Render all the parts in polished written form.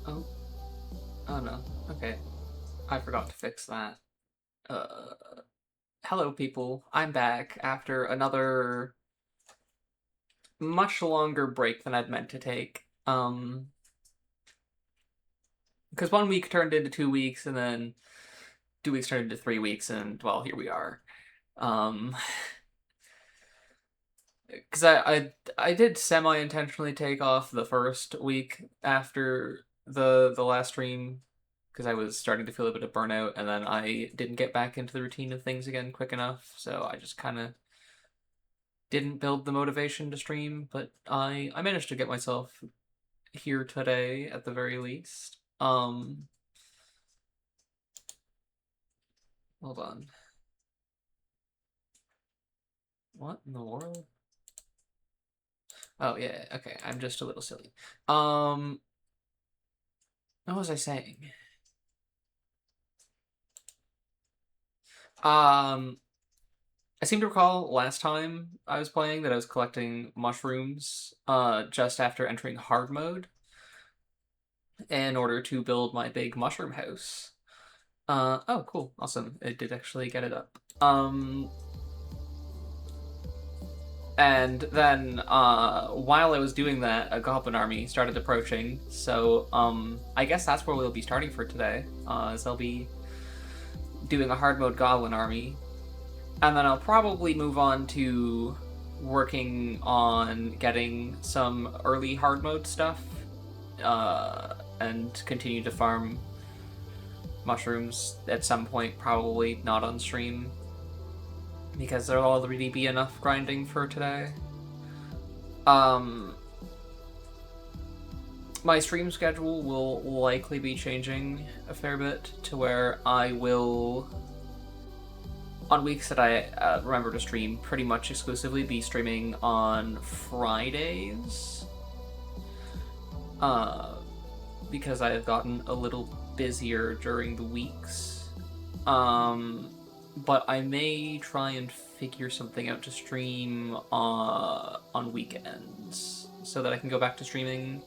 Oh, oh no. Okay. I forgot to fix that. Uh, Hello people. I'm back after another much longer break than I'd meant to take. Because 1 week turned into 2 weeks, and then 2 weeks turned into 3 weeks, and well, here we are. Um, because I did semi-intentionally take off the first week after the last stream because I was starting to feel a bit of burnout, and then I didn't get back into the routine of things again quick enough, so I just kind of didn't build the motivation to stream. But I managed to get myself here today at the very least. Hold on. What in the world? Oh yeah, okay. I'm just a little silly. Um, what was I saying? Um, I seem to recall last time I was playing that I was collecting mushrooms just after entering hard mode in order to build my big mushroom house. Oh cool, awesome. It did actually get it up. And then while I was doing that, a goblin army started approaching. So I guess that's where we'll be starting for today. Is I'll be doing a hard mode goblin army, and then I'll probably move on to working on getting some early hard mode stuff, and continue to farm mushrooms at some point, probably not on stream, because there'll already be enough grinding for today. Um, my stream schedule will likely be changing a fair bit to where I will, on weeks that I remember to stream, pretty much exclusively be streaming on Fridays. Because I have gotten a little busier during the weeks. But I may try and figure something out to stream on weekends so that I can go back to streaming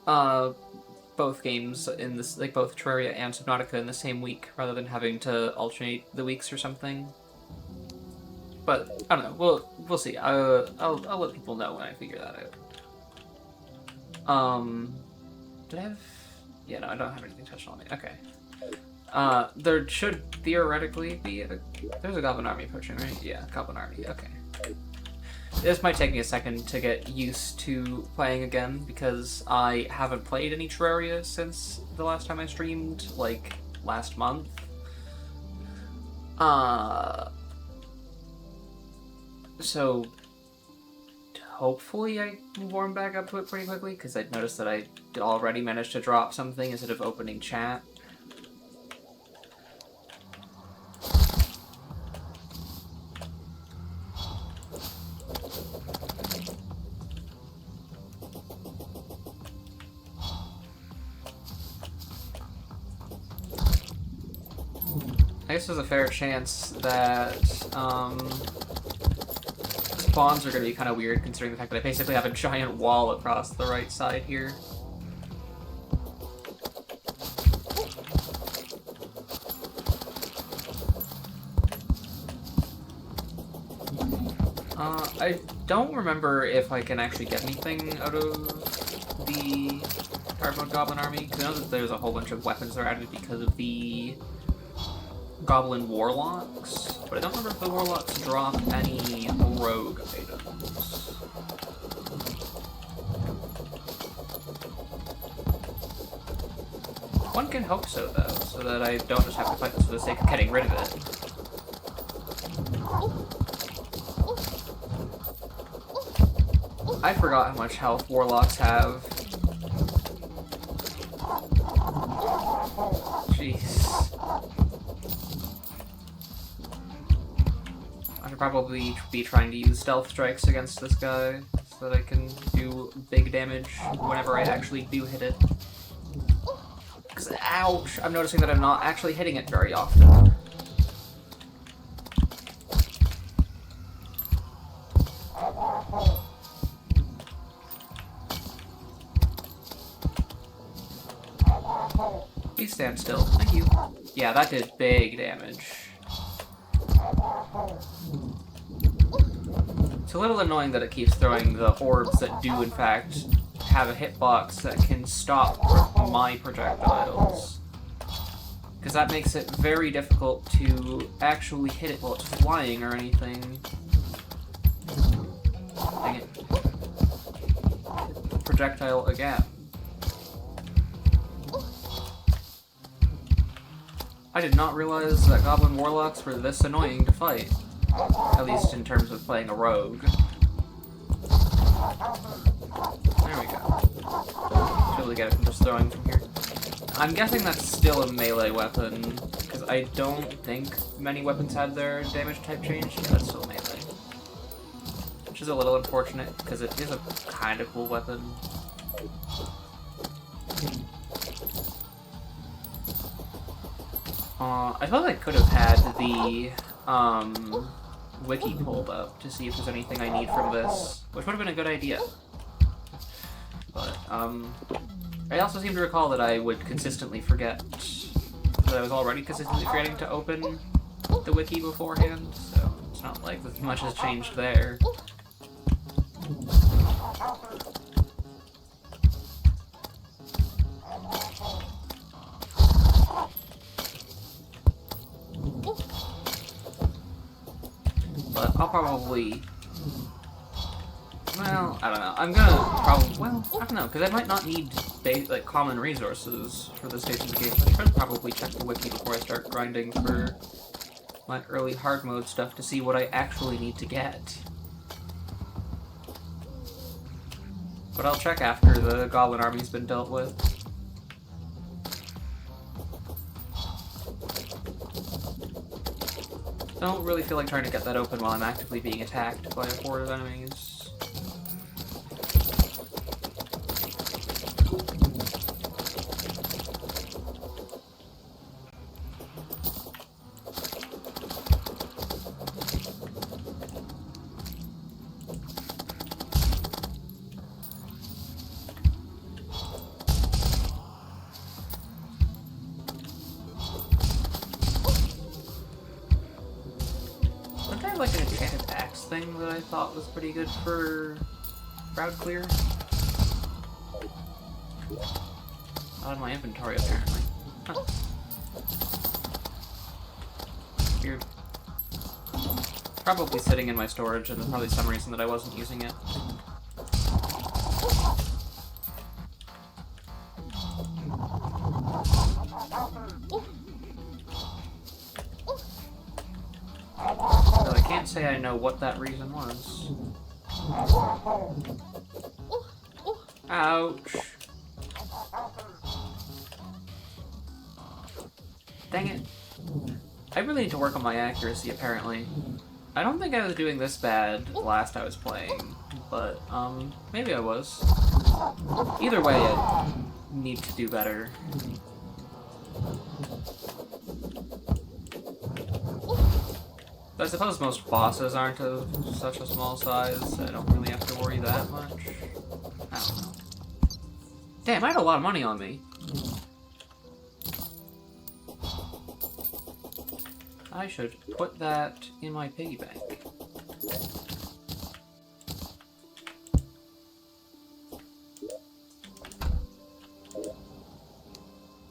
both games in this, like both Terraria and Subnautica in the same week, rather than having to alternate the weeks or something. But I don't know. We'll see. I'll let people know when I figure that out. Did I have? Yeah, no, I don't have anything touched on me. Okay. There should theoretically be there's a goblin army approaching, right? Yeah, goblin army. Okay. This might take me a second to get used to playing again because I haven't played any Terraria since the last time I streamed, like last month. So hopefully I can warm back up to it pretty quickly because I noticed that I already managed to drop something instead of opening chat. I guess there's a fair chance that spawns are going to be kind of weird considering the fact that I basically have a giant wall across the right side here. I don't remember if I can actually get anything out of the Hardmode Goblin Army, because I know that there's a whole bunch of weapons that are added because of the Goblin Warlocks, but I don't remember if the Warlocks drop any rogue items. One can hope so, though, so that I don't just have to fight this for the sake of getting rid of it. I forgot how much health Warlocks have. Jeez. I should probably be trying to use stealth strikes against this guy so that I can do big damage whenever I actually do hit it. Because, ouch! I'm noticing that I'm not actually hitting it very often. Please stand still. Thank you. Yeah, that did big damage. It's a little annoying that it keeps throwing the orbs that do, in fact, have a hitbox that can stop my projectiles. Because that makes it very difficult to actually hit it while it's flying or anything. Dang it. Hit the projectile again. I did not realize that Goblin Warlocks were this annoying to fight. At least in terms of playing a rogue. There we go. Should be able to get it from just throwing from here. I'm guessing that's still a melee weapon, because I don't think many weapons had their damage type changed. Yeah, that's still melee. Which is a little unfortunate, because it is a kind of cool weapon. I suppose I could have had the, wiki pulled up to see if there's anything I need from this, which would have been a good idea. But, I also seem to recall that I would consistently forget, that I was already consistently forgetting to open the wiki beforehand, so it's not like much has changed there. But I'll probably... Well, I don't know. I'm gonna probably... Well, I don't know, because I might not need like common resources for this stage of the game. I should probably check the wiki before I start grinding for my early hard mode stuff to see what I actually need to get. But I'll check after the Goblin army's been dealt with. Don't really feel like trying to get that open while I'm actively being attacked by a horde of enemies. Like an enchanted axe thing that I thought was pretty good for crowd clear. Not in my inventory apparently. Huh. Weird. Probably sitting in my storage, and there's probably some reason that I wasn't using it. Say I know what that reason was. Ouch. Dang it. I really need to work on my accuracy, apparently. I don't think I was doing this bad last I was playing, but, maybe I was. Either way, I need to do better. I suppose most bosses aren't of such a small size, so I don't really have to worry that much. I don't know. Damn, I had a lot of money on me. I should put that in my piggy bank.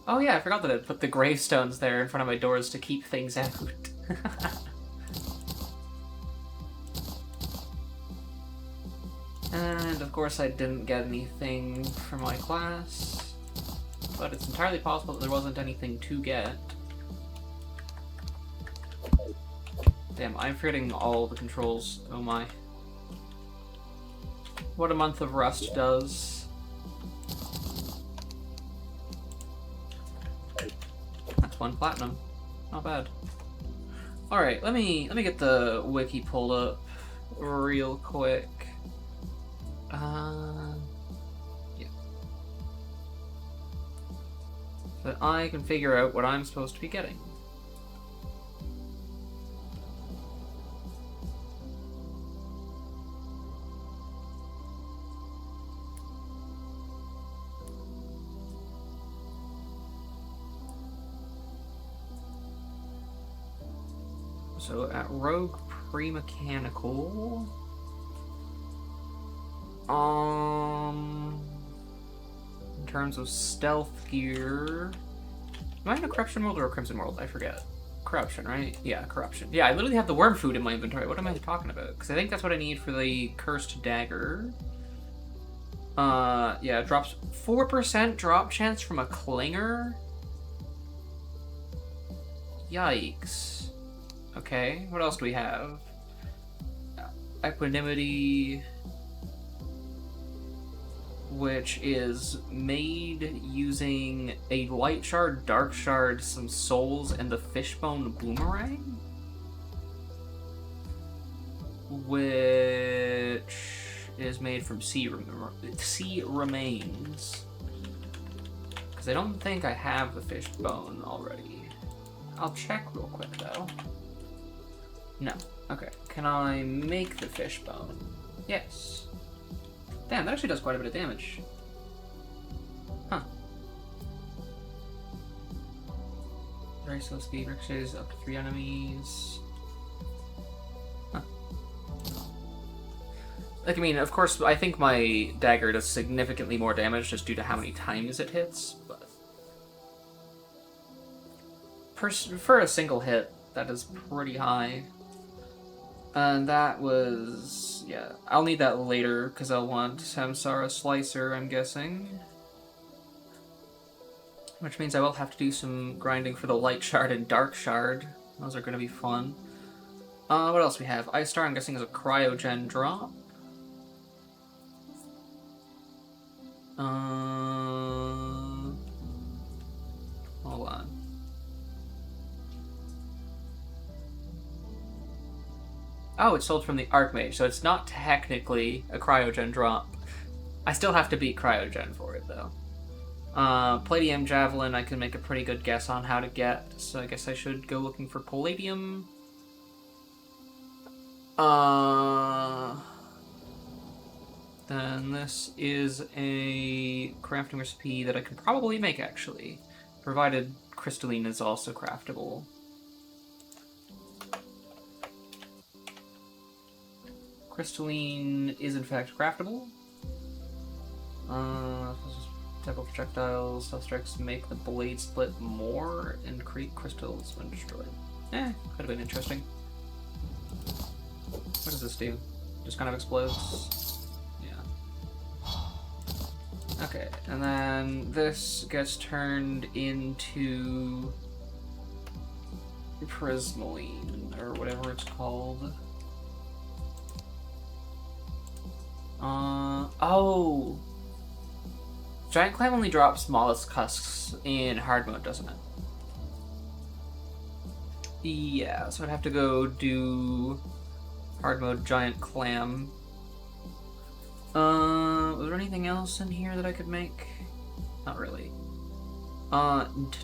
Oh yeah, I forgot that I'd put the gravestones there in front of my doors to keep things out. And of course I didn't get anything for my class, but it's entirely possible that there wasn't anything to get. Damn, I'm forgetting all the controls. Oh my. What a month of Rust does. That's 1 platinum. Not bad. Alright, let me get the wiki pulled up real quick. Yeah. So that I can figure out what I'm supposed to be getting. So at Rogue Pre-Mechanical... In terms of stealth gear... Am I in a Corruption world or a Crimson world? I forget. Corruption, right? Yeah, Corruption. Yeah, I literally have the worm food in my inventory. What am I talking about? Because I think that's what I need for the Cursed Dagger. Yeah, it drops 4% drop chance from a Clinger. Yikes. Okay, what else do we have? Equanimity, which is made using a light shard, dark shard, some souls, and the fishbone boomerang, which is made from sea remains. Because I don't think I have the fishbone already. I'll check real quick though. No. Okay. Can I make the fishbone? Yes. Damn, that actually does quite a bit of damage. Huh. Very slow speed, ricochets up to 3 enemies. Huh. Like, I mean, of course, I think my dagger does significantly more damage just due to how many times it hits, but... For a single hit, that is pretty high. And that was... yeah. I'll need that later, because I'll want Samsara Slicer, I'm guessing. Which means I will have to do some grinding for the Light Shard and Dark Shard. Those are going to be fun. What else we have? Ice Star, I'm guessing, is a Cryogen drop. Hold on. Oh, it's sold from the Archmage, so it's not technically a Cryogen drop. I still have to beat Cryogen for it, though. Palladium Javelin, I can make a pretty good guess on how to get, so I guess I should go looking for Palladium. Then this is a crafting recipe that I can probably make, actually, provided crystalline is also craftable. Crystalline is in fact craftable. Type of projectiles, stealth strikes make the blade split more and create crystals when destroyed. Could have been interesting. What does this do? Just kind of explodes? Yeah. Okay, and then this gets turned into Prismaline, or whatever it's called. Oh! Giant Clam only drops mollusk husks in hard mode, doesn't it? Yeah, so I'd have to go do hard mode Giant Clam. Was there anything else in here that I could make? Not really.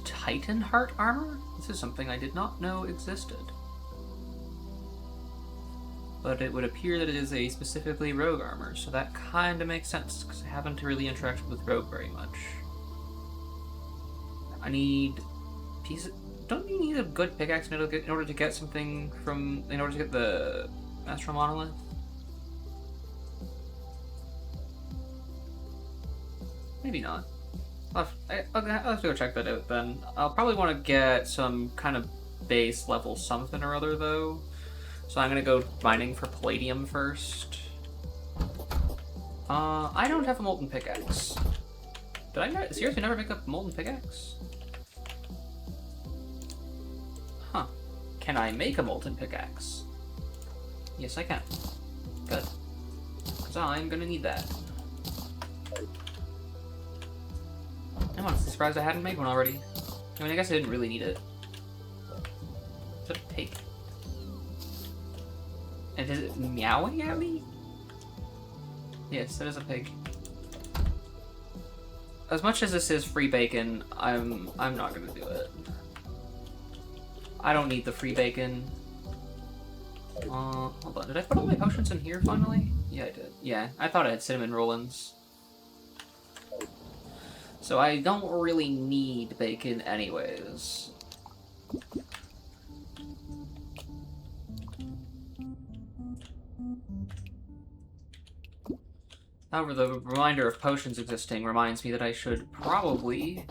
Titan Heart Armor? This is something I did not know existed. But it would appear that it is a specifically rogue armor, so that kind of makes sense, because I haven't really interacted with rogue very much. I need pieces. Don't you need a good pickaxe in order to get something from, in order to get the Astral Monolith? Maybe not. I'll have to go check that out then. I'll probably want to get some kind of base level something or other though. So I'm gonna go mining for palladium first. I don't have a molten pickaxe. Did I seriously never make a molten pickaxe? Huh. Can I make a molten pickaxe? Yes, I can. Good. Because I'm gonna need that. I'm honestly surprised I hadn't made one already. I mean, I guess I didn't really need it. Is it a pig? And is it meowing at me? Yes, it is a pig. As much as this is free bacon, I'm not gonna do it. I don't need the free bacon. Hold on, did I put all my potions in here finally? Yeah, I did. Yeah, I thought I had cinnamon roll-ins. So I don't really need bacon anyways. However, the reminder of potions existing reminds me that I should probably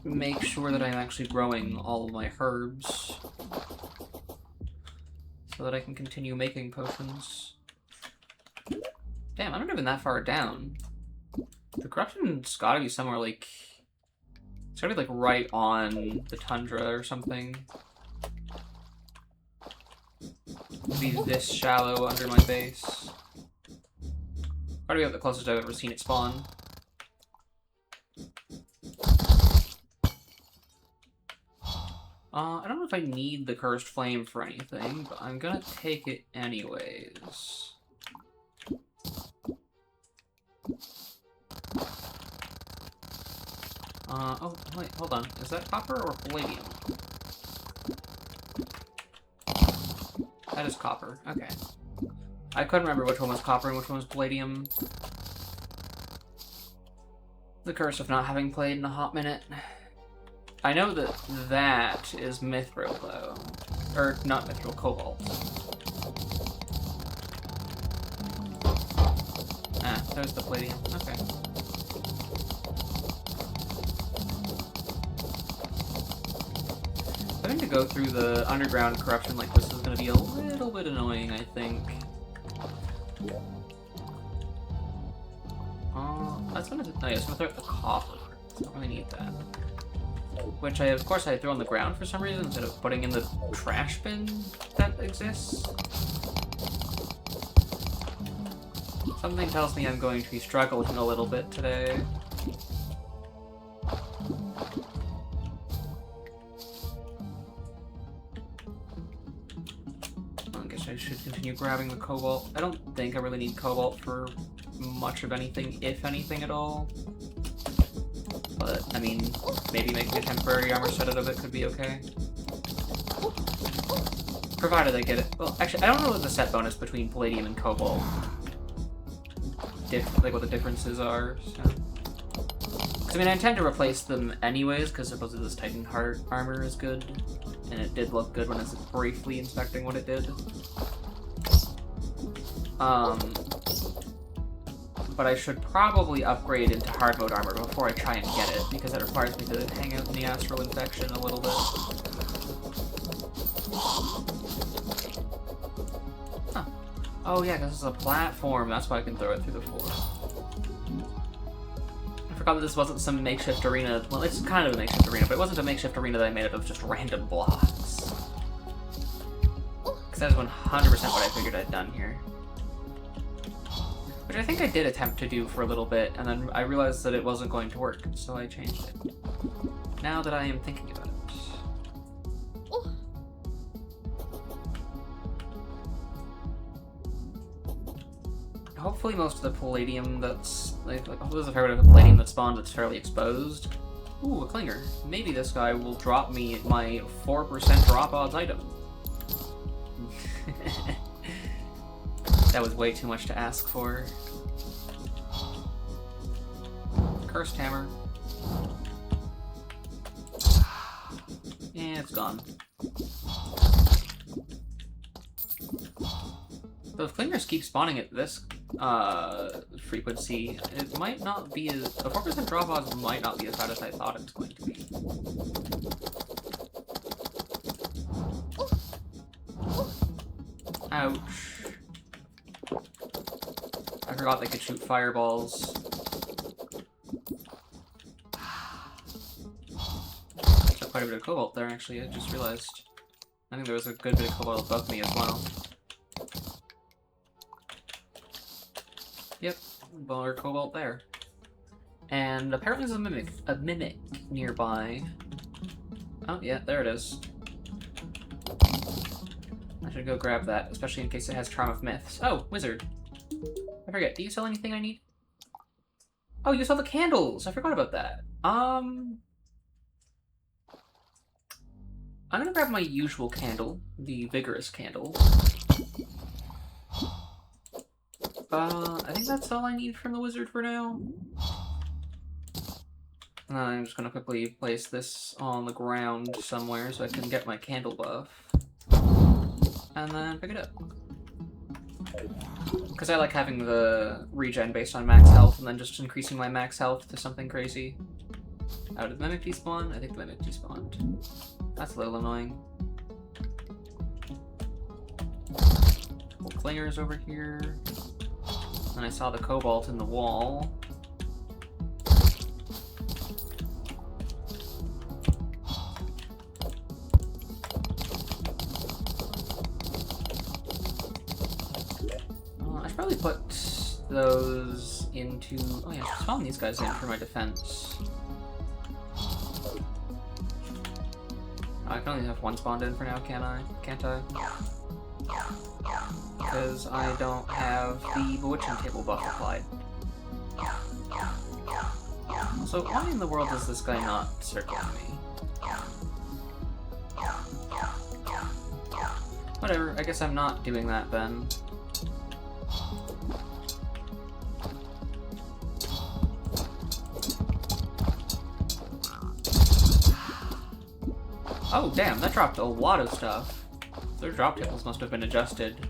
make sure that I'm actually growing all of my herbs so that I can continue making potions. Damn, I'm not even that far down. The corruption's gotta be somewhere like... It's gotta be like right on the tundra or something. Be this shallow under my base. Gotta be about the closest I've ever seen it spawn. I don't know if I need the cursed flame for anything, but I'm gonna take it anyways. Oh, wait, hold on. Is that copper or palladium? That is copper. Okay. I couldn't remember which one was copper and which one was palladium. The curse of not having played in a hot minute. I know that that is mithril, though. Or, not mithril, cobalt. Ah, there's the palladium. Okay. Having to go through the underground corruption like this is going to be a little bit annoying, I think. That's gonna... Oh, yeah, so I'm gonna throw out the copper. I don't really need that. Which I, of course, I throw on the ground for some reason instead of putting in the trash bin that exists. Something tells me I'm going to be struggling a little bit today. I guess I should continue grabbing the cobalt. I don't think I really need cobalt for much of anything, if anything at all. But, I mean, maybe making a temporary armor set out of it could be okay. Provided I get it. Well, actually, I don't know what the set bonus between palladium and cobalt. Like, what the differences are, so... Because, I mean, I intend to replace them anyways, because supposedly this Titan Heart armor is good. And it did look good when I was briefly inspecting what it did. But I should probably upgrade into Hardmode armor before I try and get it, because that requires me to hang out in the astral infection a little bit. Huh. Oh yeah, because this is a platform, that's why I can throw it through the floor. I forgot that this wasn't some makeshift arena. Well, it's kind of a makeshift arena, but it wasn't a makeshift arena that I made out of just random blocks. Because that is 100% what I figured I'd done here. Which I think I did attempt to do for a little bit, and then I realized that it wasn't going to work, so I changed it. Now that I am thinking about it. Hopefully most of the palladium that's... hopefully there's a fair bit of palladium that spawned that's fairly exposed. Ooh, a clinger. Maybe this guy will drop me my 4% drop odds item. That was way too much to ask for. Cursed hammer. Yeah, it's gone. So if clingers keep spawning at this frequency, it might not be as... The 4% drop odds might not be as bad as I thought it was going to be. Ouch. I forgot they could shoot fireballs. There's quite a bit of cobalt there, actually, I just realized. I think there was a good bit of cobalt above me as well. Yep, more cobalt there. And apparently there's a mimic nearby. Oh, yeah, there it is. I should go grab that, especially in case it has Charm of Myths. Oh, wizard. I forget, do you sell anything I need? Oh, you sell the candles! I forgot about that. I'm gonna grab my usual candle, the Vigorous candle. I think that's all I need from the wizard for now. And I'm just gonna quickly place this on the ground somewhere so I can get my candle buff. And then pick it up. Because I like having the regen based on max health and then just increasing my max health to something crazy. Oh, did the Mimic despawn? I think the Mimic despawned. That's a little annoying. Couple clingers over here. And I saw the cobalt in the wall. I should probably put those into... Oh yeah, I should spawn these guys in for my defense. I can only have one spawned in for now, can't I? Because I don't have the Bewitching Table buff applied. So why in the world is this guy not circling me? Whatever, I guess I'm not doing that then. Oh damn, that dropped a lot of stuff. Their drop tables must have been adjusted.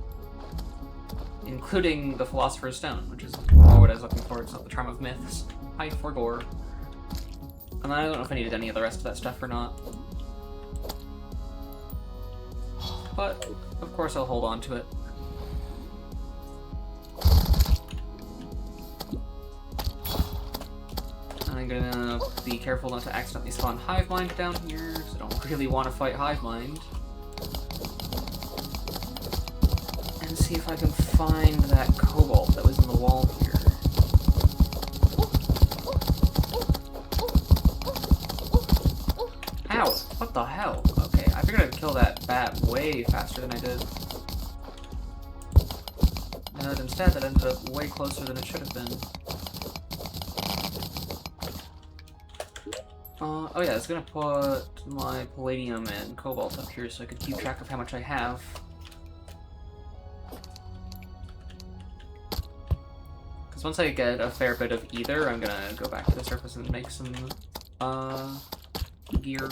Including the Philosopher's Stone, which is more what I was looking for. It's not the Charm of Myths. High for gore. And I don't know if I needed any of the rest of that stuff or not. But, of course, I'll hold on to it. And I'm gonna be careful not to accidentally spawn Hive Mind down here, because I don't really want to fight Hive Mind. And see if I can find that cobalt that was in the wall here. Ow! What the hell? Okay, I figured I'd kill that bat way faster than I did. And instead, that ended up way closer than it should have been. Oh yeah, I was gonna put my palladium and cobalt up here so I could keep track of how much I have. Because once I get a fair bit of either, I'm gonna go back to the surface and make some, gear.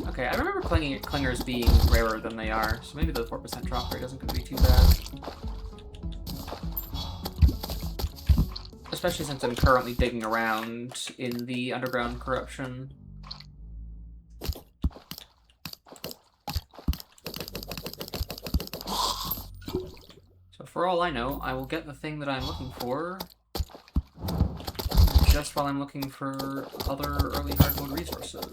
Okay, I remember clingers being rarer than they are, so maybe the 4% drop rate isn't going to be too bad. Especially since I'm currently digging around in the underground corruption. So for all I know, I will get the thing that I'm looking for just while I'm looking for other early hard mode resources.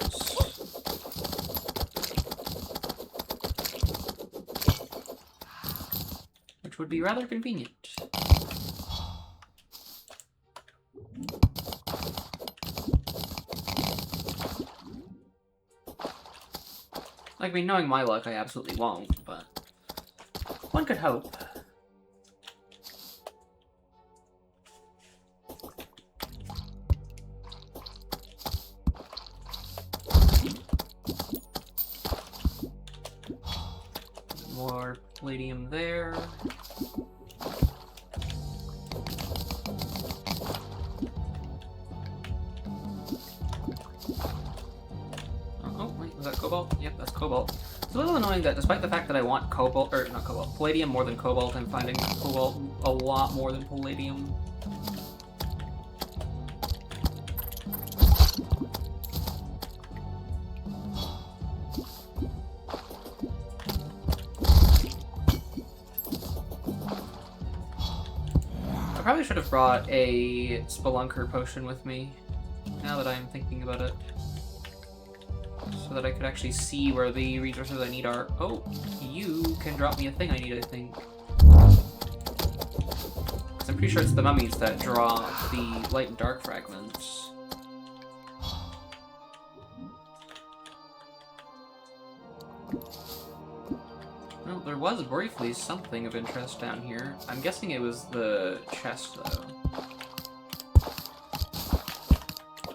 Which would be rather convenient. Like, I mean, knowing my luck, I absolutely won't, but one could hope. More palladium there. Oh, wait, was that cobalt? Yep, that's cobalt. It's a little annoying that despite the fact that I want cobalt, or not cobalt, palladium more than cobalt, I'm finding cobalt a lot more than palladium. I probably should have brought a Spelunker potion with me, now that I'm thinking about it. So that I could actually see where the resources I need are. Oh, you can drop me a thing I need, I think. Because I'm pretty sure it's the mummies that draw the light and dark fragments. Well, there was briefly something of interest down here. I'm guessing it was the chest, though.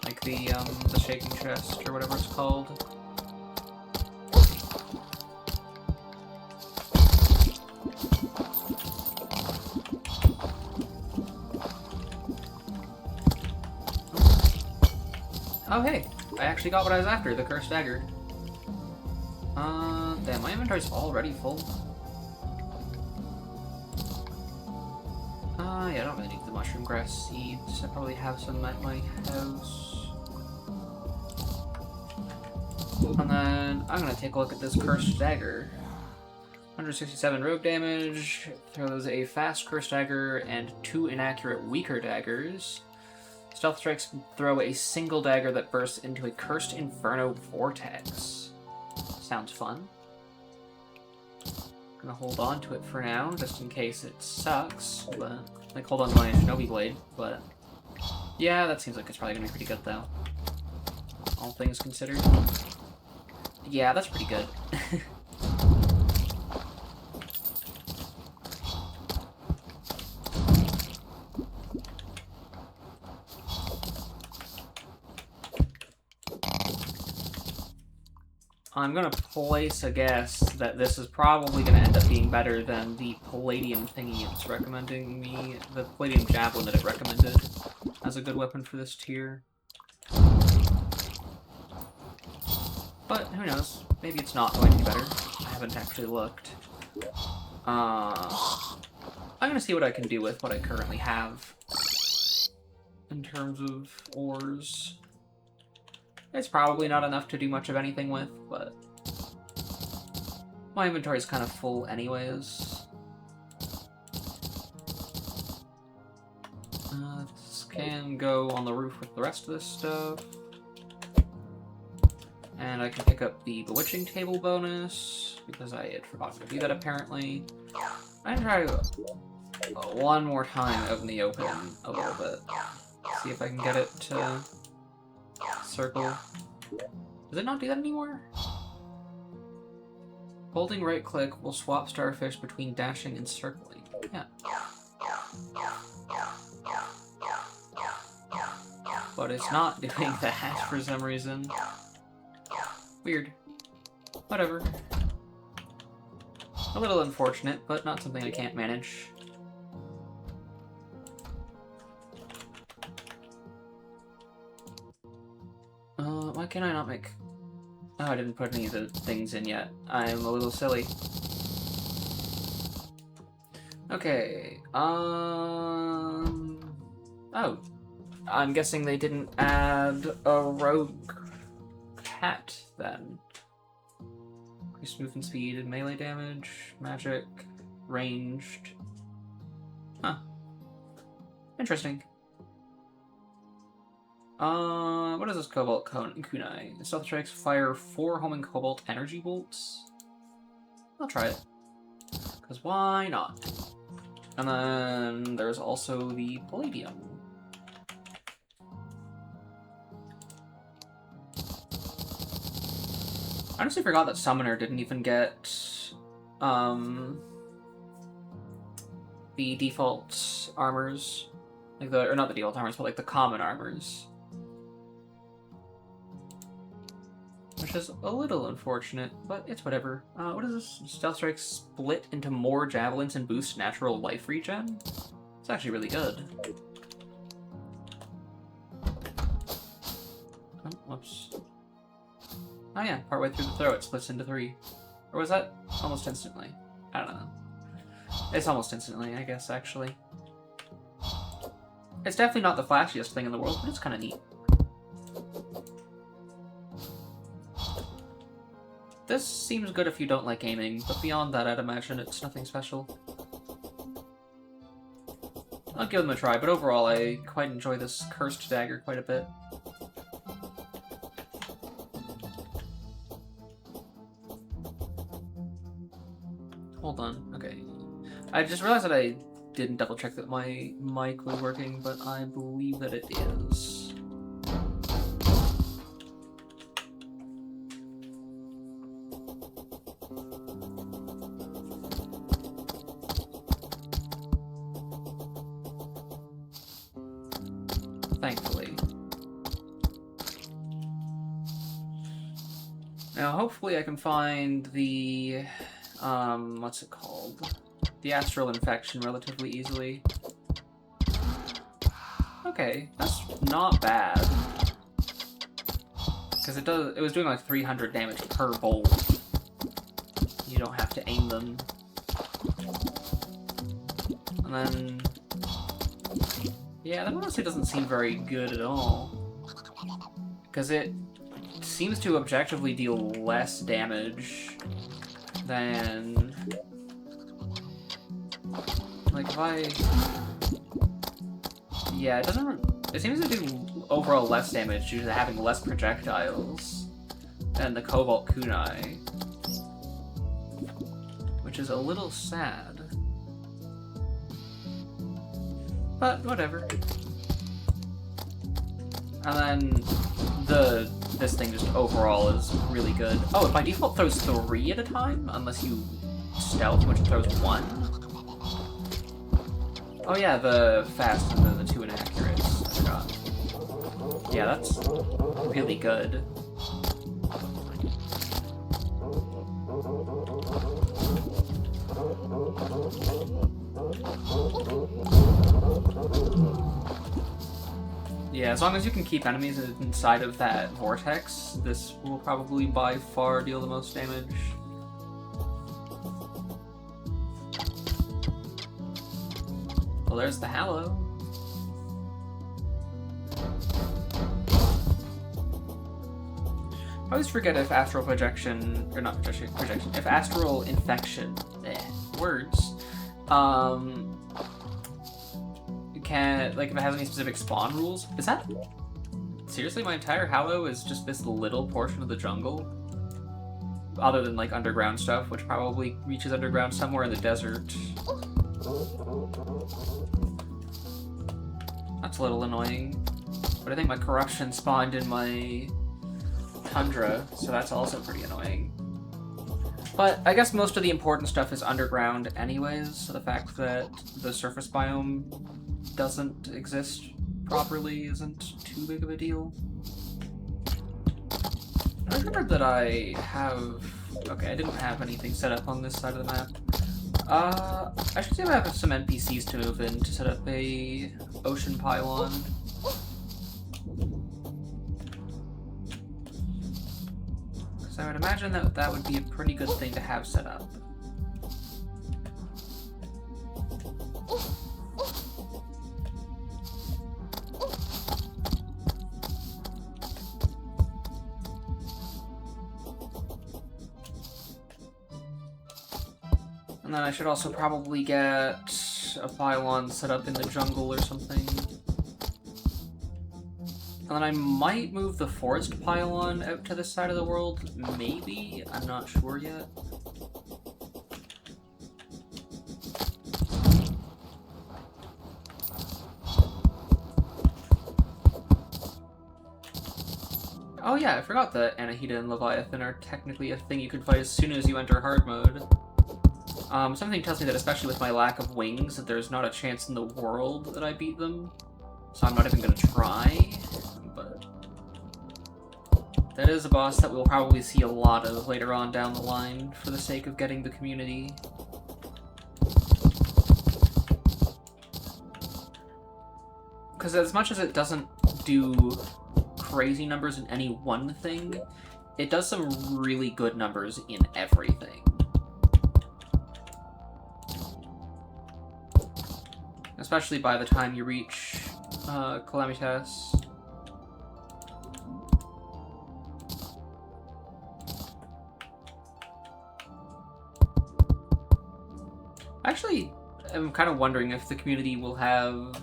Like the shaking chest, or whatever it's called. Oh hey, I actually got what I was after, the cursed dagger. Damn, my inventory's already full. Yeah, I don't really need the mushroom grass seeds. I probably have some at my house. And then I'm gonna take a look at this cursed dagger. 167 rogue damage, throws a fast cursed dagger and 2 inaccurate weaker daggers. Stealth strikes throw a single dagger that bursts into a cursed inferno vortex. Sounds fun. Gonna hold on to it for now, just in case it sucks. But like hold on to my shinobi blade, but yeah, that seems like it's probably gonna be pretty good though. All things considered. Yeah, that's pretty good. I'm gonna place a guess that this is probably gonna end up being better than the palladium thingy it's recommending me, the palladium javelin that it recommended as a good weapon for this tier. But who knows? Maybe it's not going to be better. I haven't actually looked. I'm gonna see what I can do with what I currently have in terms of ores. It's probably not enough to do much of anything with, but my inventory is kind of full anyways. This can go on the roof with the rest of this stuff. And I can pick up the bewitching table bonus, because I had forgotten to do that apparently. I'm gonna try one more time out in the open a little bit. See if I can get it to circle. Does it not do that anymore? Holding right click will swap starfish between dashing and circling. Yeah. But it's not doing that for some reason. Weird. Whatever. A little unfortunate, but not something I can't manage. Why can I not make... Oh, I didn't put any of the things in yet. I'm a little silly. Okay, Oh. I'm guessing they didn't add a rogue cat, then. Increased movement speed and melee damage, magic, ranged. Huh. Interesting. What is this Cobalt Kunai? Stealth strikes fire 4 homing Cobalt energy bolts. I'll try it. Because why not? And then there's also the Palladium. I honestly forgot that Summoner didn't even get, the default armors. Like the, or not the default armors, but like the common armors. Which is a little unfortunate, but it's whatever. What is this? Stealth Strike split into more javelins and boost natural life regen? It's actually really good. Oh, whoops. Oh yeah, partway through the throw it splits into 3. Or was that almost instantly? I don't know. It's almost instantly, I guess, actually. It's definitely not the flashiest thing in the world, but it's kind of neat. This seems good if you don't like aiming, but beyond that, I'd imagine it's nothing special. I'll give them a try, but overall, I quite enjoy this cursed dagger quite a bit. Hold on, okay. I just realized that I didn't double check that my mic was working, but I believe that it is. Thankfully. Now, hopefully I can find the, what's it called? The astral infection relatively easily. Okay, that's not bad. Because it was doing like 300 damage per bolt. You don't have to aim them. And then... yeah, that honestly doesn't seem very good at all. Because it seems to objectively deal less damage than... like, if I... yeah, it doesn't... it seems to do overall less damage due to having less projectiles than the Cobalt Kunai. Which is a little sad. But, whatever. And then this thing just overall is really good. Oh, it by default throws 3 at a time, unless you stealth, which throws 1. Oh yeah, the fast and then the 2 inaccurates. I forgot. Yeah, that's really good. Yeah, as long as you can keep enemies inside of that vortex, this will probably by far deal the most damage. Well, there's the Hallow. I always forget if astral projection, or not projection, if astral infection, words, can, like, if it has any specific spawn rules. Is that, seriously, my entire Hallow is just this little portion of the jungle? Other than, like, underground stuff, which probably reaches underground somewhere in the desert. That's a little annoying. But I think my corruption spawned in my tundra, so that's also pretty annoying. But I guess most of the important stuff is underground anyways, so the fact that the surface biome doesn't exist properly isn't too big of a deal. I remembered that I have... okay, I didn't have anything set up on this side of the map. I should say I have some NPCs to move in to set up a ocean pylon. Because I would imagine that that would be a pretty good thing to have set up. And then I should also probably get a pylon set up in the jungle or something. And then I might move the forest pylon out to this side of the world, maybe? I'm not sure yet. Oh yeah, I forgot that Anahita and Leviathan are technically a thing you can fight as soon as you enter hard mode. Something tells me that, especially with my lack of wings, that there's not a chance in the world that I beat them. So I'm not even gonna try, but... that is a boss that we'll probably see a lot of later on down the line, for the sake of getting the community. Because as much as it doesn't do crazy numbers in any one thing, it does some really good numbers in everything. Especially by the time you reach Calamity. Actually, I'm kind of wondering if the community will have,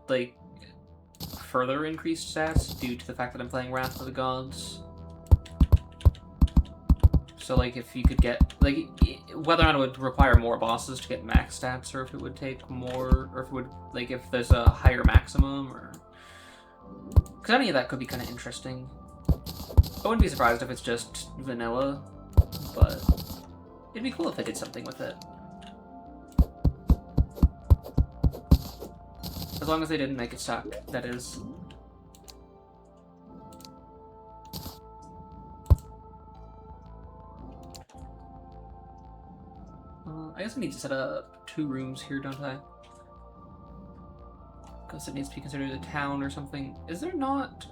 like, further increased stats due to the fact that I'm playing Wrath of the Gods. So, like, if you could get, like, whether or not it would require more bosses to get max stats, or if it would take more, or if it would, like, if there's a higher maximum, or... because any of that could be kind of interesting. I wouldn't be surprised if it's just vanilla, but it'd be cool if they did something with it. As long as they didn't make it suck, that is. I guess I need to set up 2 rooms here, don't I? Because it needs to be considered a town or something. Is there not...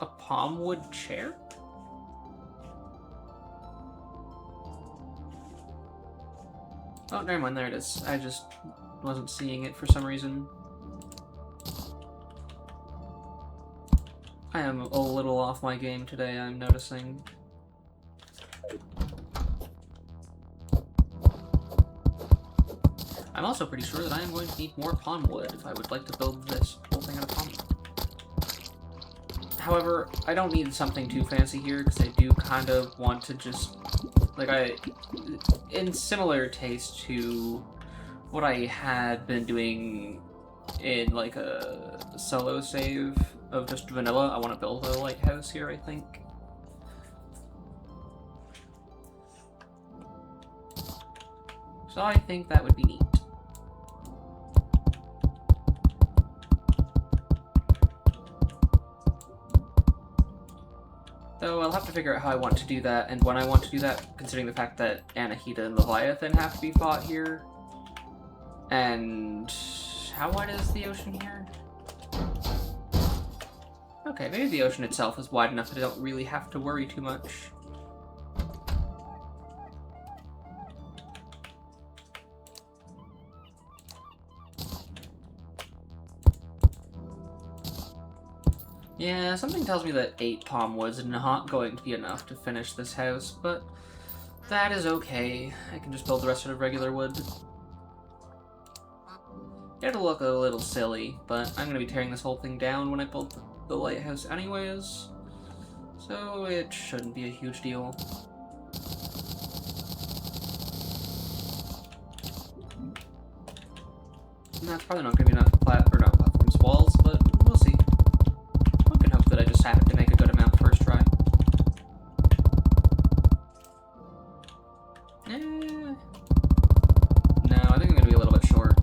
a palm wood chair? Oh, never mind, there it is. I just wasn't seeing it for some reason. I am a little off my game today, I'm noticing. I'm also pretty sure that I am going to need more palm wood if I would like to build this whole thing out of palm wood. However, I don't need something too fancy here, because I do kind of want to just, like, in similar taste to what I had been doing in, like, a solo save of just vanilla, I want to build a lighthouse here, I think. So I think that would be neat. Though I'll have to figure out how I want to do that and when I want to do that, considering the fact that Anahita and Leviathan have to be fought here. And how wide is the ocean here? Okay, maybe the ocean itself is wide enough that I don't really have to worry too much. Yeah, something tells me that 8 palm woods is not going to be enough to finish this house, but that is okay. I can just build the rest out of regular wood. It'll look a little silly, but I'm going to be tearing this whole thing down when I build the lighthouse anyways, so it shouldn't be a huge deal. And that's probably not going to be enough platforms walls, but we'll see. One can hope that I just happen to make a good amount first try. No, I think I'm going to be a little bit short.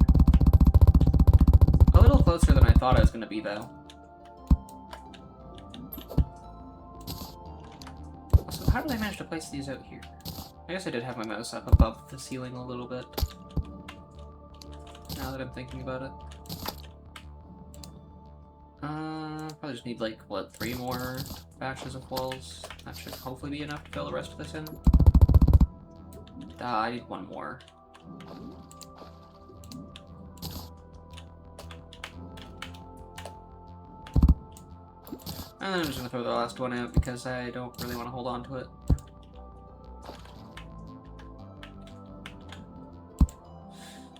A little closer than I thought I was going to be, though. So how did I manage to place these out here? I guess I did have my mouse up above the ceiling a little bit. Now that I'm thinking about it. Probably just need, like, what, 3 more batches of walls? That should hopefully be enough to fill the rest of this in. I need 1 more. And then I'm just gonna throw the last one out because I don't really want to hold on to it.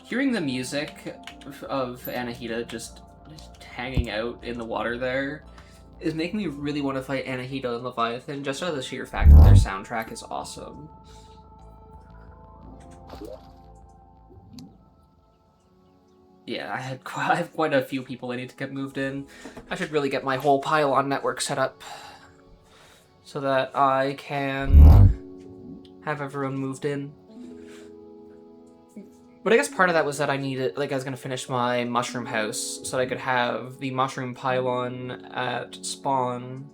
Hearing the music of Anahita just hanging out in the water there is making me really want to fight Anahita and Leviathan, just out of the sheer fact that their soundtrack is awesome. Yeah, I have quite a few people I need to get moved in. I should really get my whole pylon network set up so that I can have everyone moved in. But I guess part of that was that I needed, like, I was going to finish my mushroom house so that I could have the mushroom pylon at spawn.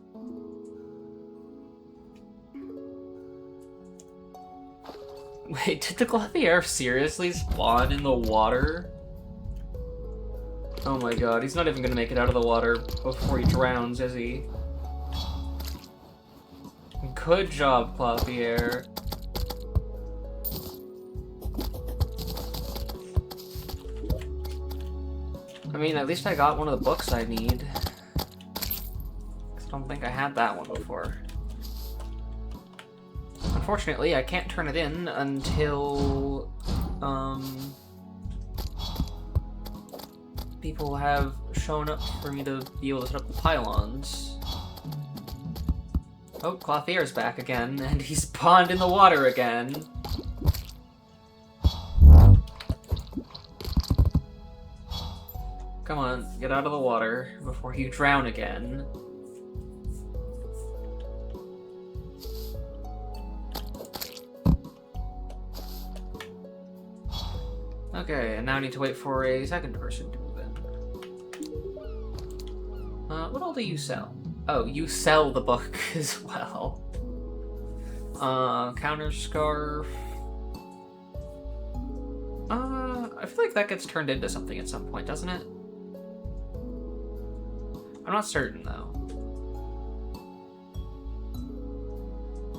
Wait, did the Clothier seriously spawn in the water? Oh my god, he's not even going to make it out of the water before he drowns, is he? Good job, Clothier. I mean, at least I got one of the books I need. I don't think I had that one before. Unfortunately, I can't turn it in until, people have shown up for me to be able to set up the pylons. Oh, Clothier's back again, and he spawned in the water again. Come on, get out of the water before you drown again. Okay, and now I need to wait for a second person to move in. What all do you sell? Oh, you sell the book as well. Counter scarf. I feel like that gets turned into something at some point, doesn't it? I'm not certain, though.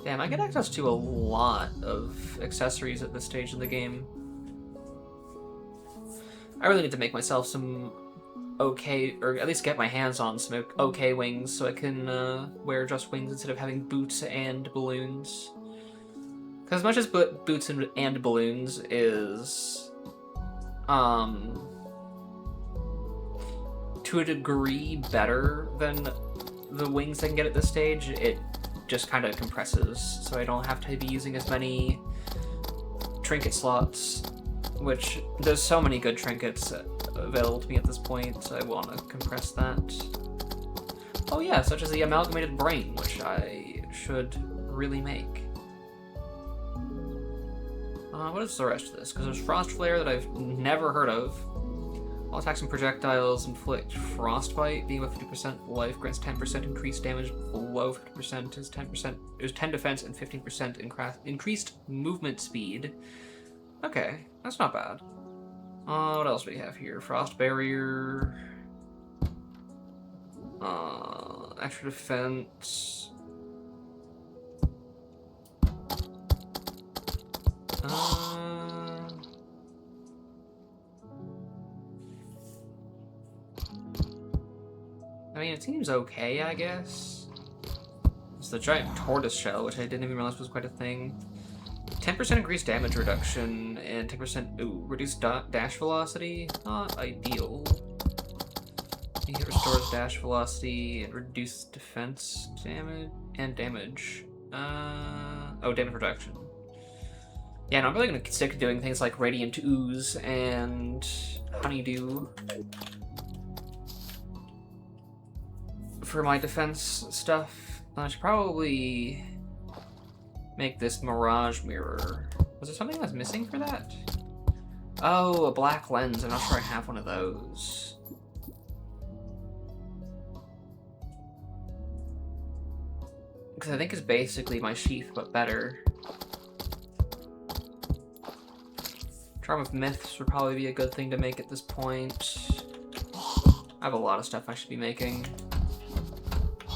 Damn, I get access to a lot of accessories at this stage in the game. I really need to make myself some okay, or at least get my hands on some okay wings so I can wear just wings instead of having boots and balloons. Because as much as boots and balloons is, to a degree better than the wings I can get at this stage, it just kind of compresses, so I don't have to be using as many trinket slots, which there's so many good trinkets available to me at this point, so I want to compress that. Oh yeah, such as the amalgamated brain, which I should really make. What is the rest of this? Because there's Frost Flare that I've never heard of. All attacks and projectiles inflict frostbite. Being with 50% life grants 10% increased damage. Below 50% is 10%. There's 10 defense and 15% increased movement speed. Okay, that's not bad. What else do we have here? Frost barrier. Extra defense. I mean, it seems okay, I guess. It's the giant tortoise shell, which I didn't even realize was quite a thing. 10% increased damage reduction and 10% reduced dash velocity. Not ideal. It restores dash velocity and reduces defense damage and damage. Damage reduction. Yeah, no, I'm really gonna stick to doing things like Radiant Ooze and Honeydew for my defense stuff. I should probably make this Mirage Mirror. Was there something that's missing for that? Oh, a black lens. I'm not sure I have one of those. Because I think it's basically my sheath, but better. Charm of Myths would probably be a good thing to make at this point. I have a lot of stuff I should be making,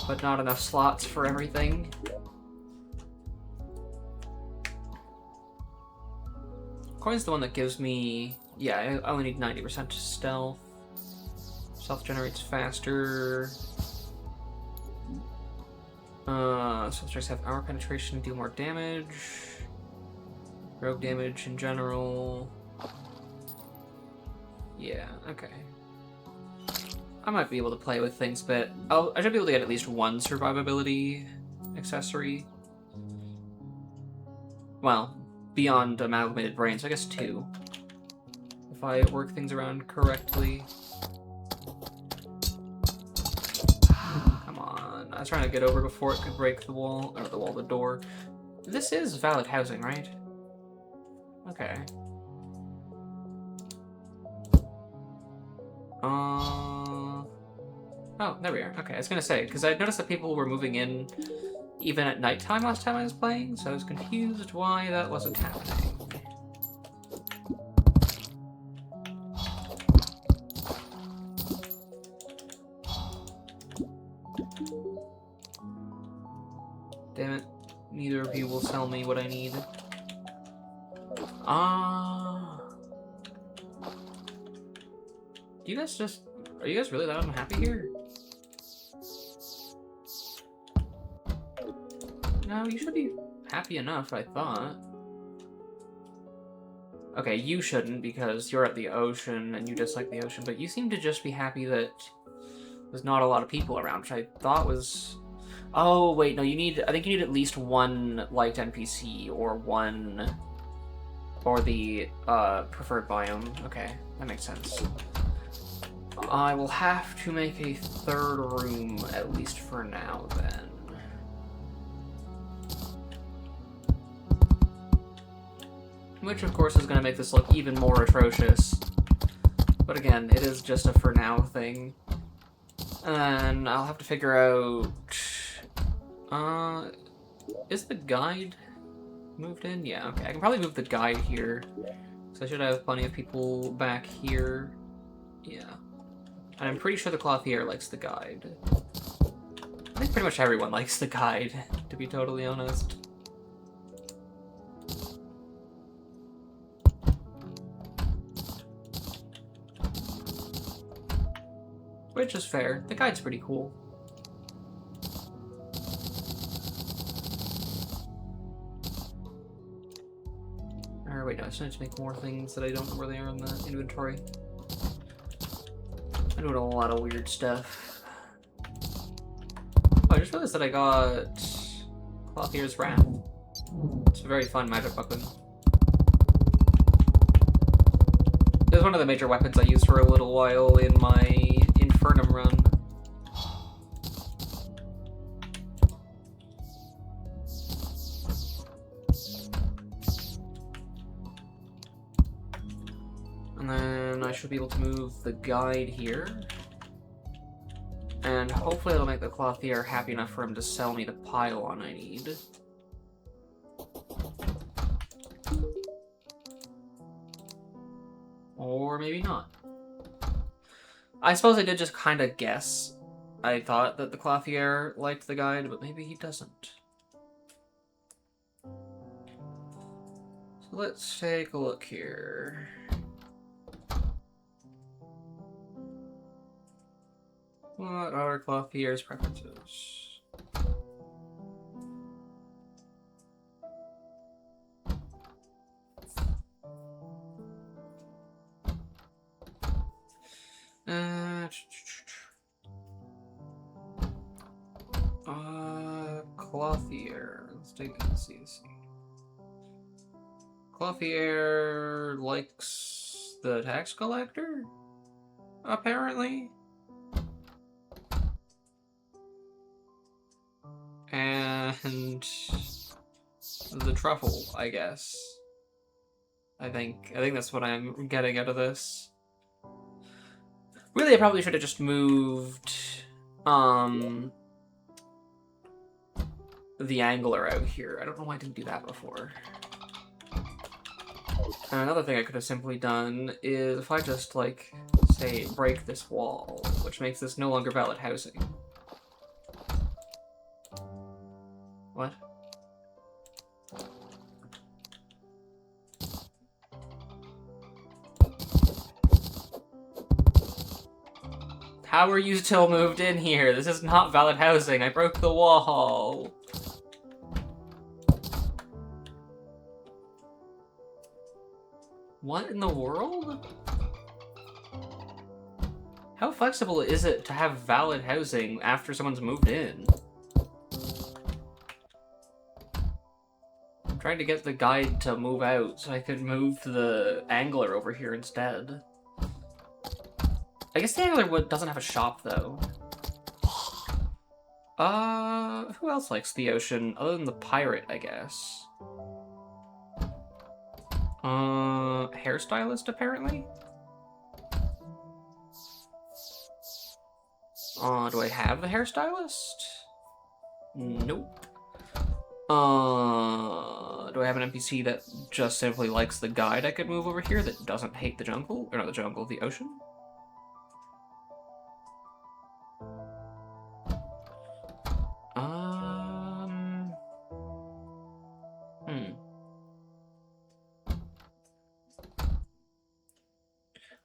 but not enough slots for everything. Coin's the one that gives me... Yeah, I only need 90% stealth. Stealth generates faster. Stealth strikes have armor penetration, deal more damage. Rogue damage in general. Yeah, okay. I might be able to play with things, but I should be able to get at least one survivability accessory. Well, beyond amalgamated brain, so I guess 2. If I work things around correctly. Come on. I was trying to get over before it could break the wall, or the door. This is valid housing, right? Okay. Oh, there we are. Okay, I was gonna say, because I noticed that people were moving in even at nighttime last time I was playing, so I was confused why that wasn't happening. Damn it. Neither of you will tell me what I need. Are you guys really that unhappy here? No, you should be happy enough, I thought. Okay, you shouldn't because you're at the ocean and you dislike the ocean, but you seem to just be happy that there's not a lot of people around, which I thought was... Oh, wait, no, I think you need at least one liked NPC or one... Or the preferred biome. Okay, that makes sense. I will have to make a third room, at least for now, then. Which, of course, is going to make this look even more atrocious. But again, it is just a for now thing. And then I'll have to figure out... is the guide moved in? Yeah, okay. I can probably move the guide here. So I should have plenty of people back here. Yeah. And I'm pretty sure the clothier likes the guide. I think pretty much everyone likes the guide, to be totally honest. Which is fair. The guide's pretty cool. Or wait, no, I just need to make more things that I don't know where they are in the inventory. I'm doing a lot of weird stuff. Oh, I just realized that I got Clothier's Wrath. It's a very fun magic weapon. It was one of the major weapons I used for a little while in my Infernum run. And then I should be able to move the guide here. And hopefully it'll make the Clothier happy enough for him to sell me the pylon I need. Or maybe not. I suppose I did just kind of guess. I thought that the Clothier liked the guide, but maybe he doesn't. So let's take a look here. What are Clothier's preferences? Clothier. Let's take a see. Clothier likes the tax collector, apparently. And the truffle, I guess. I think that's what I'm getting out of this. Really, I probably should have just moved the angler out here. I don't know why I didn't do that before. And another thing I could have simply done is if I just, like, say, break this wall, which makes this no longer valid housing. What? How are you still moved in here? This is not valid housing. I broke the wall. What in the world? How flexible is it to have valid housing after someone's moved in? I'm trying to get the guide to move out so I could move the angler over here instead. I guess the angler doesn't have a shop, though. Who else likes the ocean other than the pirate, I guess? Hairstylist, apparently? Do I have the hairstylist? Nope. Do I have an NPC that just simply likes the guide I could move over here that doesn't hate the jungle? Or not the jungle, the ocean?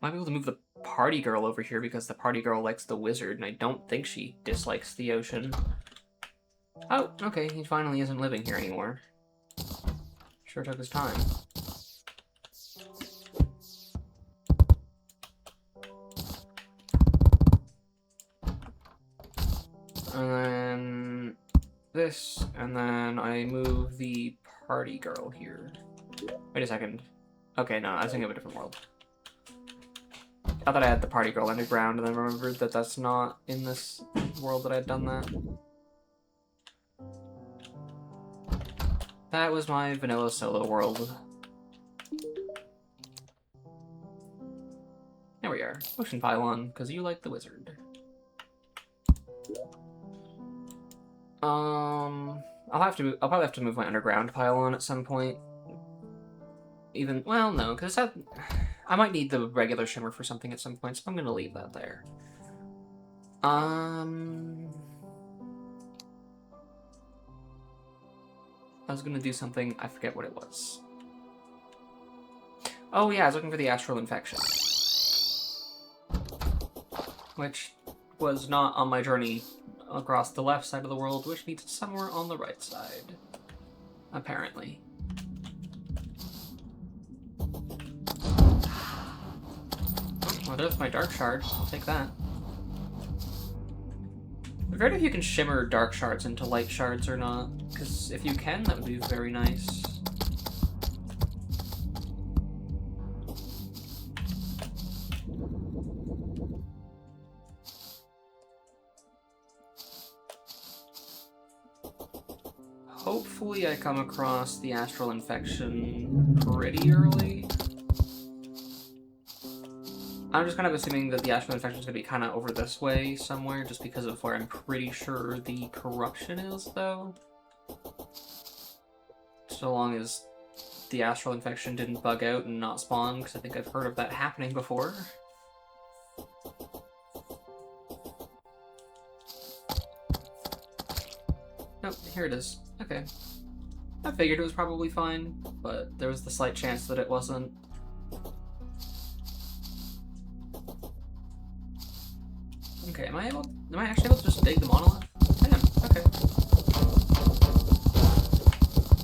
Might be able to move the party girl over here because the party girl likes the wizard, and I don't think she dislikes the ocean. Oh, okay, he finally isn't living here anymore. Sure took his time. And then this, and then I move the party girl here. Wait a second. Okay, no, I was thinking of a different world. I thought I had the party girl underground, and then remembered that that's not in this world that I had done that. That was my vanilla solo world. There we are. Ocean Pylon, because you like the wizard. I'll probably have to move my underground pylon at some point. Well, no, because I might need the regular shimmer for something at some point, so I'm gonna leave that there. I was gonna do something, I forget what it was. Oh yeah, I was looking for the astral infection. Which was not on my journey across the left side of the world, which means it's somewhere on the right side. Apparently. Oh, there's my dark shard. I'll take that. I forget if you can shimmer dark shards into light shards or not, because if you can, that would be very nice. Hopefully I come across the astral infection pretty early. I'm just kind of assuming that the astral infection is going to be kind of over this way somewhere, just because of where I'm pretty sure the corruption is, though. So long as the astral infection didn't bug out and not spawn, because I think I've heard of that happening before. Nope, here it is. Okay. I figured it was probably fine, but there was the slight chance that it wasn't. Okay, am I actually able to just dig the monolith? I am, okay.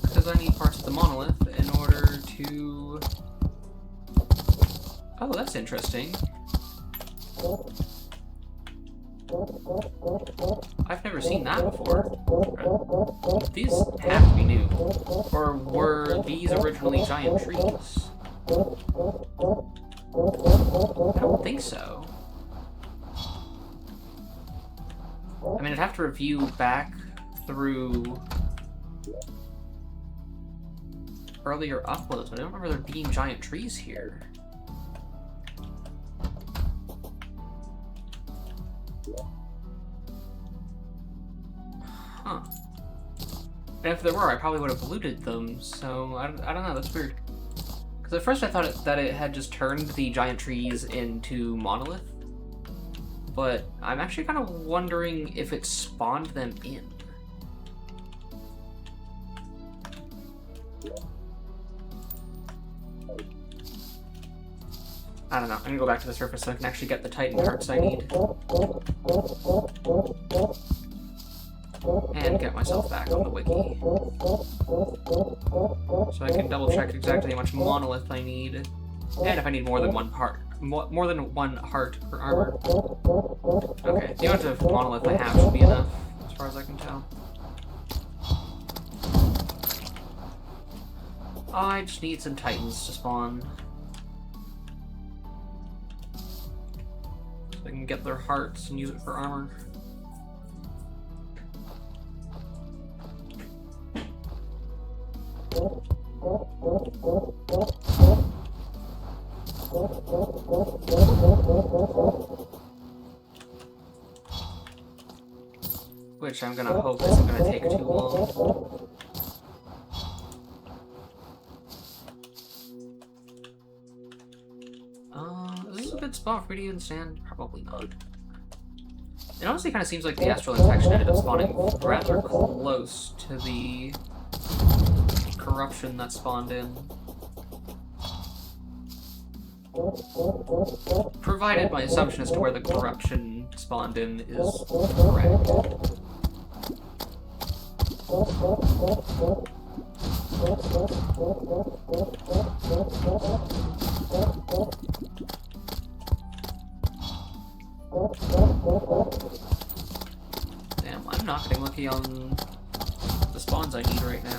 Because I need parts of the monolith in order to... Oh, that's interesting. I've never seen that before. These have to be new. Or were these originally giant trees? I don't think so. I mean, I'd have to review back through earlier uploads, but I don't remember there being giant trees here. Huh. And if there were, I probably would have looted them, so I don't know, that's weird. Because at first I thought that it had just turned the giant trees into monolith. But I'm actually kind of wondering if it spawned them in. I don't know. I'm gonna go back to the surface so I can actually get the Titan hearts I need. And get myself back on the wiki. So I can double check exactly how much monolith I need. And if I need more than one part. More than one heart per armor. Okay, the amount of monolith I have should be enough, as far as I can tell. I just need some Titans to spawn. So I can get their hearts and use it for armor. Which I'm gonna hope isn't gonna take too long. Is this a good spot for you to stand? Probably not. It honestly kind of seems like the astral infection ended up spawning rather close to the corruption that spawned in. Provided my assumption as to where the corruption spawned in is correct. Damn, I'm not getting lucky on the spawns I need right now.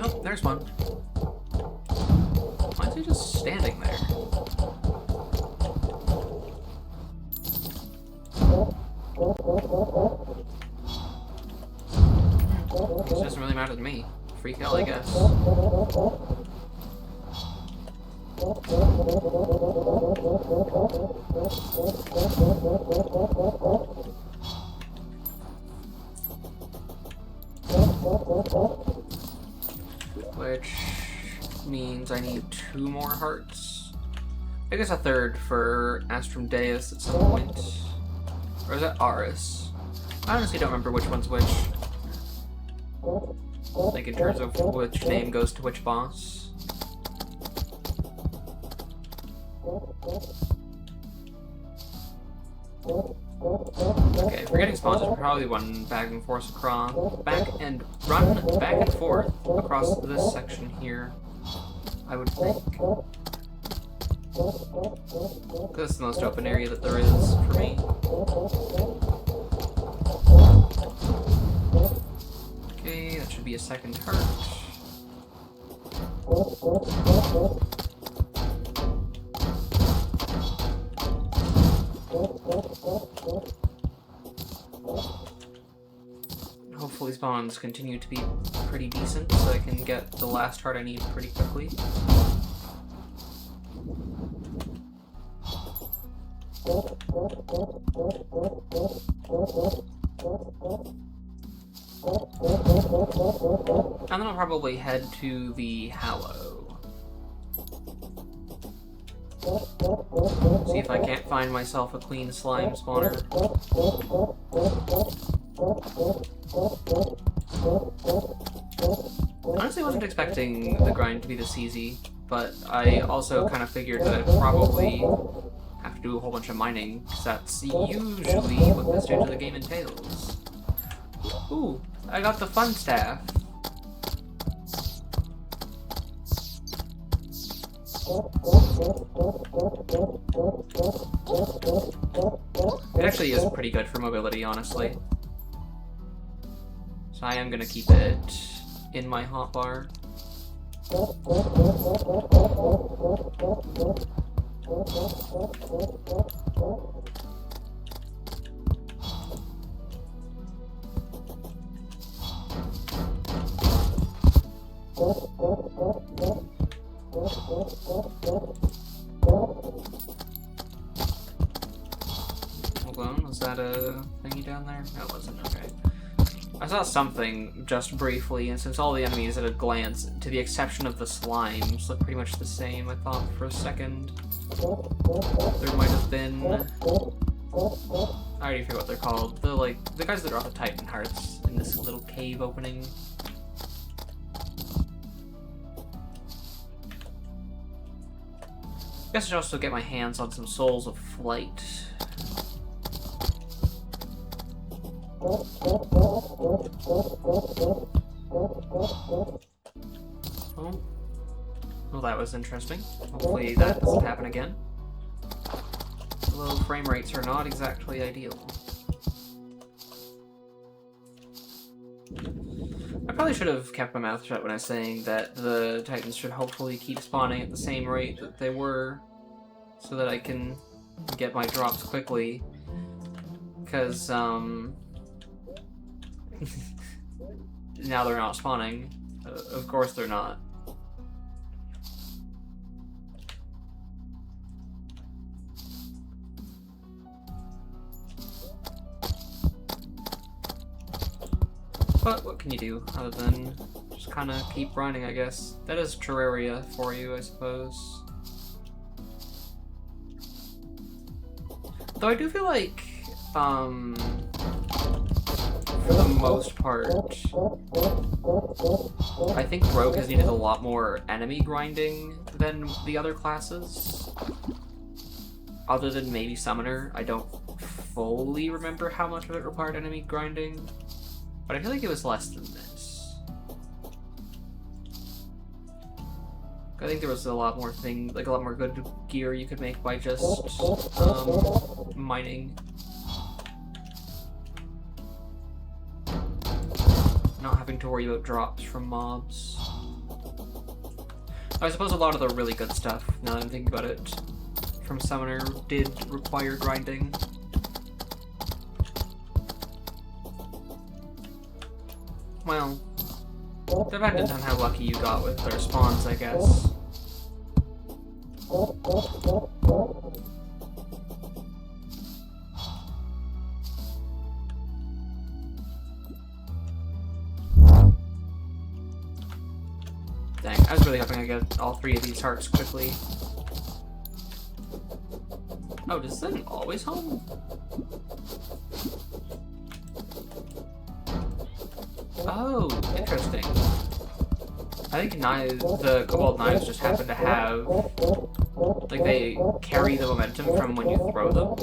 Oh, there's one. Why is he just standing there? This doesn't really matter to me. Free kill, I guess. Which means I need 2 more hearts. I guess a third for Astrodeus at some point. Or is that Aris? I honestly don't remember which one's which. Like in terms of which name goes to which boss. Okay, forgetting spawns is probably one back and forth across, back and forth across this section here, I would think. That's the most open area that there is for me. Okay, that should be a second heart. Hopefully spawns continue to be pretty decent so I can get the last heart I need pretty quickly. And then I'll probably head to the Hallow. See if I can't find myself a clean slime spawner. Honestly, I wasn't expecting the grind to be this easy, but I also kind of figured that I'd probably have to do a whole bunch of mining, because that's usually what this stage of the game entails. Ooh, I got the fun staff. It actually is pretty good for mobility, honestly. So I am gonna keep it in my hotbar. Hold on, was that a thingy down there? No, it wasn't. Okay. I saw something just briefly, and since all the enemies at a glance, to the exception of the slimes, look pretty much the same, I thought for a second. There might have been... I already forget what they're called. The guys that drop the Titan hearts in this little cave opening. I guess I should also get my hands on some Souls of Flight. Oh, well, that was interesting. Hopefully that doesn't happen again. Low frame rates are not exactly ideal. I probably should have kept my mouth shut when I was saying that the Titans should hopefully keep spawning at the same rate that they were, so that I can get my drops quickly. Because, now they're not spawning. Of course they're not. But what can you do other than just kind of keep grinding, I guess. That is Terraria for you, I suppose. Though I do feel like, for the most part, I think Rogue has needed a lot more enemy grinding than the other classes. Other than maybe Summoner, I don't fully remember how much of it required enemy grinding. But I feel like it was less than this. I think there was a lot more a lot more good gear you could make by just mining. Not having to worry about drops from mobs. I suppose a lot of the really good stuff, now that I'm thinking about it, from Summoner did require grinding. Well, dependent on how lucky you got with their spawns, I guess. Dang, I was really hoping I get all 3 of these hearts quickly. Oh, does this thing always home? Oh, interesting. I think the Cobalt Knives just happen to have, like, they carry the momentum from when you throw them.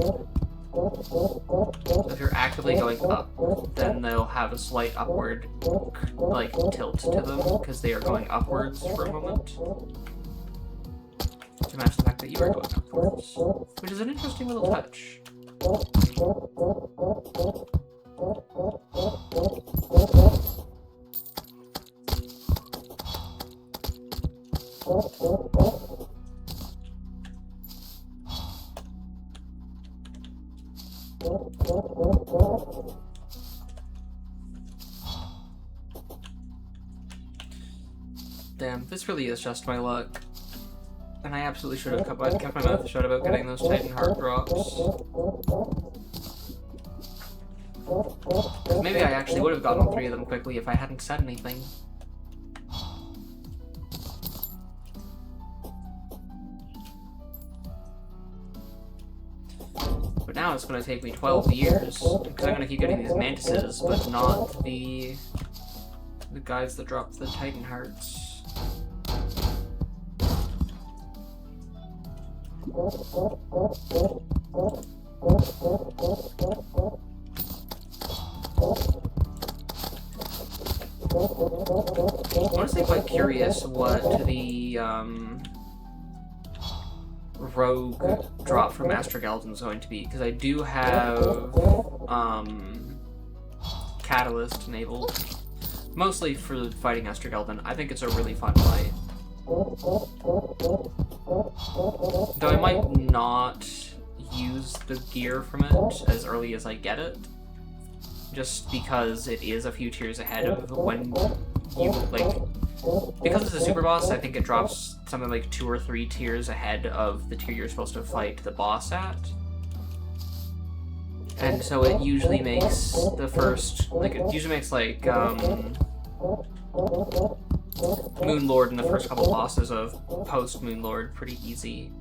So if you're actively going up, then they'll have a slight upward, like, tilt to them, because they are going upwards for a moment. To match the fact that you are going upwards. Which is an interesting little touch. Damn, this really is just my luck. And I absolutely should have kept my mouth shut about getting those Titan Heart drops. Because maybe I actually would have gotten all 3 of them quickly if I hadn't said anything. But now it's going to take me 12 years, because I'm going to keep getting these mantises, but not the guys that drop the Titan Hearts. I'm honestly quite curious what the rogue drop from Master Geldon is going to be, because I do have Catalyst enabled, mostly for fighting Master Geldon. I think it's a really fun fight. Though I might not use the gear from it as early as I get it, just because it is a few tiers ahead of when you, like, because it's a super boss, I think it drops something like 2 or 3 tiers ahead of the tier you're supposed to fight the boss at. And so it usually makes the first, like, it usually makes, like, Moon Lord and the first couple bosses of post Moon Lord pretty easy.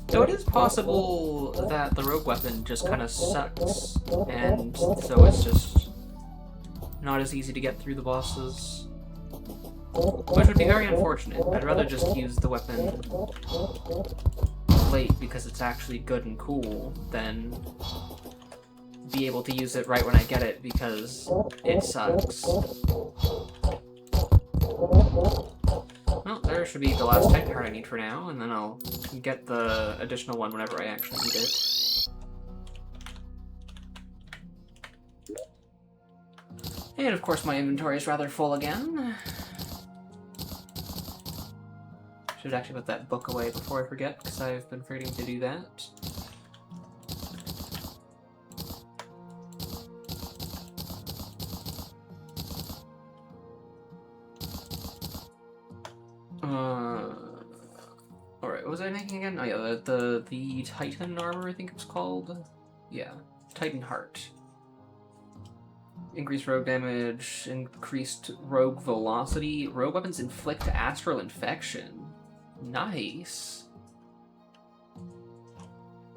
Though it is possible that the rogue weapon just kind of sucks, and so it's just not as easy to get through the bosses. Which would be very unfortunate. I'd rather just use the weapon late because it's actually good and cool than be able to use it right when I get it because it sucks. Well, there should be the last Titan Heart I need for now, and then I'll get the additional one whenever I actually need it. And of course my inventory is rather full again. Should actually put that book away before I forget, because I've been forgetting to do that. Alright, what was I thinking again? Oh yeah, the Titan armor, I think it was called. Yeah, Titan Heart. Increased rogue damage, increased rogue velocity. Rogue weapons inflict astral infection. Nice.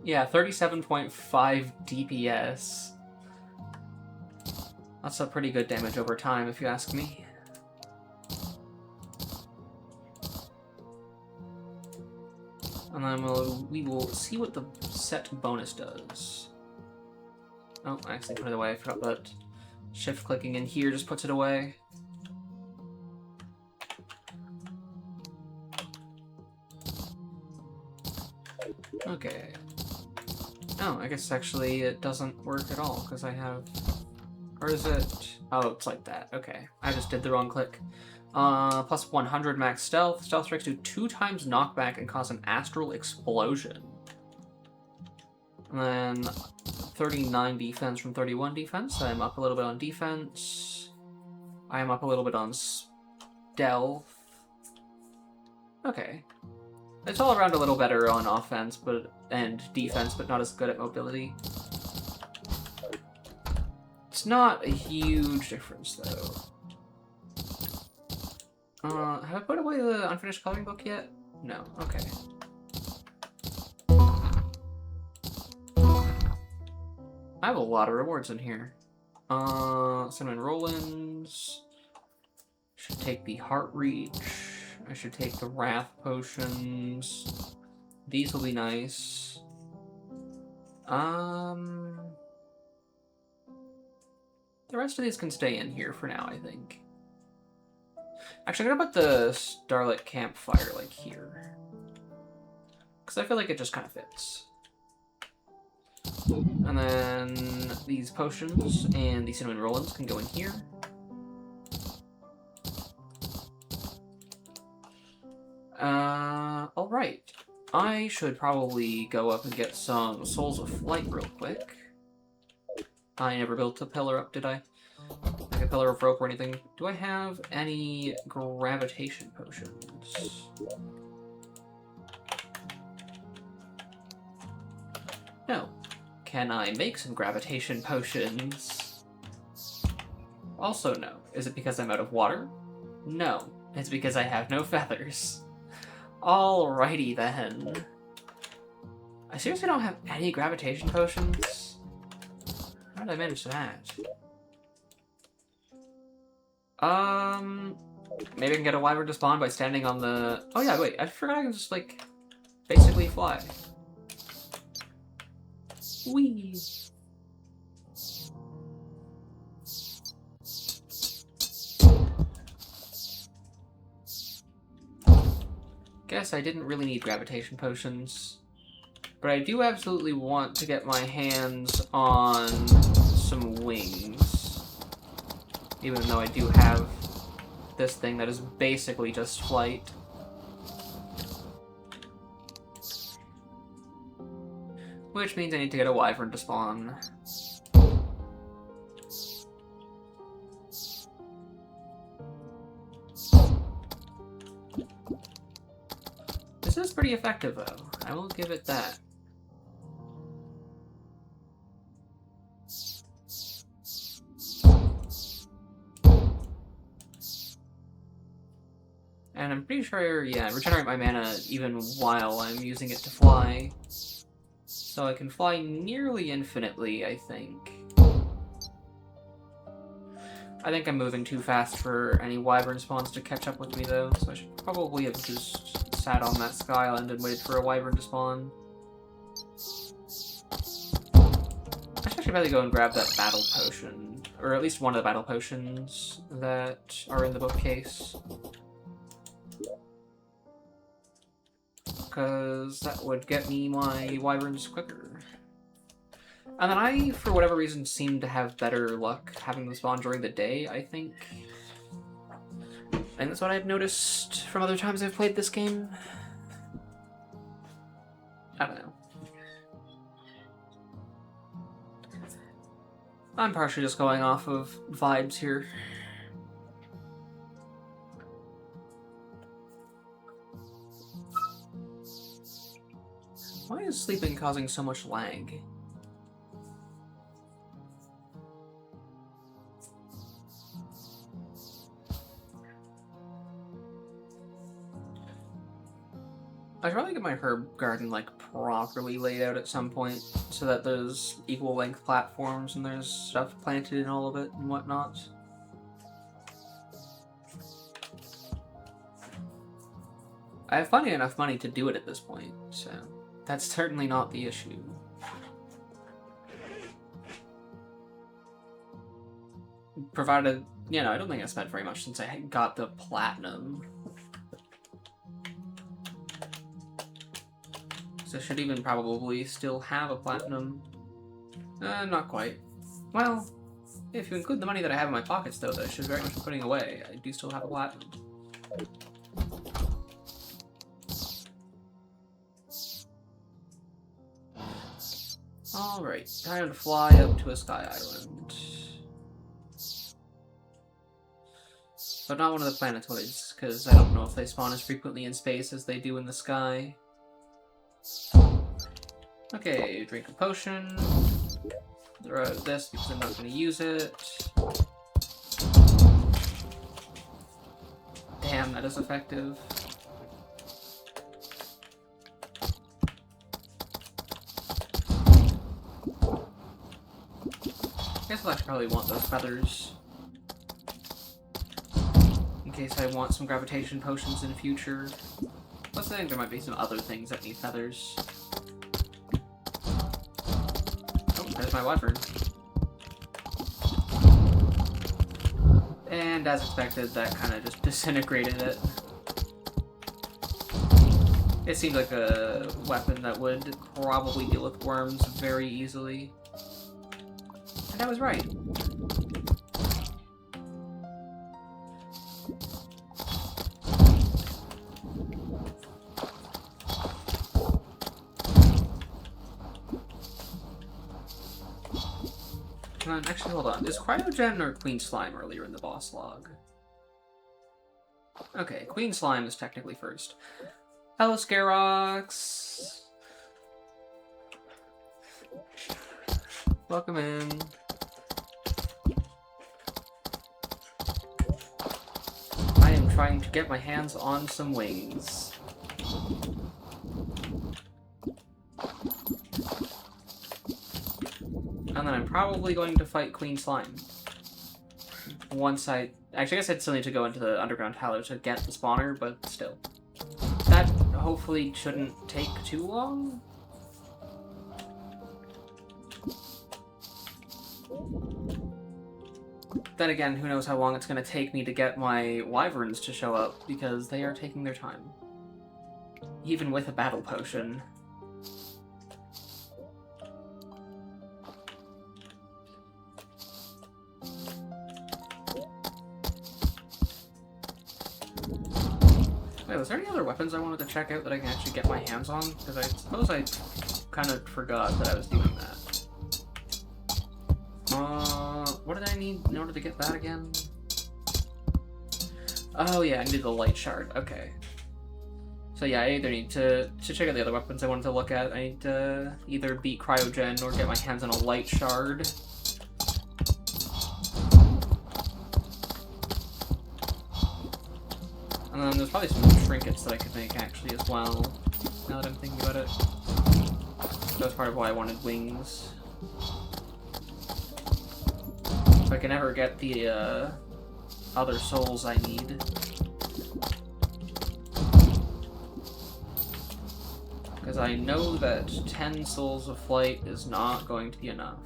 Yeah, 37.5 DPS. That's a pretty good damage over time, if you ask me. And then we will see what the set bonus does. Oh, I actually put it away. I forgot that shift clicking in here just puts it away. Okay. Oh, I guess actually it doesn't work at all because I have... Or is it... Oh, it's like that. Okay. I just did the wrong click. Plus 100 max stealth. Stealth strikes do 2 times knockback and cause an astral explosion. And then 39 defense from 31 defense. I'm up a little bit on defense. I am up a little bit on stealth. Okay. It's all around a little better on offense and defense, but not as good at mobility. It's not a huge difference, though. Have I put away the unfinished coloring book yet? No. Okay. I have a lot of rewards in here. Cinnamon Rollins. Should take the Heart Reach. I should take the Wrath Potions. These will be nice. The rest of these can stay in here for now, I think. Actually, I'm gonna put the Starlit Campfire, like, here. Because I feel like it just kind of fits. And then these potions and the Cinnamon Rollins can go in here. Alright. I should probably go up and get some Souls of Flight real quick. I never built a pillar up, did I? Like a pillar of rope or anything. Do I have any gravitation potions? No. Can I make some gravitation potions? Also no. Is it because I'm out of water? No. It's because I have no feathers. Alrighty then. I seriously don't have any gravitation potions? How did I manage that? Maybe I can get a wyvern to spawn by standing on the... Oh yeah, wait, I forgot I can just, like, basically fly. Whee! Guess I didn't really need gravitation potions. But I do absolutely want to get my hands on some wings. Even though I do have this thing that is basically just flight. Which means I need to get a wyvern to spawn. This is pretty effective though, I will give it that. And I'm pretty sure, yeah, regenerate my mana even while I'm using it to fly. So I can fly nearly infinitely, I think. I think I'm moving too fast for any wyvern spawns to catch up with me though, so I should probably have just sat on that sky island and waited for a wyvern to spawn. I should actually probably go and grab that battle potion, or at least one of the battle potions that are in the bookcase. Because that would get me my wyverns quicker. And then I, for whatever reason, seem to have better luck having them spawn during the day, I think. I think that's what I've noticed from other times I've played this game. I don't know. I'm partially just going off of vibes here. Why is sleeping causing so much lag? I should probably get my herb garden, like, properly laid out at some point, so that there's equal length platforms and there's stuff planted in all of it and whatnot. I have plenty enough money to do it at this point, so that's certainly not the issue. Provided, you know, I don't think I spent very much since I got the platinum. So I should even probably still have a platinum. Not quite. Well, if you include the money that I have in my pockets, though, that I should very much be putting away, I do still have a platinum. Alright, time to fly up to a sky island. But not one of the planetoids, because I don't know if they spawn as frequently in space as they do in the sky. Okay, drink a potion. Throw out this because I'm not going to use it. Damn. find that as effective. I guess I'll actually probably want those feathers. In case I want some gravitation potions in future. Plus I think there might be some other things that need feathers. Oh, there's my wyvern. And as expected, that kind of just disintegrated it. It seemed like a weapon that would probably deal with worms very easily. And I was right. Actually, hold on. Is Cryogen or Queen Slime earlier in the boss log? Okay, Queen Slime is technically first. Hello, Scarox! Welcome in. I am trying to get my hands on some wings. And then I'm probably going to fight Queen Slime. Once I... Actually, I guess I'd still need to go into the Underground Hallow to get the spawner, but still. That hopefully shouldn't take too long. Then again, who knows how long it's going to take me to get my wyverns to show up, because they are taking their time. Even with a battle potion. Wait, was there any other weapons I wanted to check out that I can actually get my hands on? Because I suppose I kind of forgot that I was doing that. What did I need in order to get that again? Oh yeah, I needed the light shard. Okay. So yeah, I either need to check out the other weapons I wanted to look at. I need to either beat Cryogen or get my hands on a light shard. And then there's probably some trinkets that I could make actually as well, now that I'm thinking about it. That's part of why I wanted wings. If I can ever get the other souls I need. Because I know that 10 souls of flight is not going to be enough.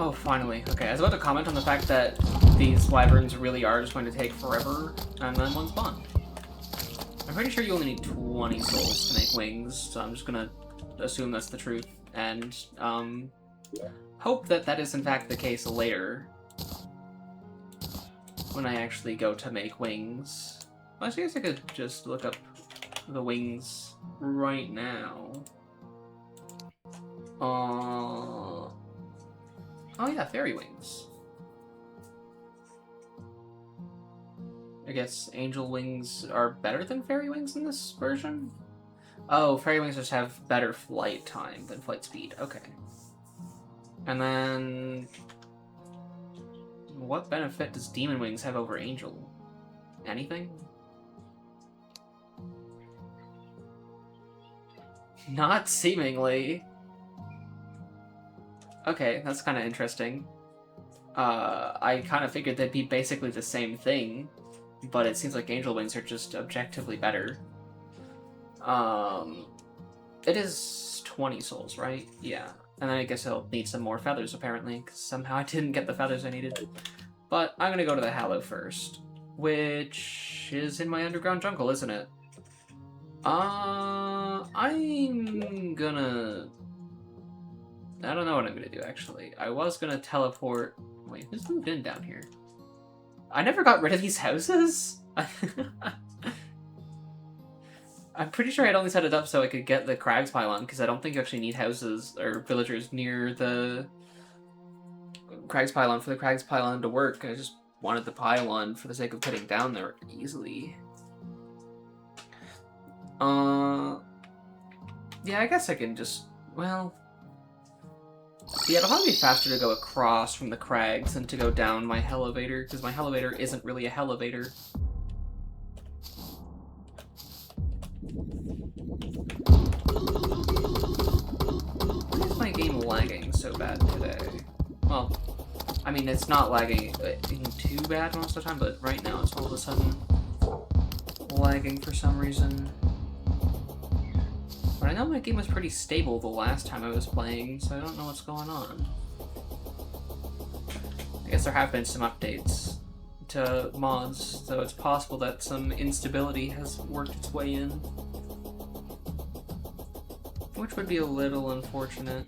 Oh, finally. Okay, I was about to comment on the fact that these wyverns really are just going to take forever, and then one spawn. I'm pretty sure you only need 20 souls to make wings, so I'm just gonna assume that's the truth, and hope that that is in fact the case later, when I actually go to make wings. Well, I guess I could just look up the wings right now. Oh yeah, fairy wings. I guess angel wings are better than fairy wings in this version? Oh, fairy wings just have better flight time than flight speed. Okay. And then... what benefit does demon wings have over angel? Anything? Not seemingly. Okay, that's kind of interesting. I kind of figured they'd be basically the same thing, but it seems like angel wings are just objectively better. It is 20 souls, right? Yeah. And then I guess I'll need some more feathers, apparently, because somehow I didn't get the feathers I needed. But I'm gonna go to the Hallow first, which is in my underground jungle, isn't it? I'm gonna... I don't know what I'm gonna do, actually. I was gonna teleport... Wait, who's moved in down here? I never got rid of these houses? I'm pretty sure I'd only set it up so I could get the Crags pylon, because I don't think you actually need houses or villagers near the Crags pylon for the Crags pylon to work. I just wanted the pylon for the sake of getting down there easily. Yeah, I guess I can just, well... Yeah, it'll probably be faster to go across from the crags than to go down my elevator, because my elevator isn't really a elevator. Why is my game lagging so bad today? Well, I mean, it's not lagging too bad most of the time, but right now it's all of a sudden lagging for some reason. But I know my game was pretty stable the last time I was playing, so I don't know what's going on. I guess there have been some updates to mods, so it's possible that some instability has worked its way in. Which would be a little unfortunate.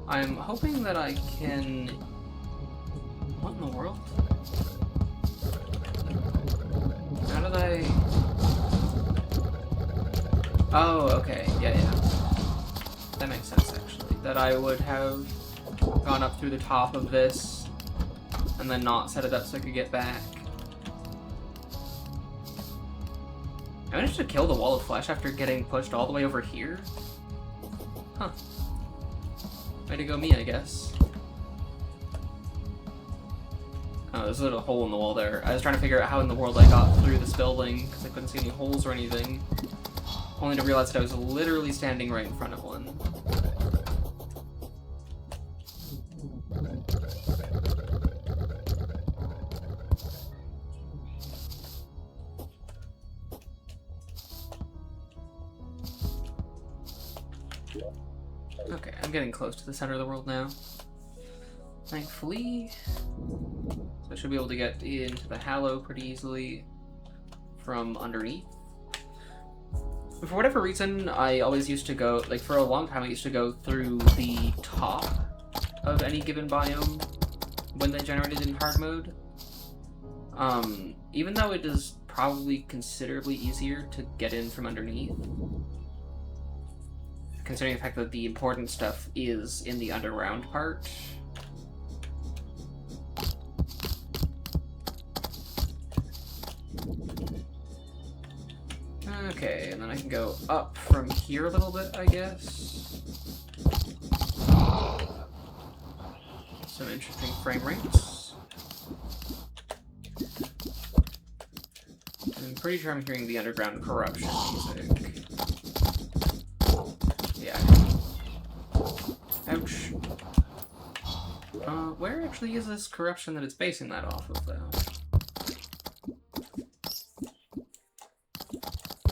I'm hoping that I can... What in the world? How did I... Oh, okay. Yeah. That makes sense, actually. That I would have gone up through the top of this and then not set it up so I could get back. I managed to kill the wall of flesh after getting pushed all the way over here? Huh. Way to go me, I guess. Oh, there's a little hole in the wall there. I was trying to figure out how in the world I got through this building, because I couldn't see any holes or anything. Only to realize that I was literally standing right in front of one. Okay, I'm getting close to the center of the world now. Thankfully. So I should be able to get into the Hallow pretty easily from underneath. For whatever reason, I always used to go, like for a long time I used to go through the top of any given biome when they generated in hard mode. Even though it is probably considerably easier to get in from underneath. Considering the fact that the important stuff is in the underground part. Okay, and then I can go up from here a little bit, I guess. Some interesting frame rates. I'm pretty sure I'm hearing the underground corruption music. Yeah. Ouch. Where actually is this corruption that it's basing that off of, though?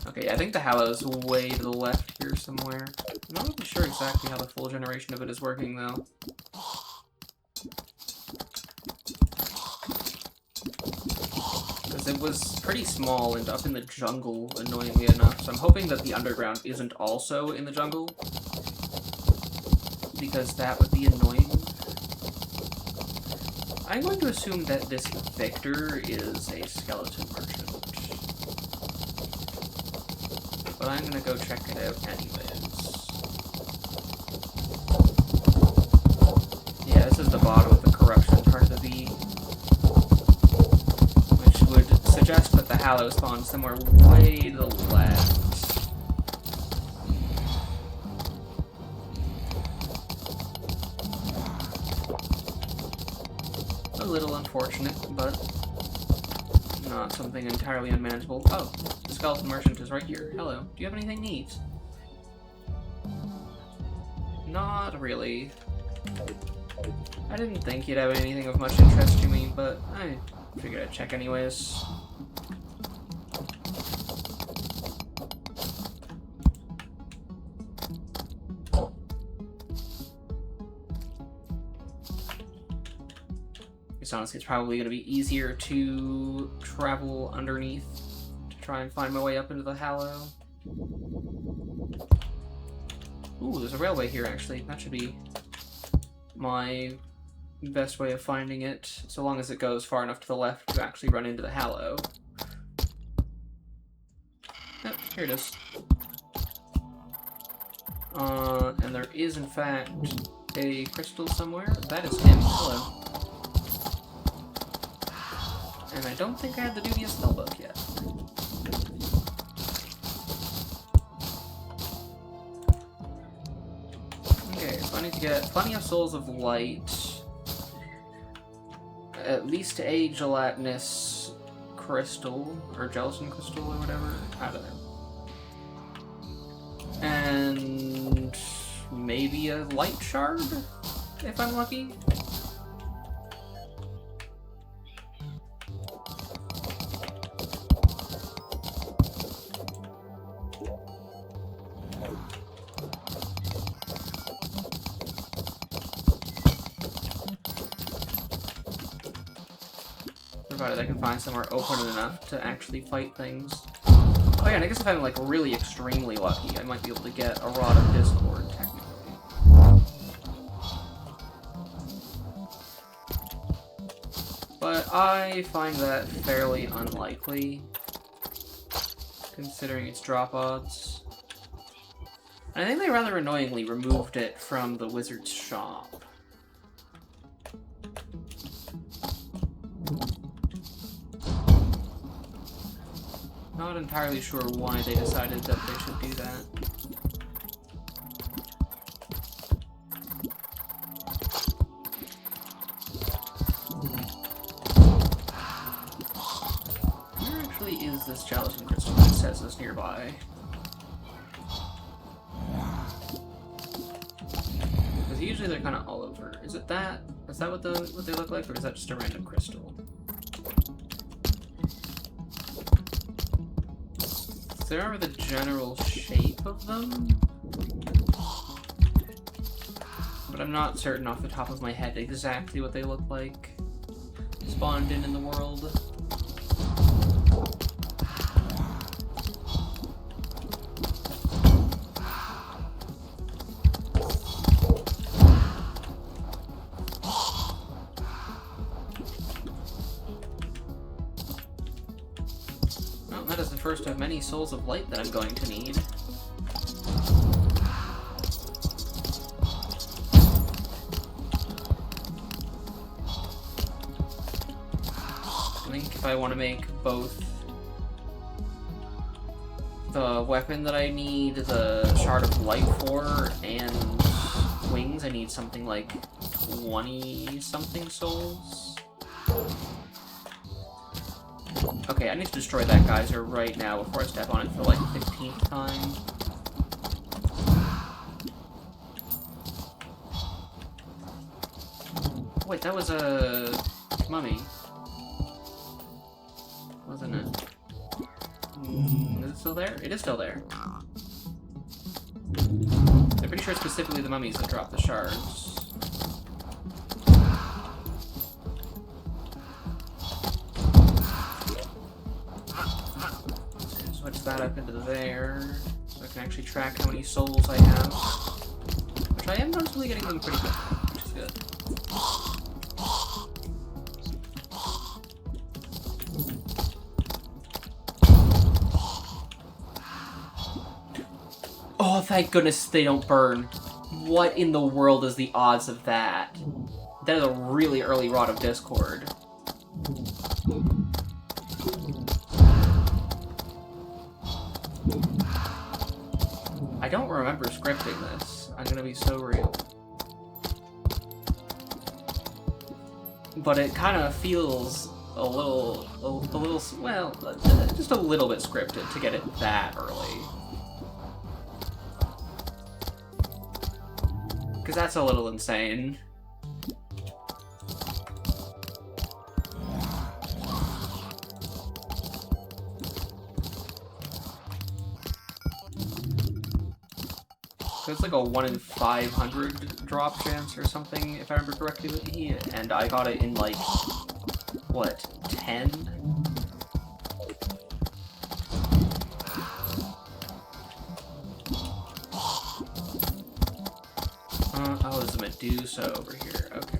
Okay, I think the Hallow's way to the left here somewhere. I'm not really sure exactly how the full generation of it is working, though. Because it was pretty small and up in the jungle, annoyingly enough, so I'm hoping that the underground isn't also in the jungle. Because that would be annoying. I'm going to assume that this Victor is a skeleton merchant. But I'm gonna go check it out anyways. Yeah, this is the bottom of the corruption part of the V. Which would suggest that the Hallow spawns somewhere way to the left. A little unfortunate, but not something entirely unmanageable. Oh, the skeleton merchant is right here. Hello. Do you have anything neat? Not really. I didn't think you'd have anything of much interest to me, but I figured I'd check anyways. Honestly, it's probably going to be easier to travel underneath to try and find my way up into the Hallow. Ooh, Ooh, there's a railway here, actually. That should be my best way of finding it, so long as it goes far enough to the left to actually run into the Hallow. Yep, here it is. And there is, in fact, a crystal somewhere. That is him. Hello. And I don't think I have the dubious spellbook yet. Okay, so I need to get plenty of Souls of Light. At least a gelatinous crystal, or gelatin crystal, or whatever. I don't know. And maybe a light shard, if I'm lucky. Provided I can find somewhere open enough to actually fight things. Oh yeah, and I guess if I'm like really extremely lucky, I might be able to get a Rod of Discord, technically. But I find that fairly unlikely, considering its drop odds. And I think they rather annoyingly removed it from the wizard's shop. Not entirely sure why they decided that they should do that. Where actually is this gelatin crystal that says is nearby? Because usually they're kind of all over. Is it that? Is that what they look like, or is that just a random crystal? Do I remember the general shape of them? But I'm not certain off the top of my head exactly what they look like spawned in the world. That is the first of many Souls of Light that I'm going to need. I think if I want to make both the weapon that I need the Shard of Light for and wings, I need something like 20-something souls. Okay, I need to destroy that geyser right now before I step on it for like the 15th time. Wait, that was a mummy, wasn't it? Is it still there? It is still there. I'm pretty sure it's specifically the mummies that drop the shards. Switch that up into there, so I can actually track how many souls I have. Which I am noticeably getting them pretty good, which is good. Oh, thank goodness they don't burn. What in the world is the odds of that? That is a really early Rod of Discord. I don't remember scripting this. I'm gonna be so real. But it kind of feels a little, well, just a little bit scripted to get it that early. Because that's a little insane. So it's like a 1 in 500 drop chance or something, if I remember correctly, and I got it in like, what, 10? Oh, there's a Medusa over here. Okay.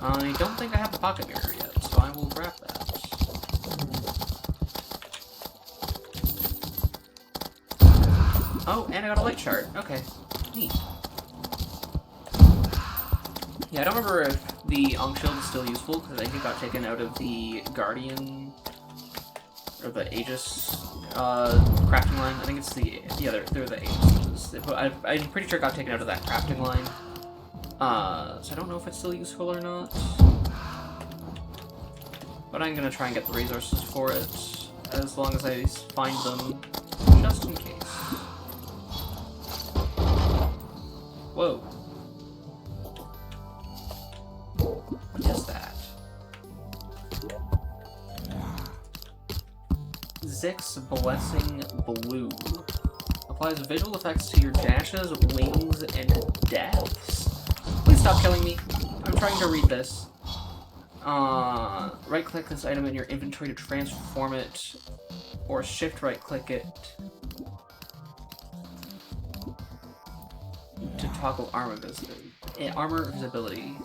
I don't think I have the pocket mirror yet, so I will grab that. Oh, and I got a light shard. Okay. Neat. Yeah, I don't remember if the Ankh Shield is still useful, because I think it got taken out of the Guardian, or the Aegis crafting line. I think it's they're the Aegis. I'm pretty sure it got taken out of that crafting line. So I don't know if it's still useful or not. But I'm gonna try and get the resources for it, as long as I find them, just in case. Whoa. What is that? Zix Blessing Blue. Applies visual effects to your dashes, wings, and deaths. Please stop killing me. I'm trying to read this. Right-click this item in your inventory to transform it, or shift right-click it to toggle armor visibility.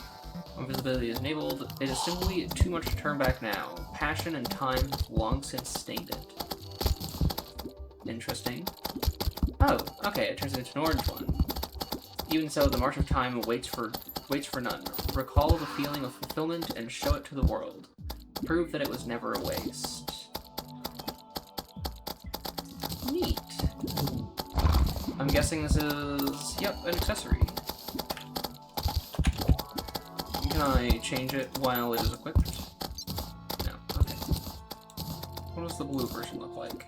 When visibility is enabled, it is simply too much to turn back now. Passion and time have long since stained it. Interesting. Oh, okay, it turns into an orange one. Even so, the march of time waits for none. Recall the feeling of fulfillment and show it to the world. Prove that it was never a waste. Neat. I'm guessing this is, yep, an accessory. Can I change it while it is equipped? No, okay. What does the blue version look like?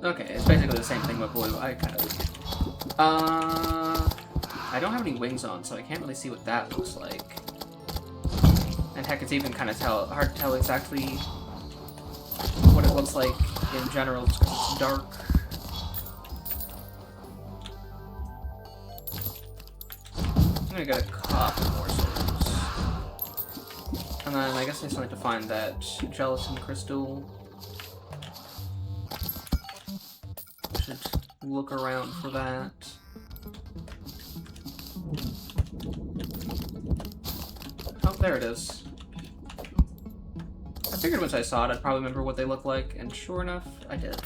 Okay, it's basically the same thing but blue. I kind of... I don't have any wings on, so I can't really see what that looks like. And heck, it's even kind of hard to tell exactly what it looks like in general, just because it's dark. I'm gonna get a couple more swords. And then I guess I still need to find that gelatin crystal. I should look around for that. Oh, there it is. I figured once I saw it, I'd probably remember what they look like, and sure enough, I did.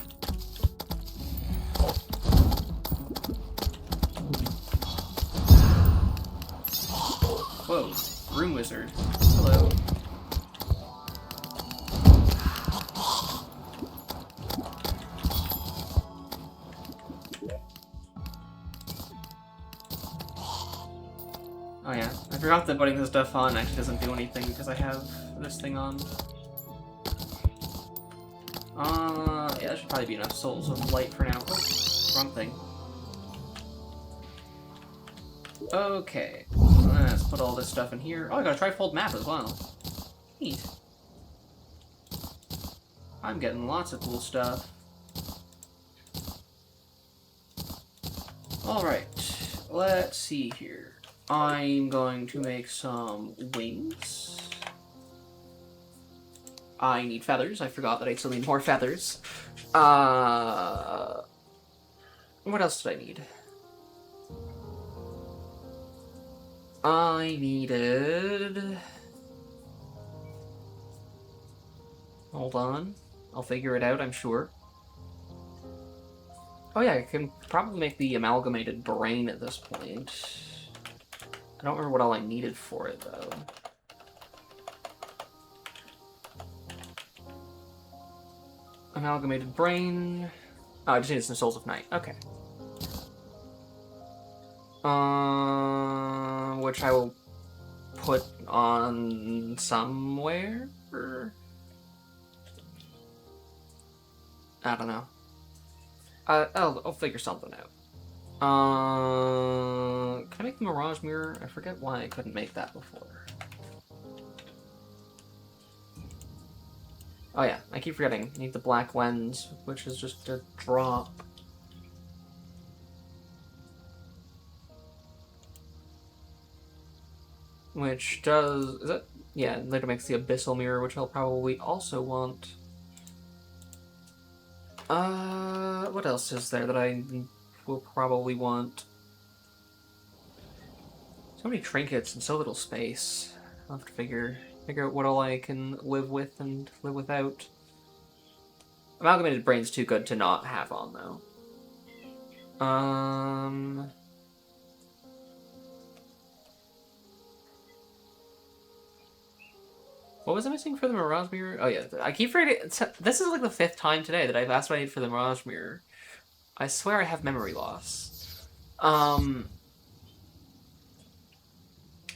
Whoa, Room Wizard. Hello. Oh yeah, I forgot that putting this stuff on actually doesn't do anything because I have this thing on. Yeah, that should probably be enough souls of light for now. Oh, wrong thing. Okay, let's put all this stuff in here. Oh, I got a trifold map as well. Neat. I'm getting lots of cool stuff. Alright, let's see here. I'm going to make some wings. I need feathers. I forgot that I still need more feathers. What else did I need? I needed... Hold on. I'll figure it out, I'm sure. Oh yeah, I can probably make the amalgamated brain at this point. I don't remember what all I needed for it, though. Amalgamated brain... Oh, I just needed some Souls of Night. Okay. Which I will put on somewhere? I don't know. I'll figure something out. Can I make the Mirage Mirror? I forget why I couldn't make that before. Oh yeah, I keep forgetting. I need the black lens, which is just a drop. Which does... is that... yeah, later makes the Abyssal Mirror, which I'll probably also want. What else is there that I we'll probably want. So many trinkets and so little space. I'll have to figure out what all I can live with and live without. Amalgamated Brain's too good to not have on, though. What was I missing for the Mirage Mirror? Oh yeah, I keep forgetting. This is like the 5th time today that I've asked what I need for the Mirage Mirror. I swear I have memory loss. I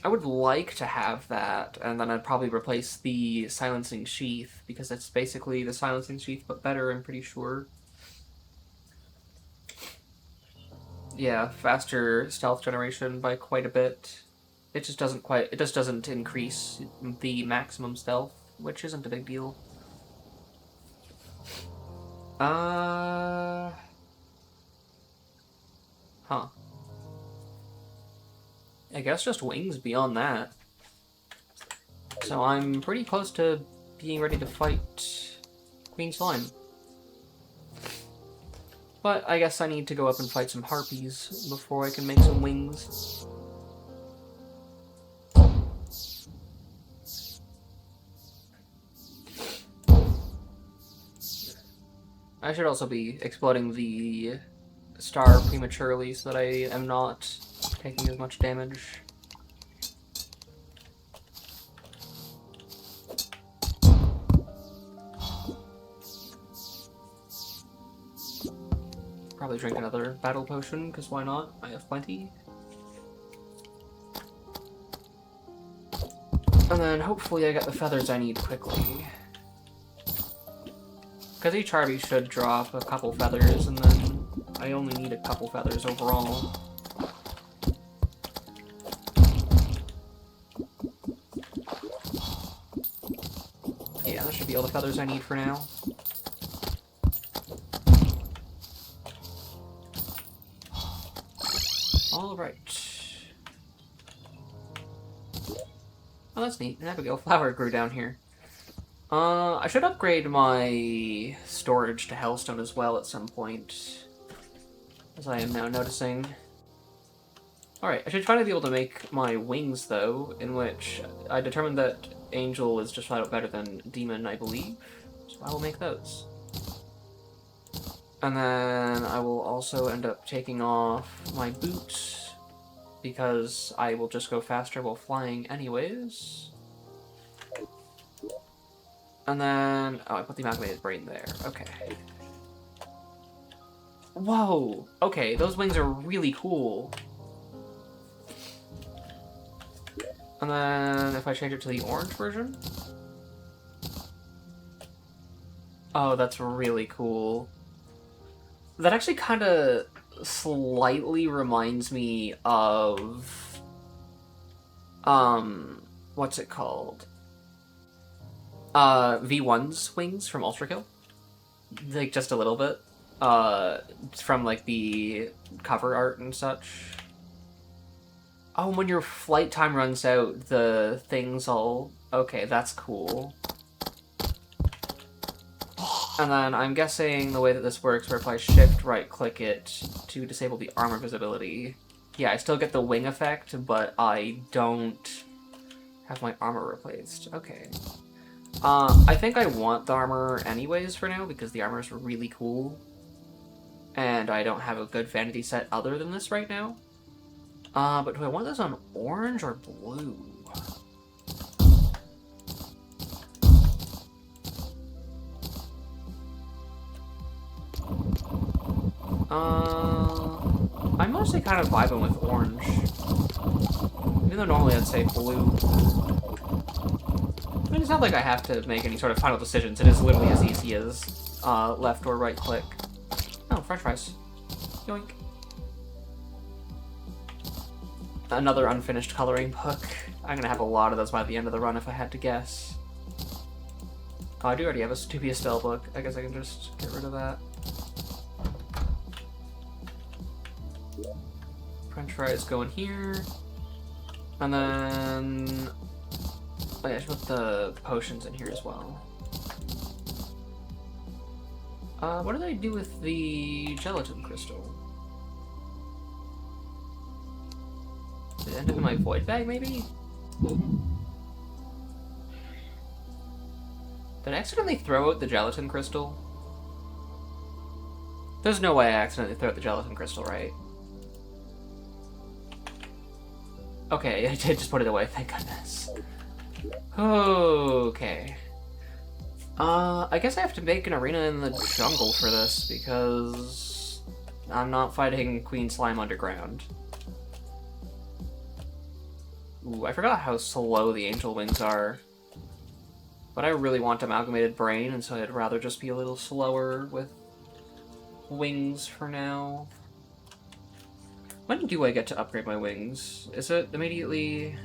would like to have that, and then I'd probably replace the Silencing Sheath, because it's basically the Silencing Sheath, but better, I'm pretty sure. Yeah, faster stealth generation by quite a bit. It just doesn't increase the maximum stealth, which isn't a big deal. Huh. I guess just wings beyond that. So I'm pretty close to being ready to fight Queen Slime. But I guess I need to go up and fight some harpies before I can make some wings. I should also be exploding the star prematurely so that I am not taking as much damage. Probably drink another battle potion, because why not? I have plenty. And then hopefully I get the feathers I need quickly. Because each harpy should drop a couple feathers, and then I only need a couple feathers overall. Yeah, that should be all the feathers I need for now. Alright. Oh, that's neat. An Abigail flower grew down here. I should upgrade my storage to Hellstone as well at some point, as I am now noticing. Alright, I should finally be able to make my wings, though, in which I determined that Angel is just flat out better than Demon, I believe, so I will make those. And then I will also end up taking off my boots, because I will just go faster while flying anyways. And then, oh, I put the Amalgamated Brain there. Okay. Whoa! Okay, those wings are really cool. And then, if I change it to the orange version... Oh, that's really cool. That actually kind of slightly reminds me of... what's it called? V1's wings from Ultra Kill. Like, just a little bit. From, like, the cover art and such. Oh, when your flight time runs out, the things all... Okay, that's cool. And then I'm guessing the way that this works, where if I shift right-click it to disable the armor visibility... Yeah, I still get the wing effect, but I don't have my armor replaced. Okay. I think I want the armor anyways for now, because the armor is really cool. And I don't have a good vanity set other than this right now. But do I want this on orange or blue? I'm mostly kind of vibing with orange. Even though normally I'd say blue. I mean, it's not like I have to make any sort of final decisions. It is literally as easy as left or right click. Oh, french fries. Yoink. Another unfinished coloring book. I'm gonna have a lot of those by the end of the run if I had to guess. Oh, I do already have a Stupia spell book. I guess I can just get rid of that. French fries go in here. And then... Oh yeah, I should put the potions in here as well. What did I do with the gelatin crystal? Did it end up in my void bag, maybe? Did I accidentally throw out the gelatin crystal? There's no way I accidentally threw out the gelatin crystal, right? Okay, I did just put it away, thank goodness. Okay. I guess I have to make an arena in the jungle for this, because I'm not fighting Queen Slime underground. Ooh, I forgot how slow the angel wings are. But I really want Amalgamated Brain, and so I'd rather just be a little slower with wings for now. When do I get to upgrade my wings? Is it immediately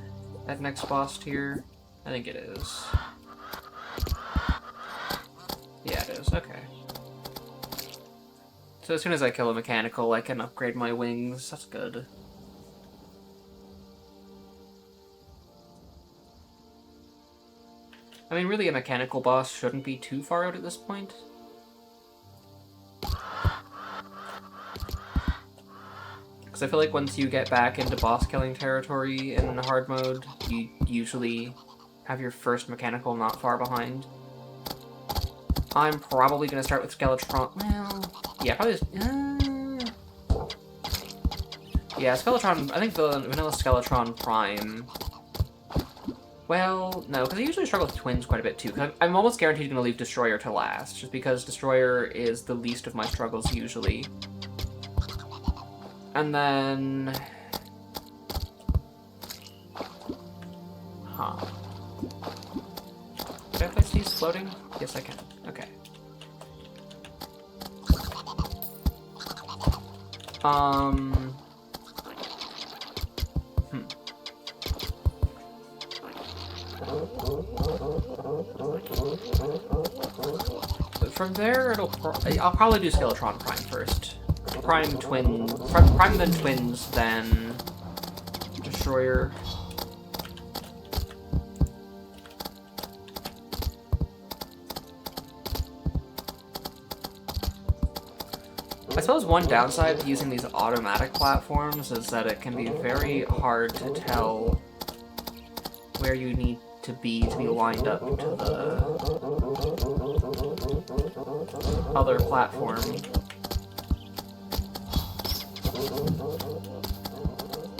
at next boss tier? I think it is. Yeah, it is. Okay. So as soon as I kill a mechanical, I can upgrade my wings. That's good. I mean, really, a mechanical boss shouldn't be too far out at this point. Because I feel like once you get back into boss-killing territory in hard mode, you usually have your first mechanical not far behind. I'm probably going to start with Skeletron. Well, yeah, probably just... yeah, Skeletron... I think the vanilla Skeletron Prime... Well, no, because I usually struggle with twins quite a bit too. Cause I'm almost guaranteed going to leave Destroyer to last, just because Destroyer is the least of my struggles usually. And then... Huh. Can I place these floating? Yes, I can. Okay. From there, I'll probably do Skeletron Prime first. Prime then Twins, then Destroyer. I suppose one downside to using these automatic platforms is that it can be very hard to tell where you need to be lined up to the other platform.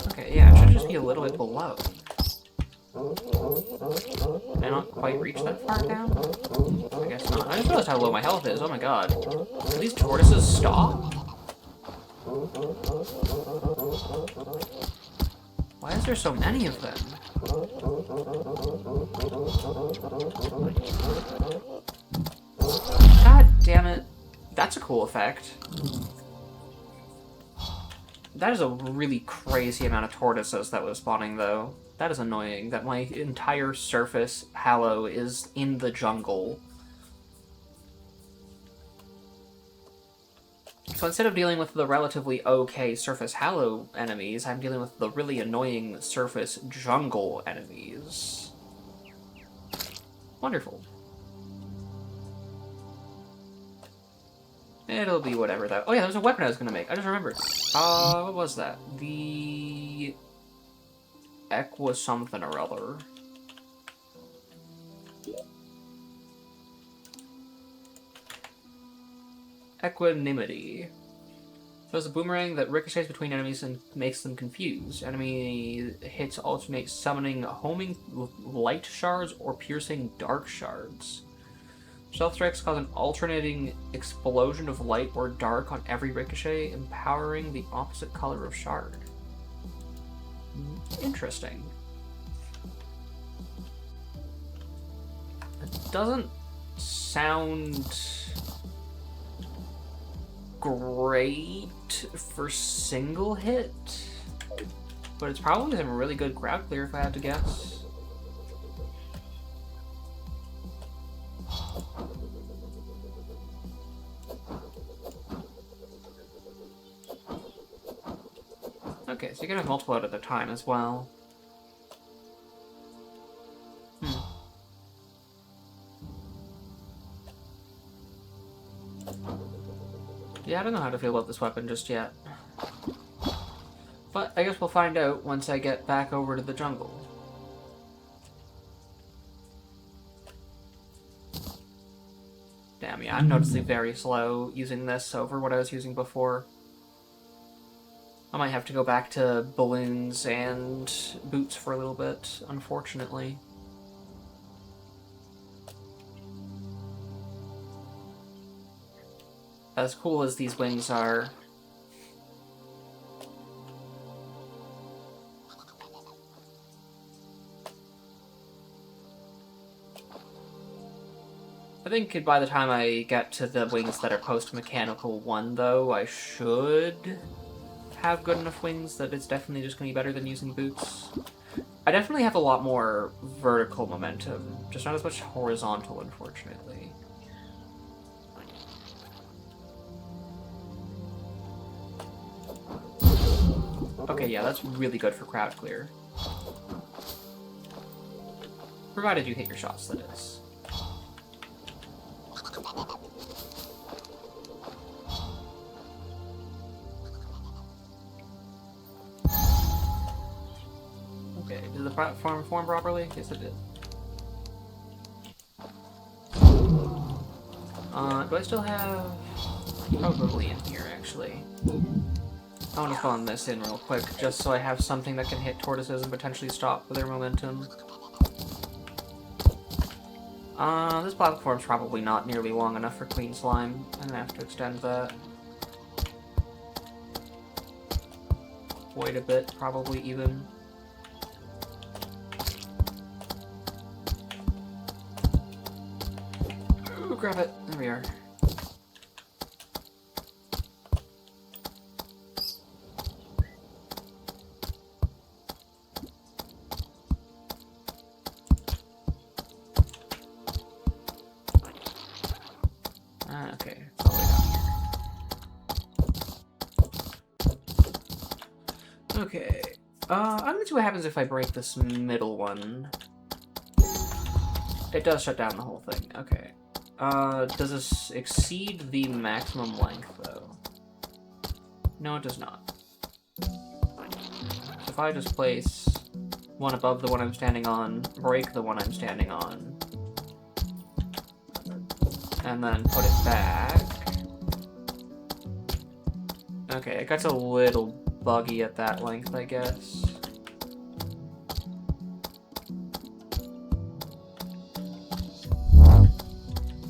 Okay, yeah, it should just be a little bit below. Did I not quite reach that far down? I guess not. I just realized how low my health is, oh my god. Do these tortoises stop? Why is there so many of them? God damn it. That's a cool effect. That is a really crazy amount of tortoises that was spawning, though. That is annoying, that my entire surface Hallow is in the jungle. So instead of dealing with the relatively okay surface Hallow enemies, I'm dealing with the really annoying surface jungle enemies. Wonderful. It'll be whatever, though. Oh yeah, there's a weapon I was gonna make. I just remembered. What was that? The... Equa something or other. Equanimity. So it's a boomerang that ricochets between enemies and makes them confused. Enemy hits alternate summoning homing light shards or piercing dark shards. Stealth strikes cause an alternating explosion of light or dark on every ricochet, empowering the opposite color of shard. Interesting. It doesn't sound great for single hit, but it's probably some really good crowd clear if I had to guess. Okay, so you can have multiple out at a time as well. Yeah, I don't know how to feel about this weapon just yet. But I guess we'll find out once I get back over to the jungle. Damn, yeah, I'm noticeably very slow using this over what I was using before. I might have to go back to balloons and boots for a little bit, unfortunately. As cool as these wings are, I think by the time I get to the wings that are post-mechanical 1, though, I should have good enough wings that it's definitely just going to be better than using boots. I definitely have a lot more vertical momentum, just not as much horizontal, unfortunately. Okay, yeah, that's really good for crowd clear. Provided you hit your shots, that is. Okay, did the platform form properly? Yes, it did. Do I still have... Probably in here, actually. I want to phone this in real quick, just so I have something that can hit tortoises and potentially stop their momentum. This platform's probably not nearly long enough for clean slime. I'm gonna have to extend that. Quite a bit, probably even. Ooh, grab it. There we are. Okay, it's all the way down here. Okay. I'm gonna see what happens if I break this middle one. It does shut down the whole thing. Okay. Does this exceed the maximum length, though? No, it does not. So if I just place one above the one I'm standing on, break the one I'm standing on, and then put it back. Okay, it gets a little buggy at that length, I guess.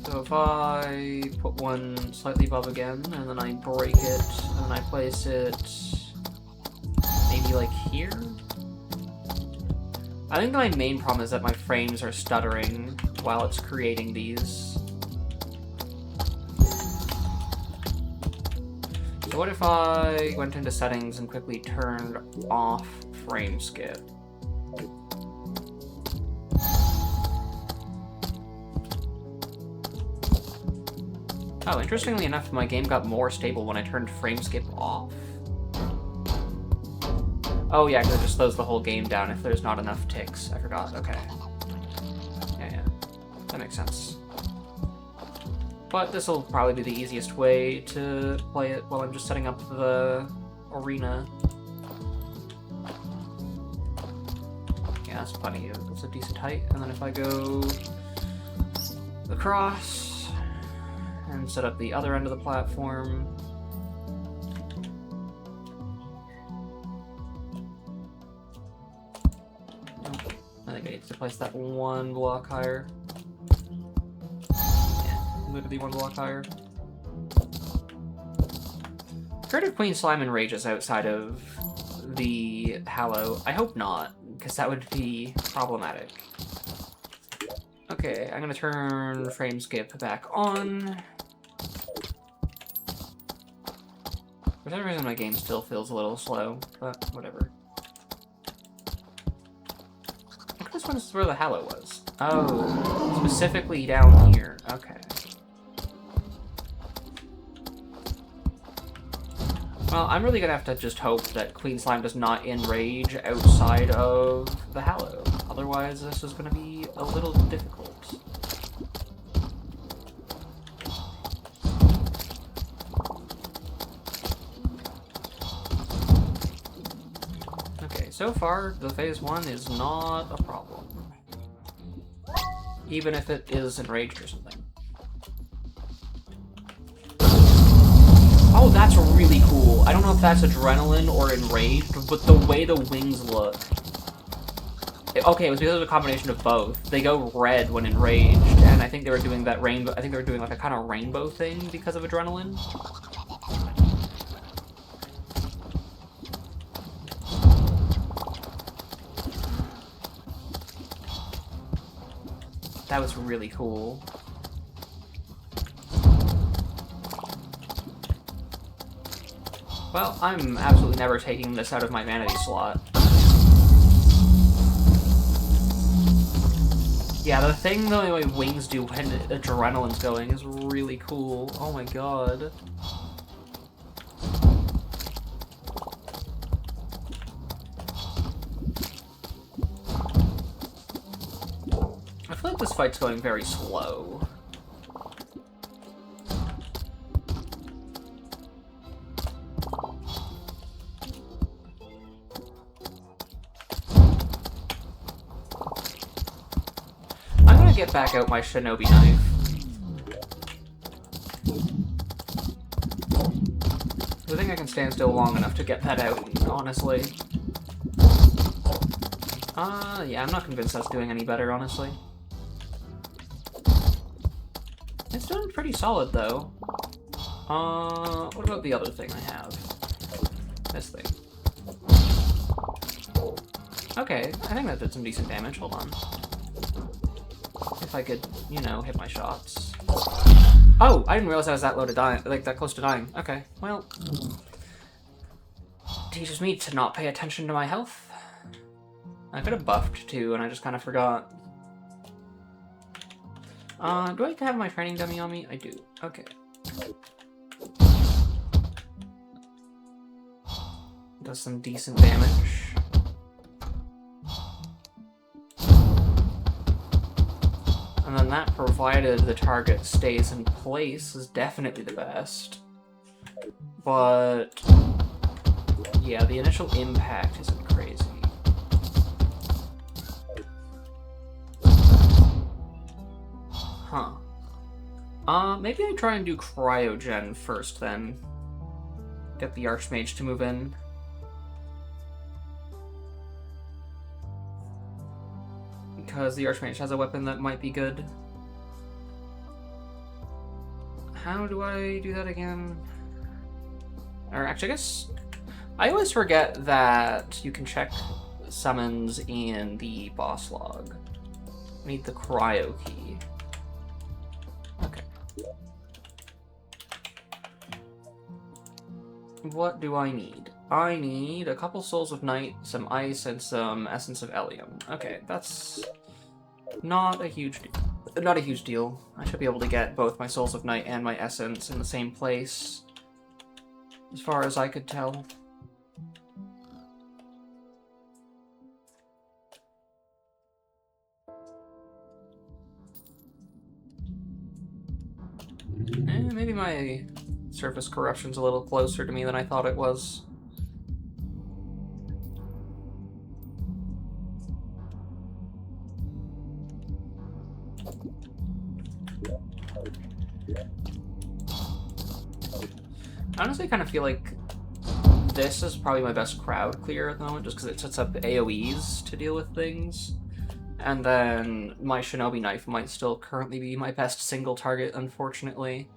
So if I put one slightly above again, and then I break it, and then I place it maybe like here? I think my main problem is that my frames are stuttering while it's creating these. So what if I went into settings and quickly turned off frame skip? Oh, interestingly enough, my game got more stable when I turned frame skip off. Oh yeah, because it just slows the whole game down if there's not enough ticks. I forgot. Okay. Yeah. That makes sense. But this will probably be the easiest way to play it while I'm just setting up the arena. Yeah, that's plenty. That's a decent height. And then if I go across and set up the other end of the platform. I think I need to place that one block higher. Literally one block higher. Creative Queen Slime and Rage is outside of the Hallow. I hope not, because that would be problematic. Okay, I'm gonna turn frame skip back on. For some reason my game still feels a little slow, but whatever. I think this one's where the Hallow was. Oh, specifically down here. Okay. Well, I'm really gonna have to just hope that Queen Slime does not enrage outside of the Hallow. Otherwise, this is gonna be a little difficult. So far, the phase 1 is not a problem. Even if it is enraged or something. Oh, that's really cool. I don't know if that's adrenaline or enraged, but the way the wings look... Okay, it was because of a combination of both. They go red when enraged, and I think they were doing that rainbow... I think they were doing like a kind of rainbow thing because of adrenaline. That was really cool. Well, I'm absolutely never taking this out of my vanity slot. Yeah, the thing the way wings do when adrenaline's going is really cool. Oh my god. I feel like this fight's going very slow. I'm gonna get back out my shinobi knife. I think I can stand still long enough to get that out, honestly. Yeah, I'm not convinced that's doing any better, honestly. It's doing pretty solid, though. What about the other thing I have? This thing. Okay, I think that did some decent damage. Hold on. If I could, you know, hit my shots. Oh, I didn't realize I was that low to dying, like that close to dying. Okay, well, teaches me to not pay attention to my health. I could have buffed too, and I just kind of forgot. Do I have my training dummy on me? I do. Okay. Does some decent damage. And then that, provided the target stays in place, is definitely the best. But yeah, the initial impact isn't crazy. Huh. Maybe I try and do cryogen first then. Get the Archmage to move in. Because the Archmage has a weapon that might be good. How do I do that again? Or actually, I guess... I always forget that you can check summons in the boss log. I need the cryo key. Okay. What do I need? I need a couple Souls of Night, some Ice, and some Essence of Ellium. Okay, that's not a huge deal. Not a huge deal. I should be able to get both my Souls of Night and my Essence in the same place, as far as I could tell. Maybe my surface corruption's a little closer to me than I thought it was. I honestly kind of feel like this is probably my best crowd clear at the moment, just because it sets up AoEs to deal with things. And then my Shinobi Knife might still currently be my best single target, unfortunately.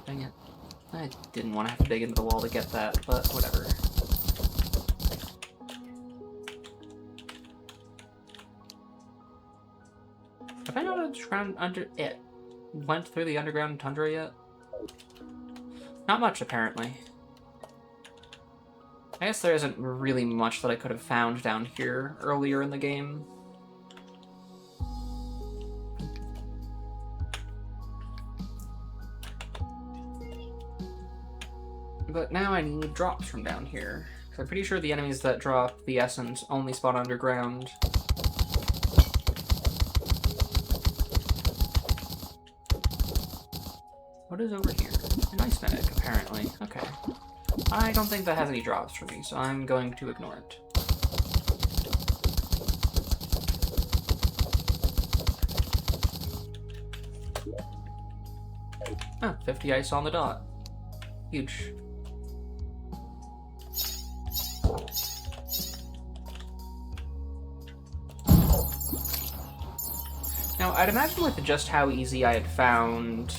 Dang it. I didn't want to have to dig into the wall to get that, but whatever. Have I not went through the underground tundra yet? Not much, apparently. I guess there isn't really much that I could have found down here earlier in the game. But now I need drops from down here. Because I'm pretty sure the enemies that drop the essence only spawn underground. What is over here? An ice mimic, apparently. Okay. I don't think that has any drops for me, so I'm going to ignore it. Oh, 50 ice on the dot. Huge. Now, I'd imagine with just how easy I had found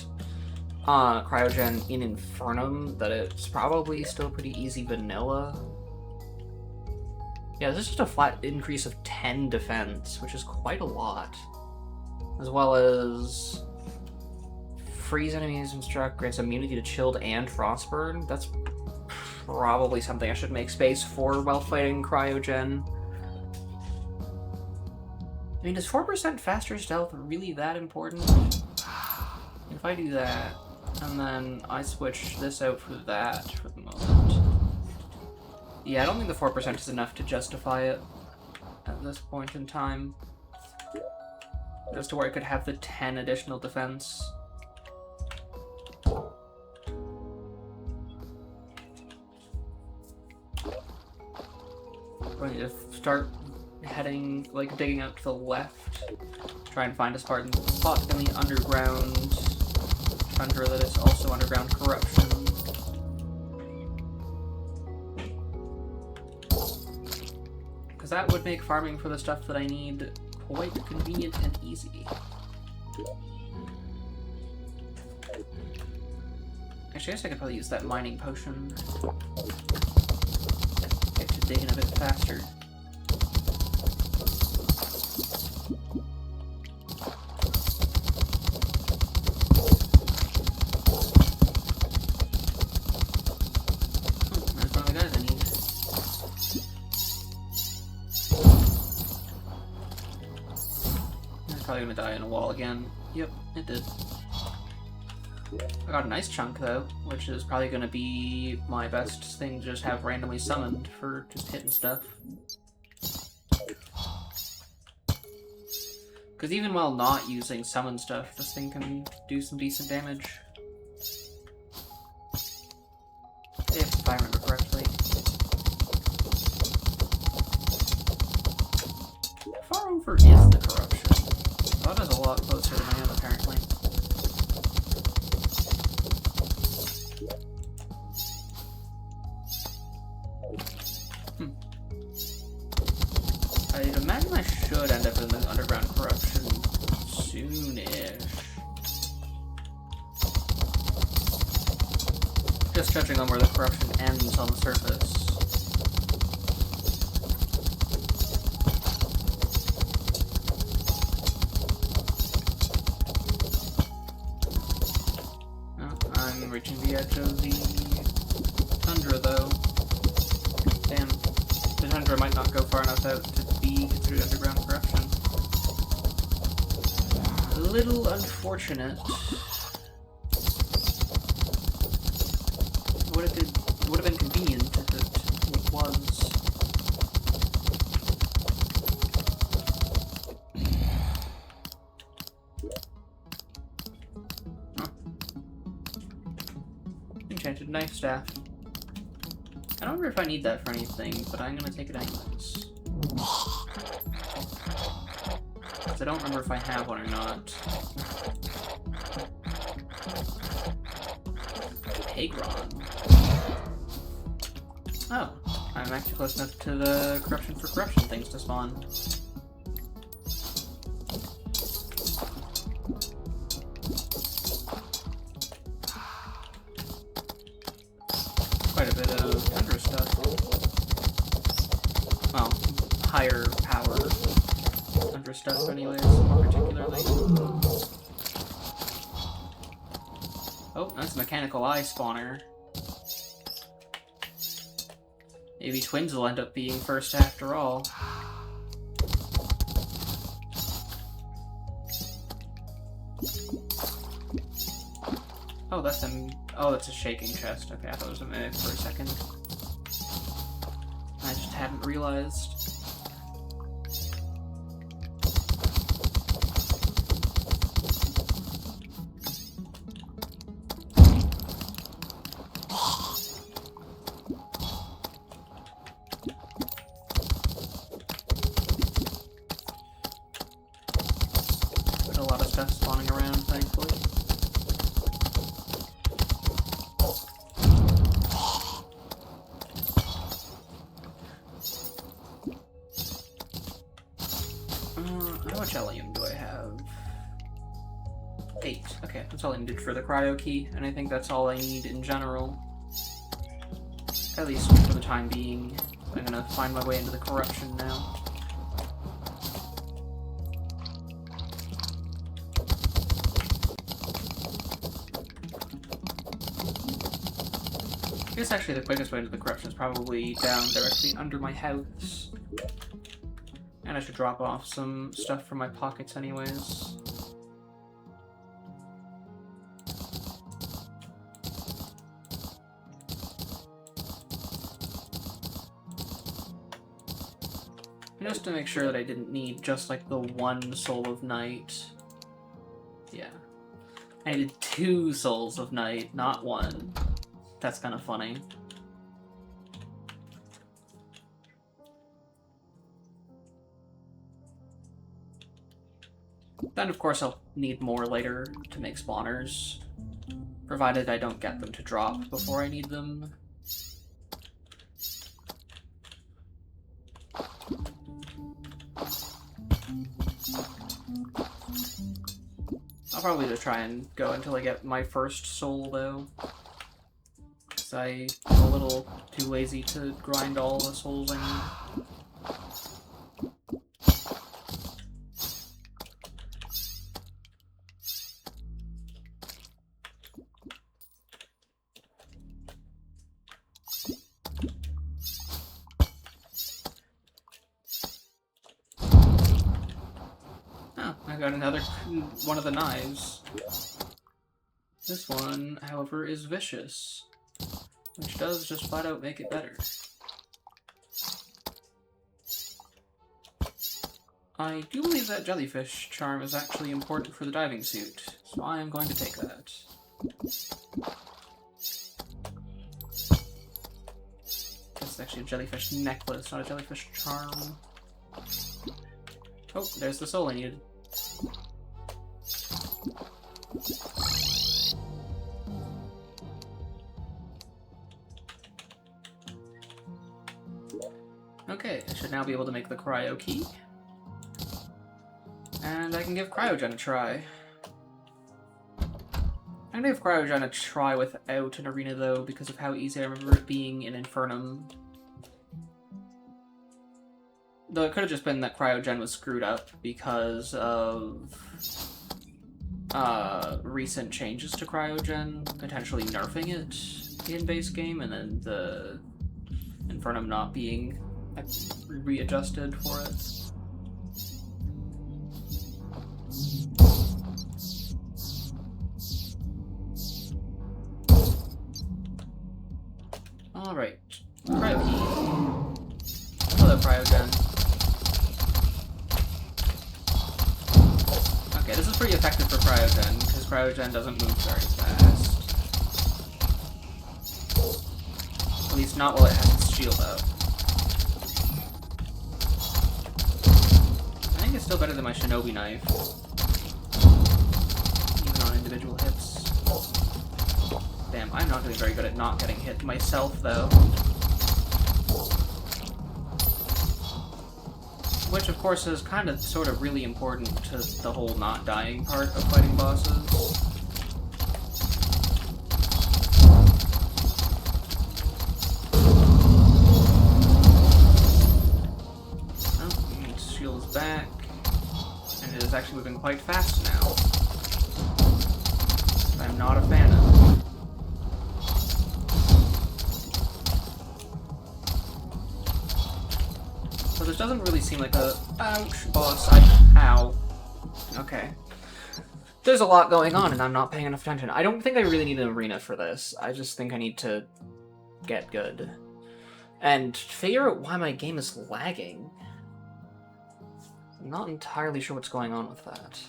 Cryogen in Infernum, that it's probably still pretty easy vanilla. Yeah, this is just a flat increase of 10 defense, which is quite a lot. As well as freeze enemies and struck, grants immunity to chilled and frostburn. That's probably something I should make space for while fighting Cryogen. I mean, is 4% faster stealth really that important? If I do that, and then I switch this out for that for the moment. Yeah, I don't think the 4% is enough to justify it at this point in time. As to where I could have the 10 additional defense. I need to start heading, like, digging out to the left. Try and find a spot in the underground tundra that is also underground corruption. Because that would make farming for the stuff that I need quite convenient and easy. Actually, I guess I could probably use that mining potion. Get to digging a bit faster. Probably gonna die in a wall again. Yep, it did. I got a nice chunk though, which is probably gonna be my best thing to just have randomly summoned for just hitting stuff. Because even while not using summon stuff, this thing can do some decent damage. If I remember correctly. How far over is the corruption? That is a lot closer than I am, apparently. I'd imagine I should end up in the underground corruption soon-ish. Just judging on where the corruption ends on the surface. Reaching the edge of the tundra, though. Damn. The tundra might not go far enough out to be considered underground corruption. A little unfortunate. Would have been convenient if it was. Enchanted knife staff. I don't remember if I need that for anything, but I'm gonna take it anyways. Because I don't remember if I have one or not. Pagron. Oh, I'm actually close enough to the corruption for corruption things to spawn. Quite a bit of tundra stuff. Well, higher power tundra stuff anyways, more particularly. Oh, that's a mechanical eye spawner. Maybe twins will end up being first after all. Oh, that's a shaking chest. Okay, I thought it was a mimic for a second. I just hadn't realized. a lot of stuff spawning around, thankfully. How much allium do I have? 8. Okay, that's all I needed for the cryo key, and I think that's all I need in general. At least for the time being. I'm gonna find my way into the corruption now. I guess actually the quickest way into the corruption is probably down directly under my house. And I should drop off some stuff from my pockets anyways. Just to make sure that I didn't need just like the 1 Soul of Night. Yeah. I needed 2 Souls of Night, not 1. That's kind of funny. Then, of course, I'll need more later to make spawners, provided I don't get them to drop before I need them. I'll probably just try and go until I get my first soul, though. Because I'm a little too lazy to grind all the souls I need. I got another one of the knives. This one, however, is vicious, which does just flat out make it better. I do believe that jellyfish charm is actually important for the diving suit, so I am going to take that. That's actually a jellyfish necklace, not a jellyfish charm. Oh, there's the soul I needed. Okay, I should now be able to make the cryo key. And I can give cryogen a try. I'm gonna give cryogen a try without an arena though, because of how easy I remember it being in Infernum. Though it could have just been that cryogen was screwed up because of recent changes to cryogen, potentially nerfing it in base game, and then the Infernum not being readjusted for it. Alright, cryo key. Hello, cryogen. Okay, this is pretty effective for cryogen, because cryogen doesn't move very fast. At least not while it has its shield up. I think it's still better than my shinobi knife. Even on individual hits. Damn, I'm not doing very good at not getting hit myself, though. Which, of course, is kind of sort of really important to the whole not dying part of fighting bosses. Oh, its shield is back. And it is actually moving quite fast now. I'm not a fan of it. So this doesn't really seem like a ouch boss. Ow. Okay. There's a lot going on and I'm not paying enough attention. I don't think I really need an arena for this. I just think I need to get good. And figure out why my game is lagging. I'm not entirely sure what's going on with that.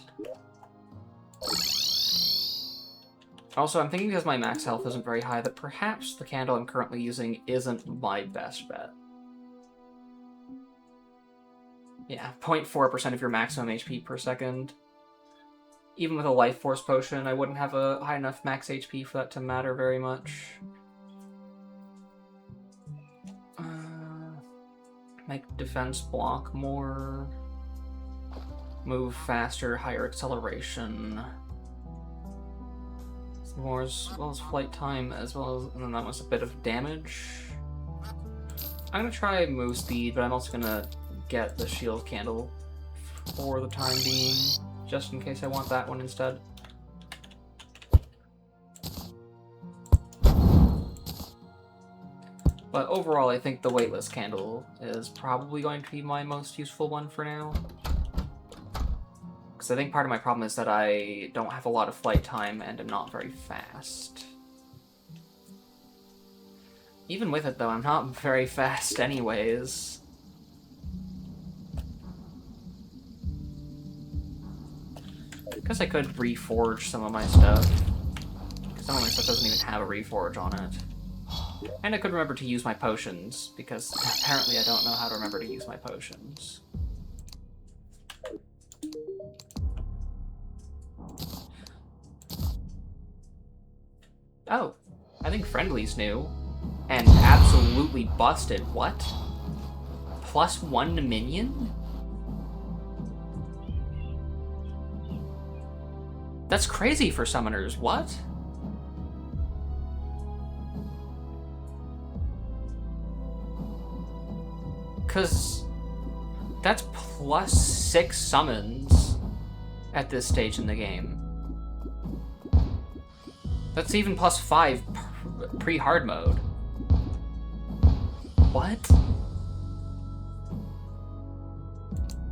Also, I'm thinking because my max health isn't very high that perhaps the candle I'm currently using isn't my best bet. Yeah, 0.4% of your maximum HP per second. Even with a life force potion, I wouldn't have a high enough max HP for that to matter very much. Make defense block more. Move faster, higher acceleration. More as well as flight time, as well as, and then that was a bit of damage. I'm gonna try move speed, but I'm also gonna get the shield candle for the time being, just in case I want that one instead. But overall, I think the weightless candle is probably going to be my most useful one for now. Because I think part of my problem is that I don't have a lot of flight time and am not very fast. Even with it, though, I'm not very fast anyways. I guess I could reforge some of my stuff. Because some of my stuff doesn't even have a reforge on it. And I could remember to use my potions, because apparently I don't know how to remember to use my potions. Oh, I think Friendly's new. And absolutely busted. What? +1 to minion? That's crazy for summoners. What? Because that's +6 summons at this stage in the game. That's even +5 pre-hard mode. What?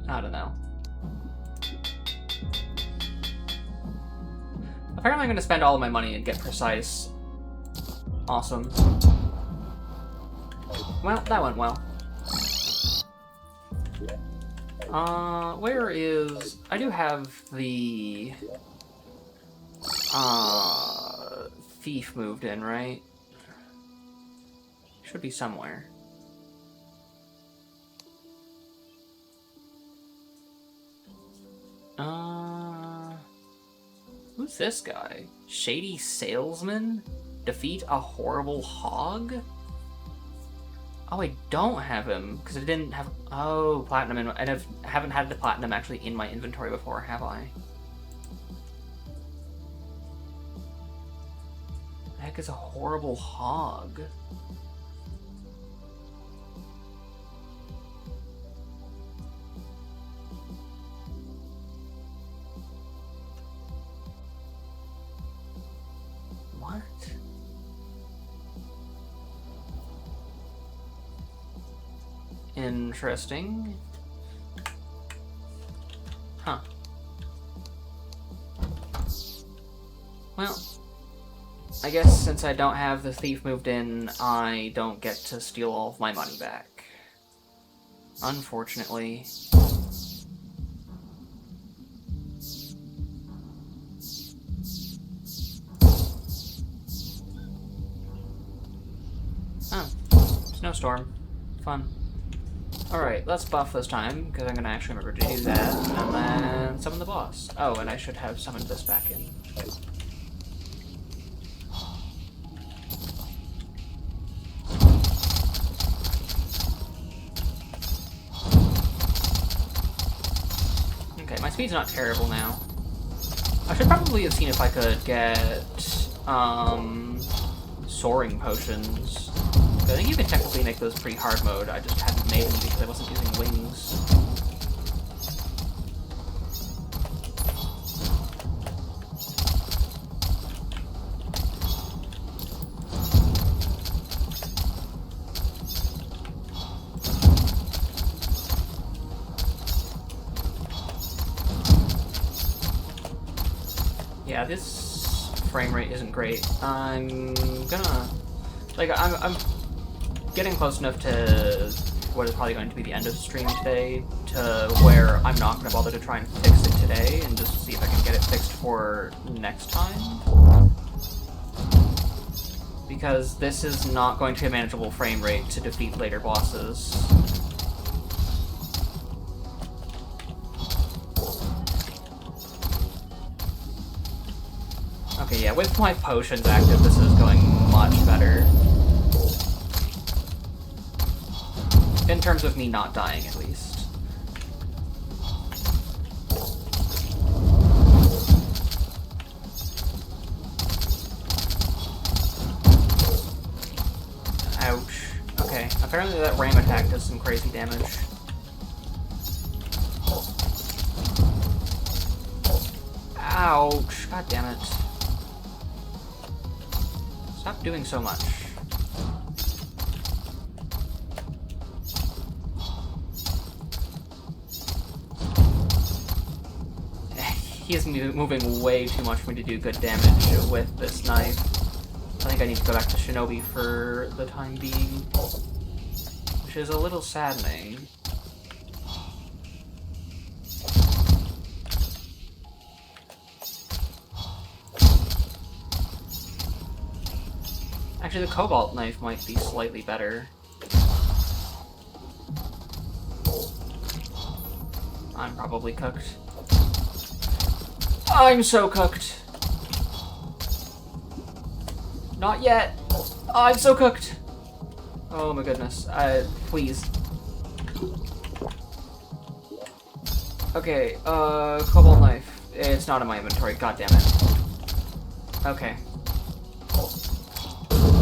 I don't know. Apparently I'm going to spend all of my money and get precise. Awesome. Well, that went well. Where is... I do have the... Thief moved in, right? Should be somewhere. Who's this guy? Shady Salesman? Defeat a horrible hog? Oh, I don't have him, because I didn't have... Oh, platinum in... I haven't had the platinum actually in my inventory before, have I? The heck is a horrible hog? What? Interesting. Huh. Well, I guess since I don't have the thief moved in, I don't get to steal all of my money back. Unfortunately. Oh, snowstorm. Fun. Alright, let's buff this time, because I'm going to actually remember to do that, and then summon the boss. Oh, and I should have summoned this back in. Okay, my speed's not terrible now. I should probably have seen if I could get, soaring potions. I think you can technically make those pre-hard mode, I just hadn't made them because I wasn't using wings. Yeah, this frame rate isn't great. I'm gonna... Like, I'm getting close enough to what is probably going to be the end of the stream today, to where I'm not going to bother to try and fix it today, and just see if I can get it fixed for next time. Because this is not going to be a manageable frame rate to defeat later bosses. Okay, yeah, with my potions active, this is going much better. In terms of me not dying, at least. Ouch. Okay, apparently that ram attack does some crazy damage. Ouch. God damn it. Stop doing so much. He's moving way too much for me to do good damage with this knife. I think I need to go back to Shinobi for the time being, which is a little saddening. Actually, the Cobalt knife might be slightly better. I'm probably cooked. I'm so cooked. Not yet. I'm so cooked. Oh my goodness. Please. Okay, Cobalt knife. It's not in my inventory, god damn it. Okay.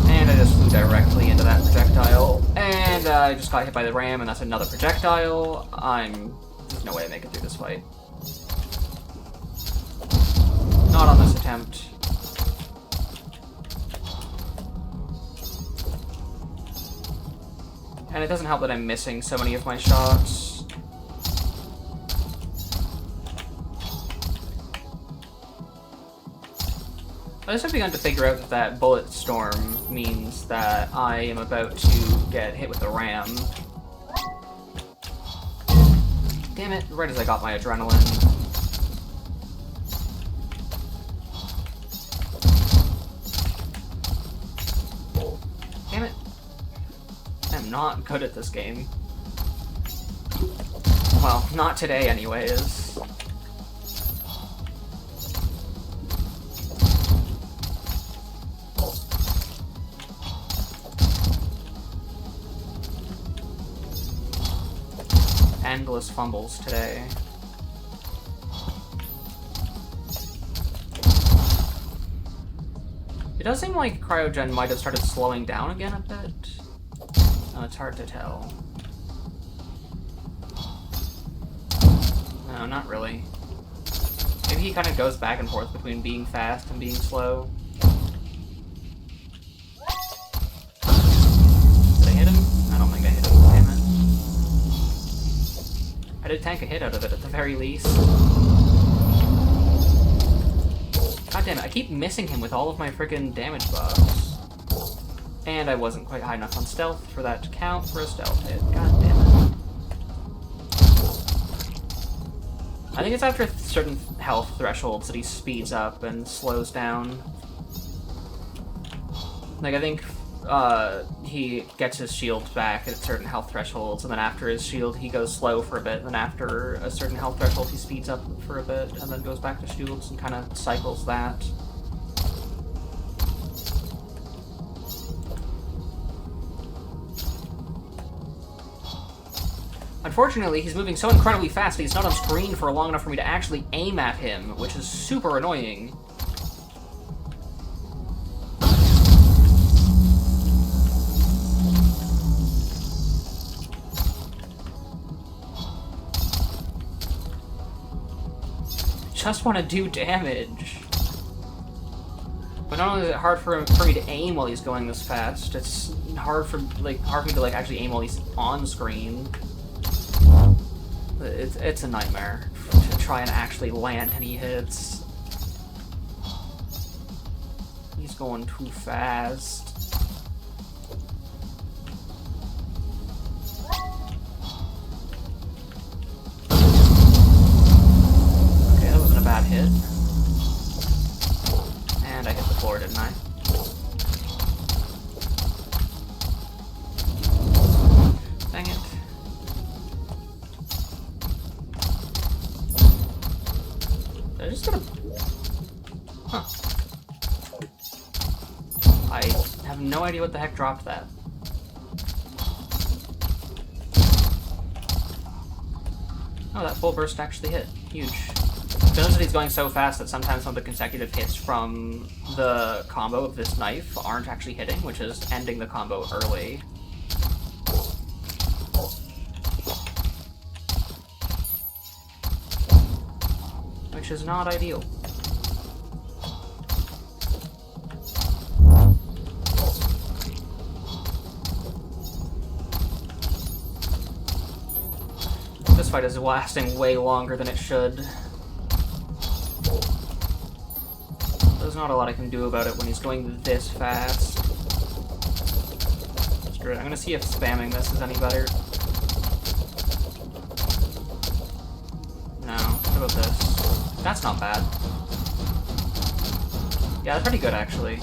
And I just flew directly into that projectile. And I just got hit by the ram, and that's another projectile. There's no way I make it through this fight. Not on this attempt. And it doesn't help that I'm missing so many of my shots. I just have begun to figure out that bullet storm means that I am about to get hit with a ram. Damn it, right as I got my adrenaline. Damn it. I'm not good at this game. Well, not today anyways. Endless fumbles today. It does seem like Cryogen might have started slowing down again a bit. No, it's hard to tell. No, not really. Maybe he kind of goes back and forth between being fast and being slow. Did I hit him? I don't think I hit him, damn it. I did tank a hit out of it at the very least. God damn it, I keep missing him with all of my freaking damage buffs. And I wasn't quite high enough on stealth for that to count for a stealth hit. God damn it. I think it's after certain health thresholds that he speeds up and slows down. Like, I think he gets his shield back at certain health thresholds, and then after his shield he goes slow for a bit, and then after a certain health threshold he speeds up for a bit, and then goes back to shields and kind of cycles that. Unfortunately, he's moving so incredibly fast that he's not on screen for long enough for me to actually aim at him, which is super annoying. Just want to do damage. But not only is it hard for me to aim while he's going this fast, it's hard for me to actually aim while he's on screen. It's a nightmare to try and actually land any hits. He's going too fast. Okay, that wasn't a bad hit. And I hit the floor, didn't I? Dang it. I just gotta... Huh. I have no idea what the heck dropped that. Oh, that full burst actually hit. Huge. It knows that he's going so fast that sometimes some of the consecutive hits from the combo of this knife aren't actually hitting, which is ending the combo early. Which is not ideal. This fight is lasting way longer than it should. There's not a lot I can do about it when he's going this fast. Screw it, I'm gonna see if spamming this is any better. No, how about this? That's not bad. Yeah, that's pretty good actually.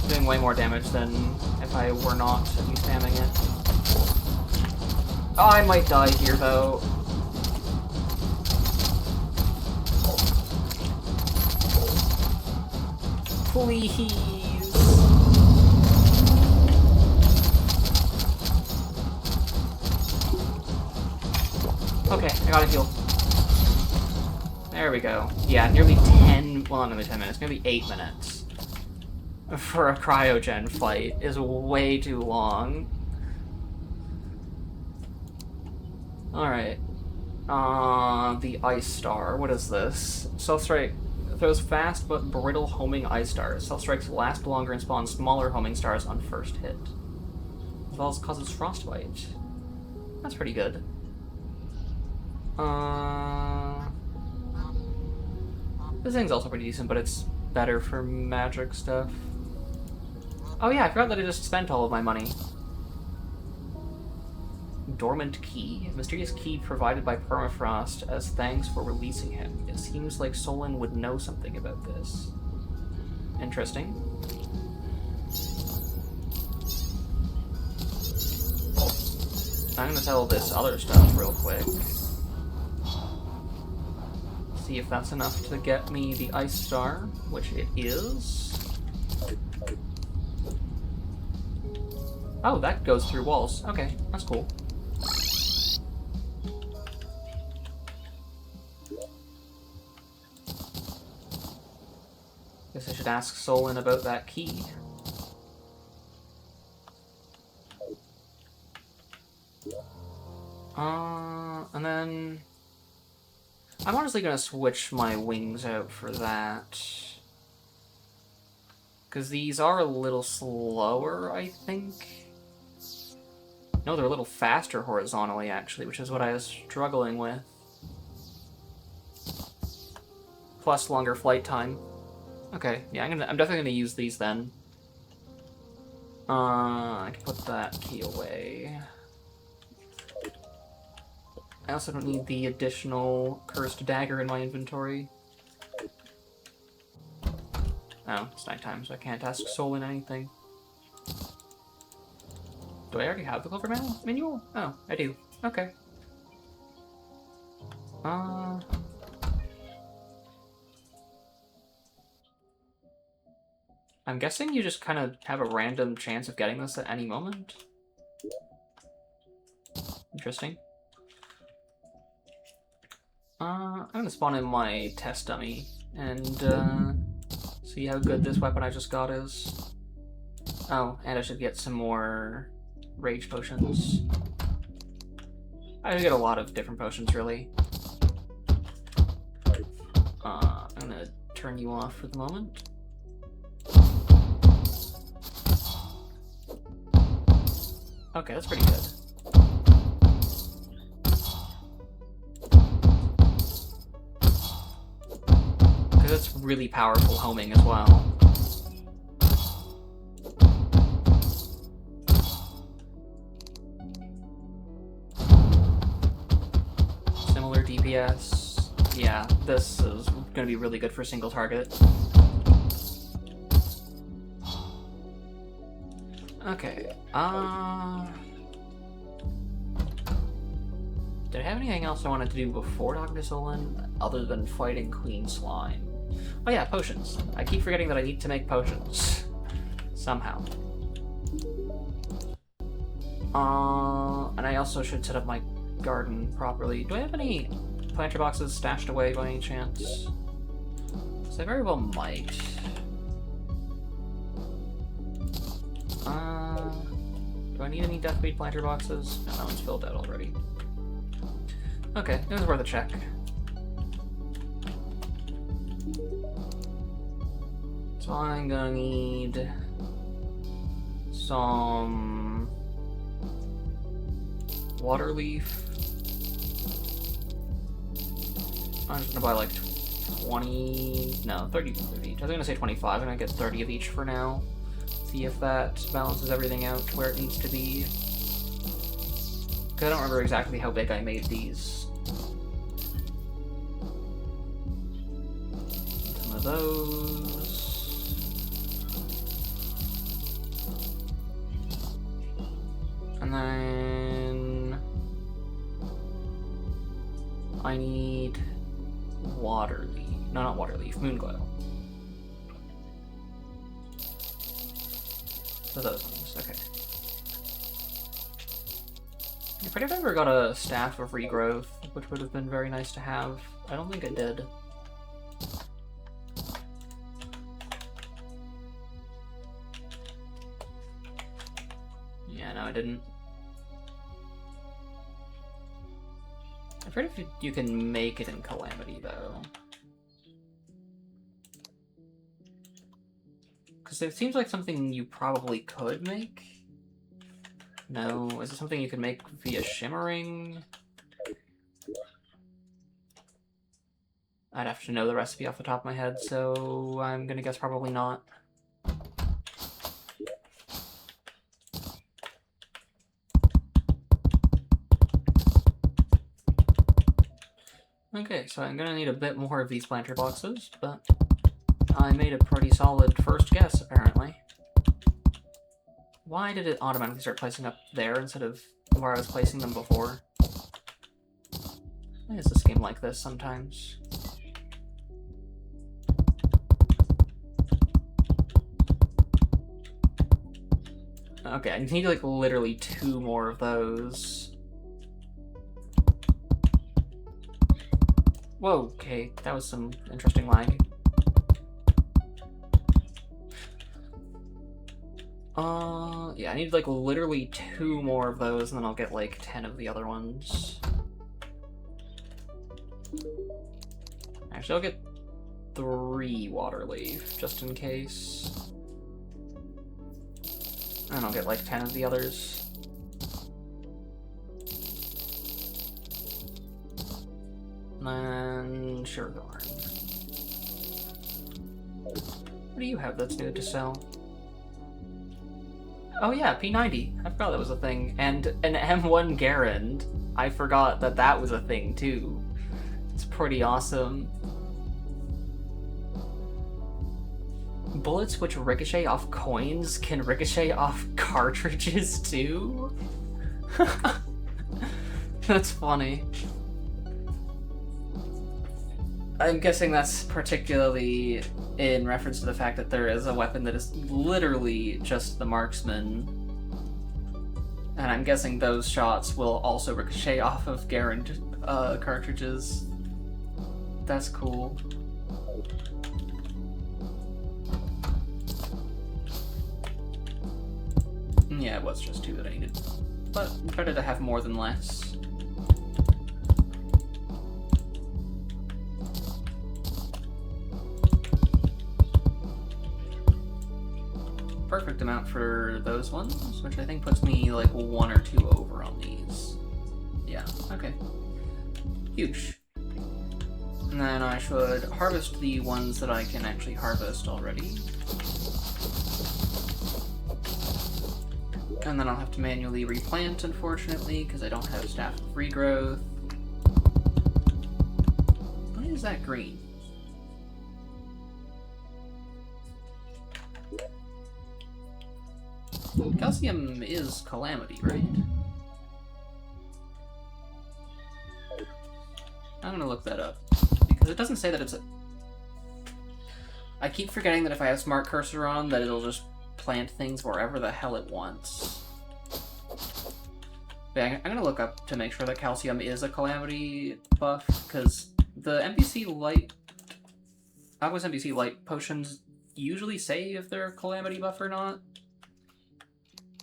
Doing way more damage than if I were not to be spamming it. Oh, I might die here, though. Please. Okay, I got a heal. There we go. Yeah, nearly 10, well, not nearly 10 minutes, nearly 8 minutes. For a cryogen fight is way too long. Alright. The Ice Star. What is this? Self-strike throws fast but brittle homing ice stars. Self-strikes last longer and spawn smaller homing stars on first hit. As well as causes frostbite. That's pretty good. This thing's also pretty decent, but it's better for magic stuff. Oh yeah, I forgot that I just spent all of my money. Dormant Key. Mysterious key provided by Permafrost as thanks for releasing him. It seems like Solon would know something about this. Interesting. I'm gonna sell this other stuff real quick. See if that's enough to get me the Ice Star, which it is. Oh, that goes through walls. Okay, that's cool. Guess I should ask Solon about that key. And then... I'm honestly gonna switch my wings out for that. Because these are a little slower, I think. No, they're a little faster horizontally, actually, which is what I was struggling with. Plus longer flight time. Okay, yeah, I'm definitely gonna use these then. I can put that key away. I also don't need the additional cursed dagger in my inventory. Oh, it's nighttime, so I can't ask Solon anything. Do I already have the Clover manual? Oh, I do. Okay. I'm guessing you just kind of have a random chance of getting this at any moment. Interesting. I'm gonna spawn in my test dummy and see how good this weapon I just got is. Oh, and I should get some more rage potions. I get a lot of different potions, really. I'm gonna turn you off for the moment. Okay, that's pretty good. Because it's really powerful homing as well. Similar DPS. Yeah, this is going to be really good for single target. Okay, did I have anything else I wanted to do before talking to Solon, other than fighting Queen Slime? Oh yeah, potions. I keep forgetting that I need to make potions. Somehow. And I also should set up my garden properly. Do I have any planter boxes stashed away by any chance? Because I very well might. Do I need any deathweed planter boxes? No, that one's filled out already. Okay, it was worth a check. So I'm gonna need some water leaf. I'm just gonna buy like 20, no, 30 of each. I was gonna say 25, I'm gonna get 30 of each for now. See if that balances everything out to where it needs to be. Because I don't remember exactly how big I made these. Some of those. And then I need water leaf. No, not water leaf, moon glow. So those ones, okay. I forget if I ever got a staff of regrowth, which would have been very nice to have. I don't think I did. Yeah, no, I didn't. I forget if you can make it in Calamity, though. Because it seems like something you probably could make. No, is it something you could make via shimmering? I'd have to know the recipe off the top of my head, so I'm gonna guess probably not. Okay, so I'm gonna need a bit more of these planter boxes, but I made a pretty solid first guess, apparently. Why did it automatically start placing up there instead of where I was placing them before? Why is this game like this sometimes? Okay, I need like literally 2 more of those. Whoa, okay, that was some interesting lag. Yeah, I need like literally 2 more of those, and then I'll get like 10 of the other ones. Actually, I'll get 3 water leaf, just in case. And I'll get like 10 of the others. And sugar garden. What do you have that's new to sell? Oh yeah, P90. I forgot that was a thing. And an M1 Garand. I forgot that that was a thing too. It's pretty awesome. Bullets which ricochet off coins can ricochet off cartridges too? That's funny. I'm guessing that's particularly in reference to the fact that there is a weapon that is literally just the marksman. And I'm guessing those shots will also ricochet off of Garand cartridges. That's cool. Yeah, it was just 2 that I needed. But better to have more than less. Perfect amount for those ones, which I think puts me like 1 or 2 over on these. Yeah, okay. Huge. And then I should harvest the ones that I can actually harvest already. And then I'll have to manually replant, unfortunately, because I don't have staff of regrowth. Why is that green? Calcium is Calamity, right? I'm gonna look that up, because it doesn't say that it's a... I keep forgetting that if I have Smart Cursor on, that it'll just plant things wherever the hell it wants. But I'm gonna look up to make sure that Calcium is a Calamity buff, because the NPC light... Aqua's NPC light potions usually say if they're a Calamity buff or not.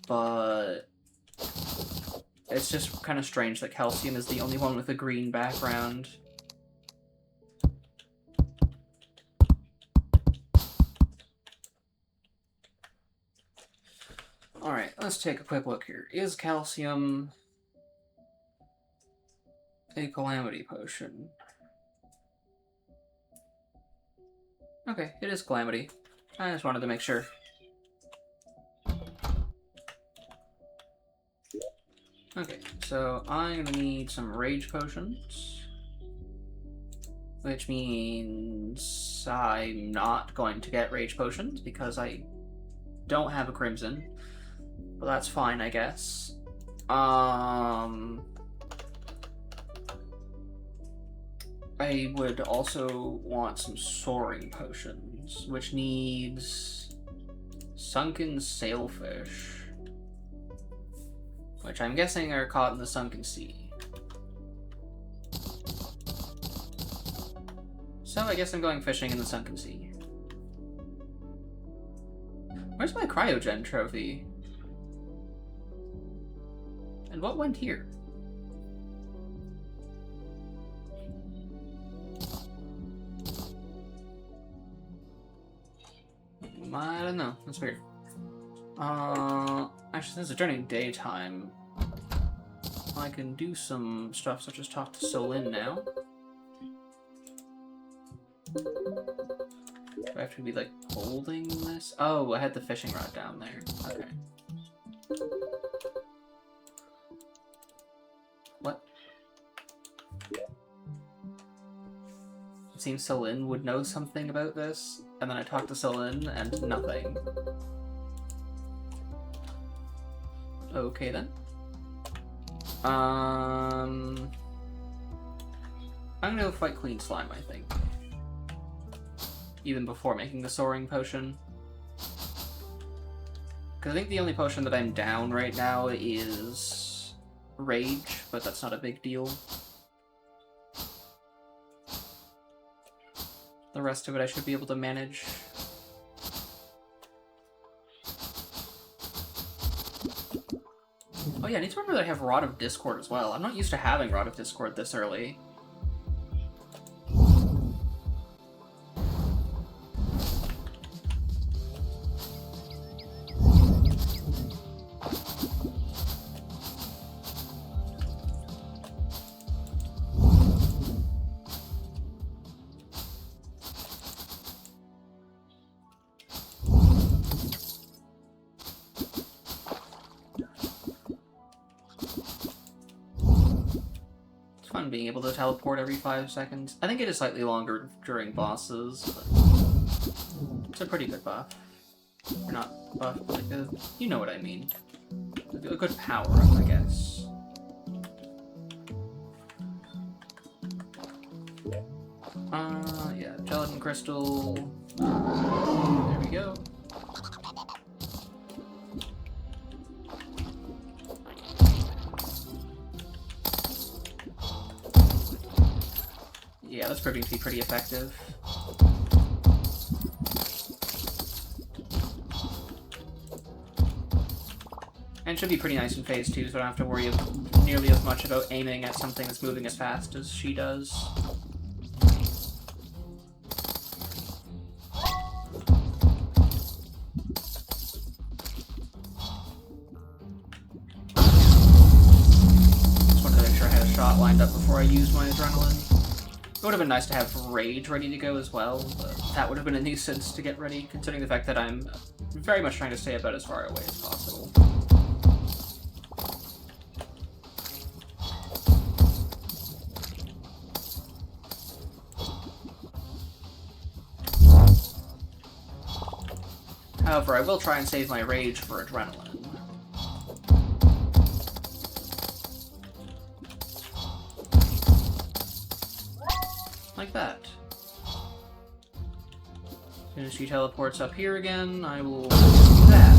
But... it's just kind of strange that Calcium is the only one with a green background. Alright, let's take a quick look here. Is Calcium a Calamity potion? Okay, it is Calamity. I just wanted to make sure. Okay, so I'm gonna need some Rage Potions. Which means I'm not going to get Rage Potions because I don't have a Crimson. But that's fine, I guess. I would also want some Soaring Potions, which needs Sunken Sailfish, which I'm guessing are caught in the Sunken Sea. So I guess I'm going fishing in the Sunken Sea. Where's my Cryogen trophy? And what went here? I don't know. That's weird. Actually, since it's turning daytime, I can do some stuff such as talk to Solin now. Do I have to be, like, holding this? Oh, I had the fishing rod down there. Okay. What? It seems Solin would know something about this, and then I talked to Solin, and nothing. Okay, then. I'm gonna go fight Clean Slime, I think. Even before making the Soaring Potion. Because I think the only potion that I'm down right now is Rage, but that's not a big deal. The rest of it I should be able to manage. Oh yeah, I need to remember that I have Rod of Discord as well. I'm not used to having Rod of Discord this early. Being able to teleport every 5 seconds. I think it is slightly longer during bosses, but it's a pretty good buff. Or not buff, but like a, you know what I mean. A good power-up, I guess. Yeah, Gelatin Crystal. There we go. Yeah, that's proving to be pretty effective. And it should be pretty nice in phase 2, so I don't have to worry nearly as much about aiming at something that's moving as fast as she does. Just wanted to make sure I had a shot lined up before I used my adrenaline. It would have been nice to have Rage ready to go as well, but that would have been a nuisance to get ready, considering the fact that I'm very much trying to stay about as far away as possible. However, I will try and save my Rage for adrenaline. Like that. soon as she teleports up here again, I will do that.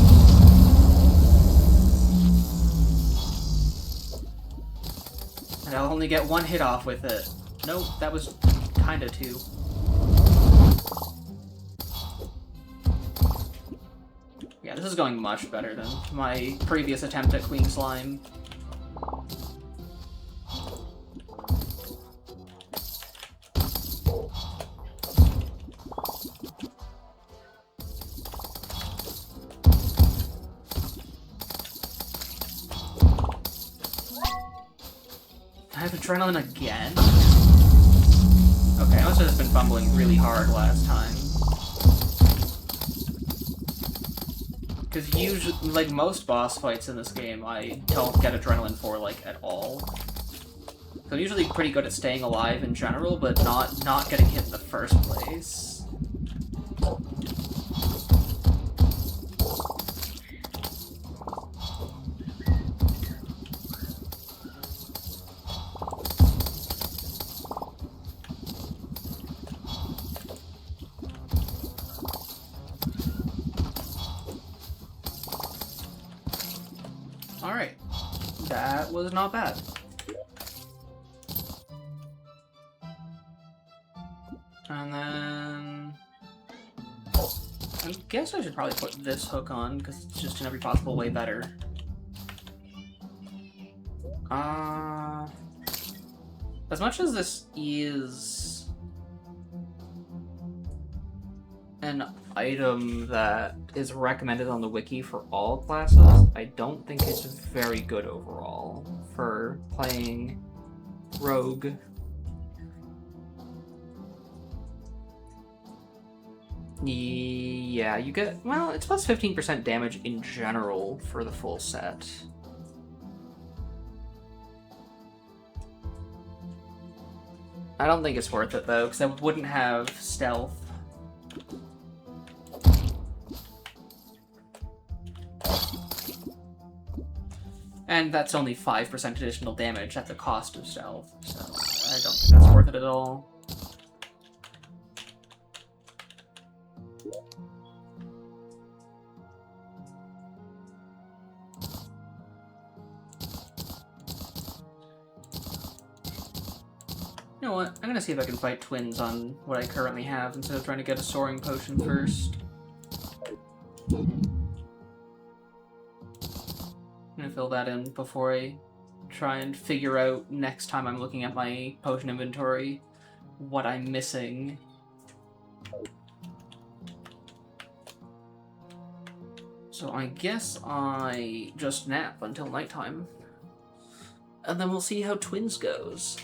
And I'll only get one hit off with it. Nope, that was kinda two. Yeah, this is going much better than my previous attempt at Queen Slime. I have adrenaline again? Okay, I must have just been fumbling really hard last time. Because usually, like most boss fights in this game, I don't get adrenaline for, like, at all. So I'm usually pretty good at staying alive in general, but not getting hit in the first place. Alright. That was not bad. And then... I guess I should probably put this hook on, because it's just in every possible way better. As much as this is an item that is recommended on the wiki for all classes, I don't think it's very good overall for playing Rogue. Yeah, you get, well, it's plus 15% damage in general for the full set. I don't think it's worth it though, because I wouldn't have stealth. And that's only 5% additional damage at the cost of stealth, so I don't think that's worth it at all. You know what? I'm gonna see if I can fight twins on what I currently have instead of trying to get a soaring potion first. I'm gonna fill that in before I try and figure out next time I'm looking at my potion inventory what I'm missing. So I guess I just nap until nighttime. And then we'll see how twins goes.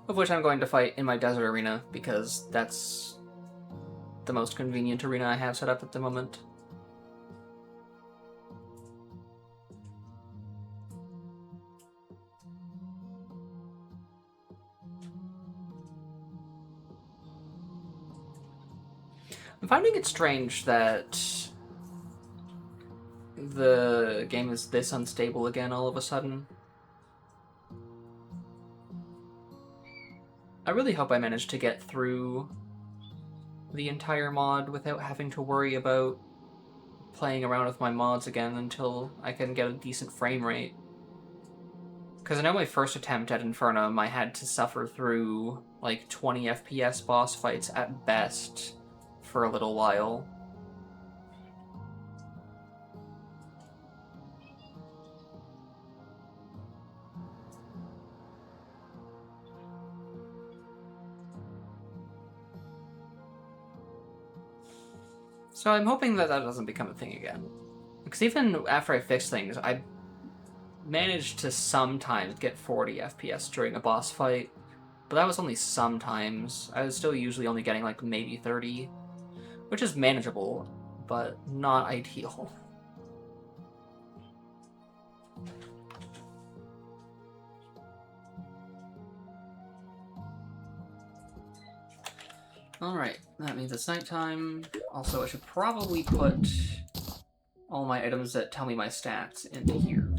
Of which I'm going to fight in my desert arena, because that's the most convenient arena I have set up at the moment. I'm finding it strange that the game is this unstable again all of a sudden. I really hope I manage to get through the entire mod without having to worry about playing around with my mods again until I can get a decent frame rate. Because I know my first attempt at Infernum, I had to suffer through like 20 FPS boss fights at best for a little while. So I'm hoping that that doesn't become a thing again. Because even after I fix things, I managed to sometimes get 40 FPS during a boss fight, but that was only sometimes. I was still usually only getting like maybe 30, which is manageable, but not ideal. Alright, that means it's nighttime. Also, I should probably put all my items that tell me my stats into here.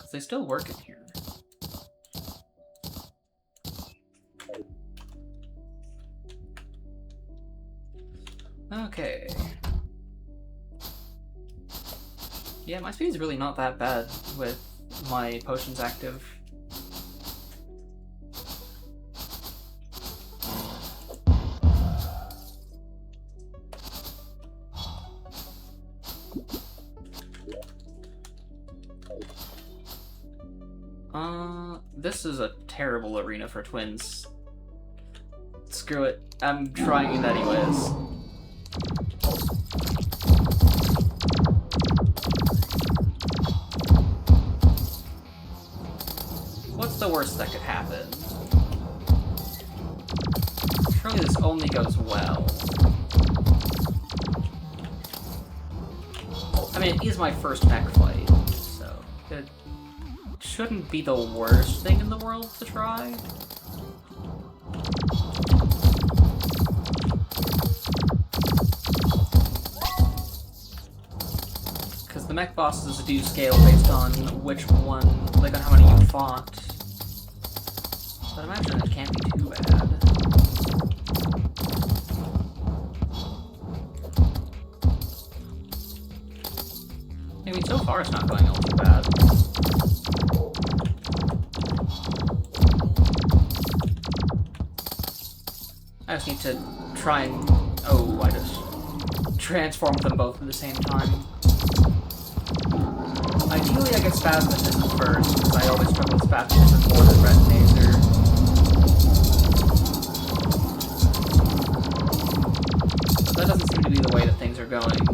Because they still work in here. Okay. Yeah, my speed's really not that bad with my potions active. This is a terrible arena for twins. Screw it. I'm trying it anyways. What's the worst that could happen? Surely this only goes well. I mean, it is my first mech fight, so it shouldn't be the worst thing in the world to try. Because the mech bosses do scale based on which one, like on how many you fought. But I imagine it can't be too bad. I mean, so far it's not going all too bad. I just need to try and... Oh, I just transformed them both at the same time. Ideally, I get Spasmatism first, because I always struggle with Spasmatism more than Retinator. But that doesn't seem to be the way that things are going.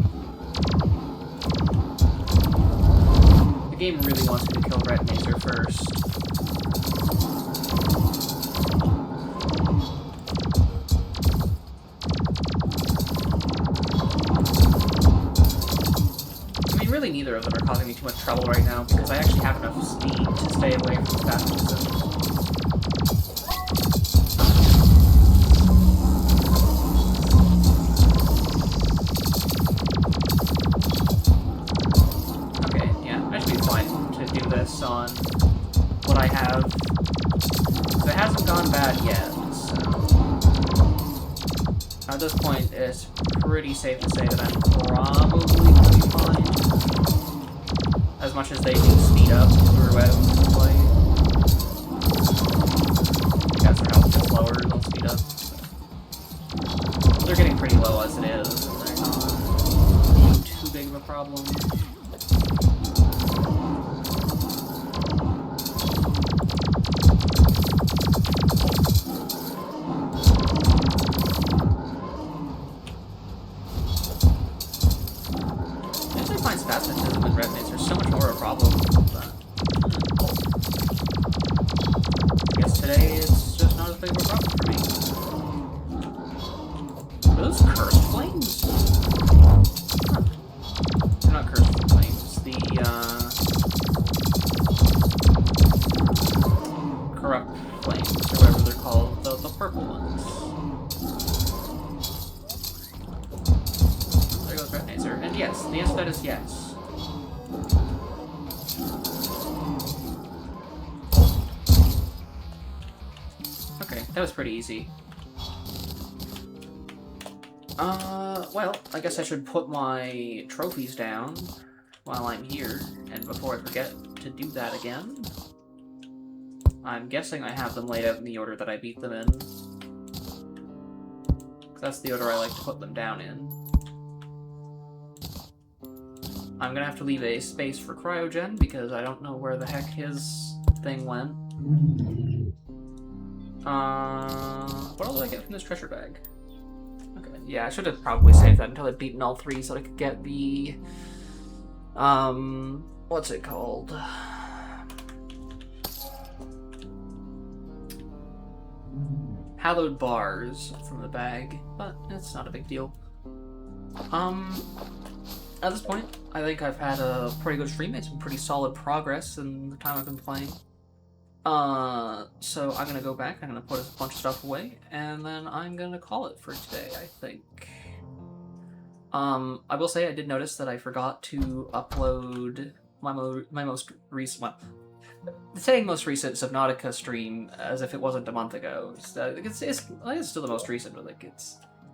The game really wants me to kill Retinator first. Really, neither of them are causing me too much trouble right now because I actually have enough speed to stay away from Spasmatism. Okay, yeah, I should be fine to do this on what I have. So it hasn't gone bad yet, so... At this point, it's pretty safe to say that I'm probably going to be fine. As much as they do speed up throughout the play. I guess their health gets lower, they'll speed up. They're getting pretty low as it is, and they're not too big of a problem. Spasmatism and Retinator are so much more of a problem, but I guess today it's just not as big of a problem for me. Are those cursed flames? Huh. They're not cursed flames, the corrupt flames, or whatever they're called, the purple ones. There goes Retinator, and yes, the answer to that is yes. Okay, that was pretty easy. Well, I guess I should put my trophies down while I'm here, and before I forget to do that again. I'm guessing I have them laid out in the order that I beat them in. 'Cause that's the order I like to put them down in. I'm gonna have to leave a space for Cryogen, because I don't know where the heck his thing went. What else did I get from this treasure bag? Okay, yeah, I should have probably saved that until I'd beaten all three so I could get the... what's it called? Hallowed bars from the bag, but it's not a big deal. At this point, I think I've had a pretty good stream, made some pretty solid progress in the time I've been playing. So I'm gonna go back, I'm gonna put a bunch of stuff away, and then I'm gonna call it for today, I think. I will say I did notice that I forgot to upload my most recent, well, saying most recent Subnautica stream as if it wasn't a month ago. It's still the most recent, but like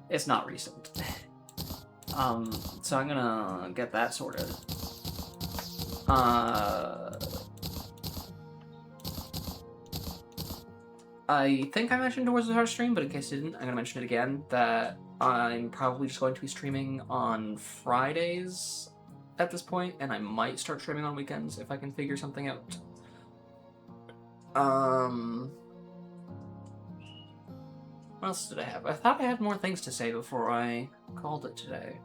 it's not recent. So I'm gonna get that sorted. I think I mentioned towards the start stream, but in case I didn't, I'm gonna mention it again that I'm probably just going to be streaming on Fridays at this point, and I might start streaming on weekends if I can figure something out. What else did I have? I thought I had more things to say before I called it today.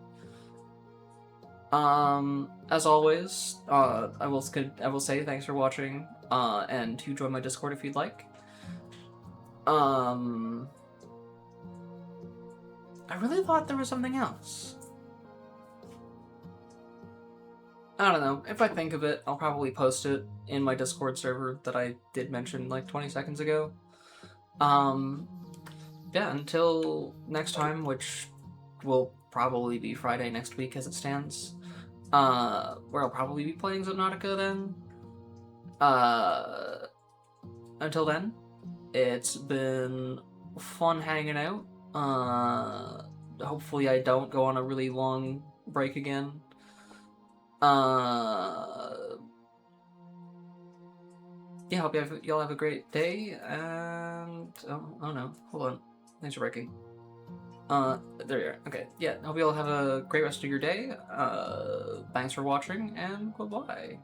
As always, I will say thanks for watching, and to join my Discord if you'd like. I really thought there was something else. I don't know. If I think of it, I'll probably post it in my Discord server that I did mention like 20 seconds ago. Yeah, until next time, which will probably be Friday next week as it stands, where I'll probably be playing Subnautica then. Until then, it's been fun hanging out. Hopefully I don't go on a really long break again. Yeah, hope y'all have a great day, and oh no, hold on, thanks for breaking. There you are. Okay, yeah, hope you all have a great rest of your day. Thanks for watching, and goodbye.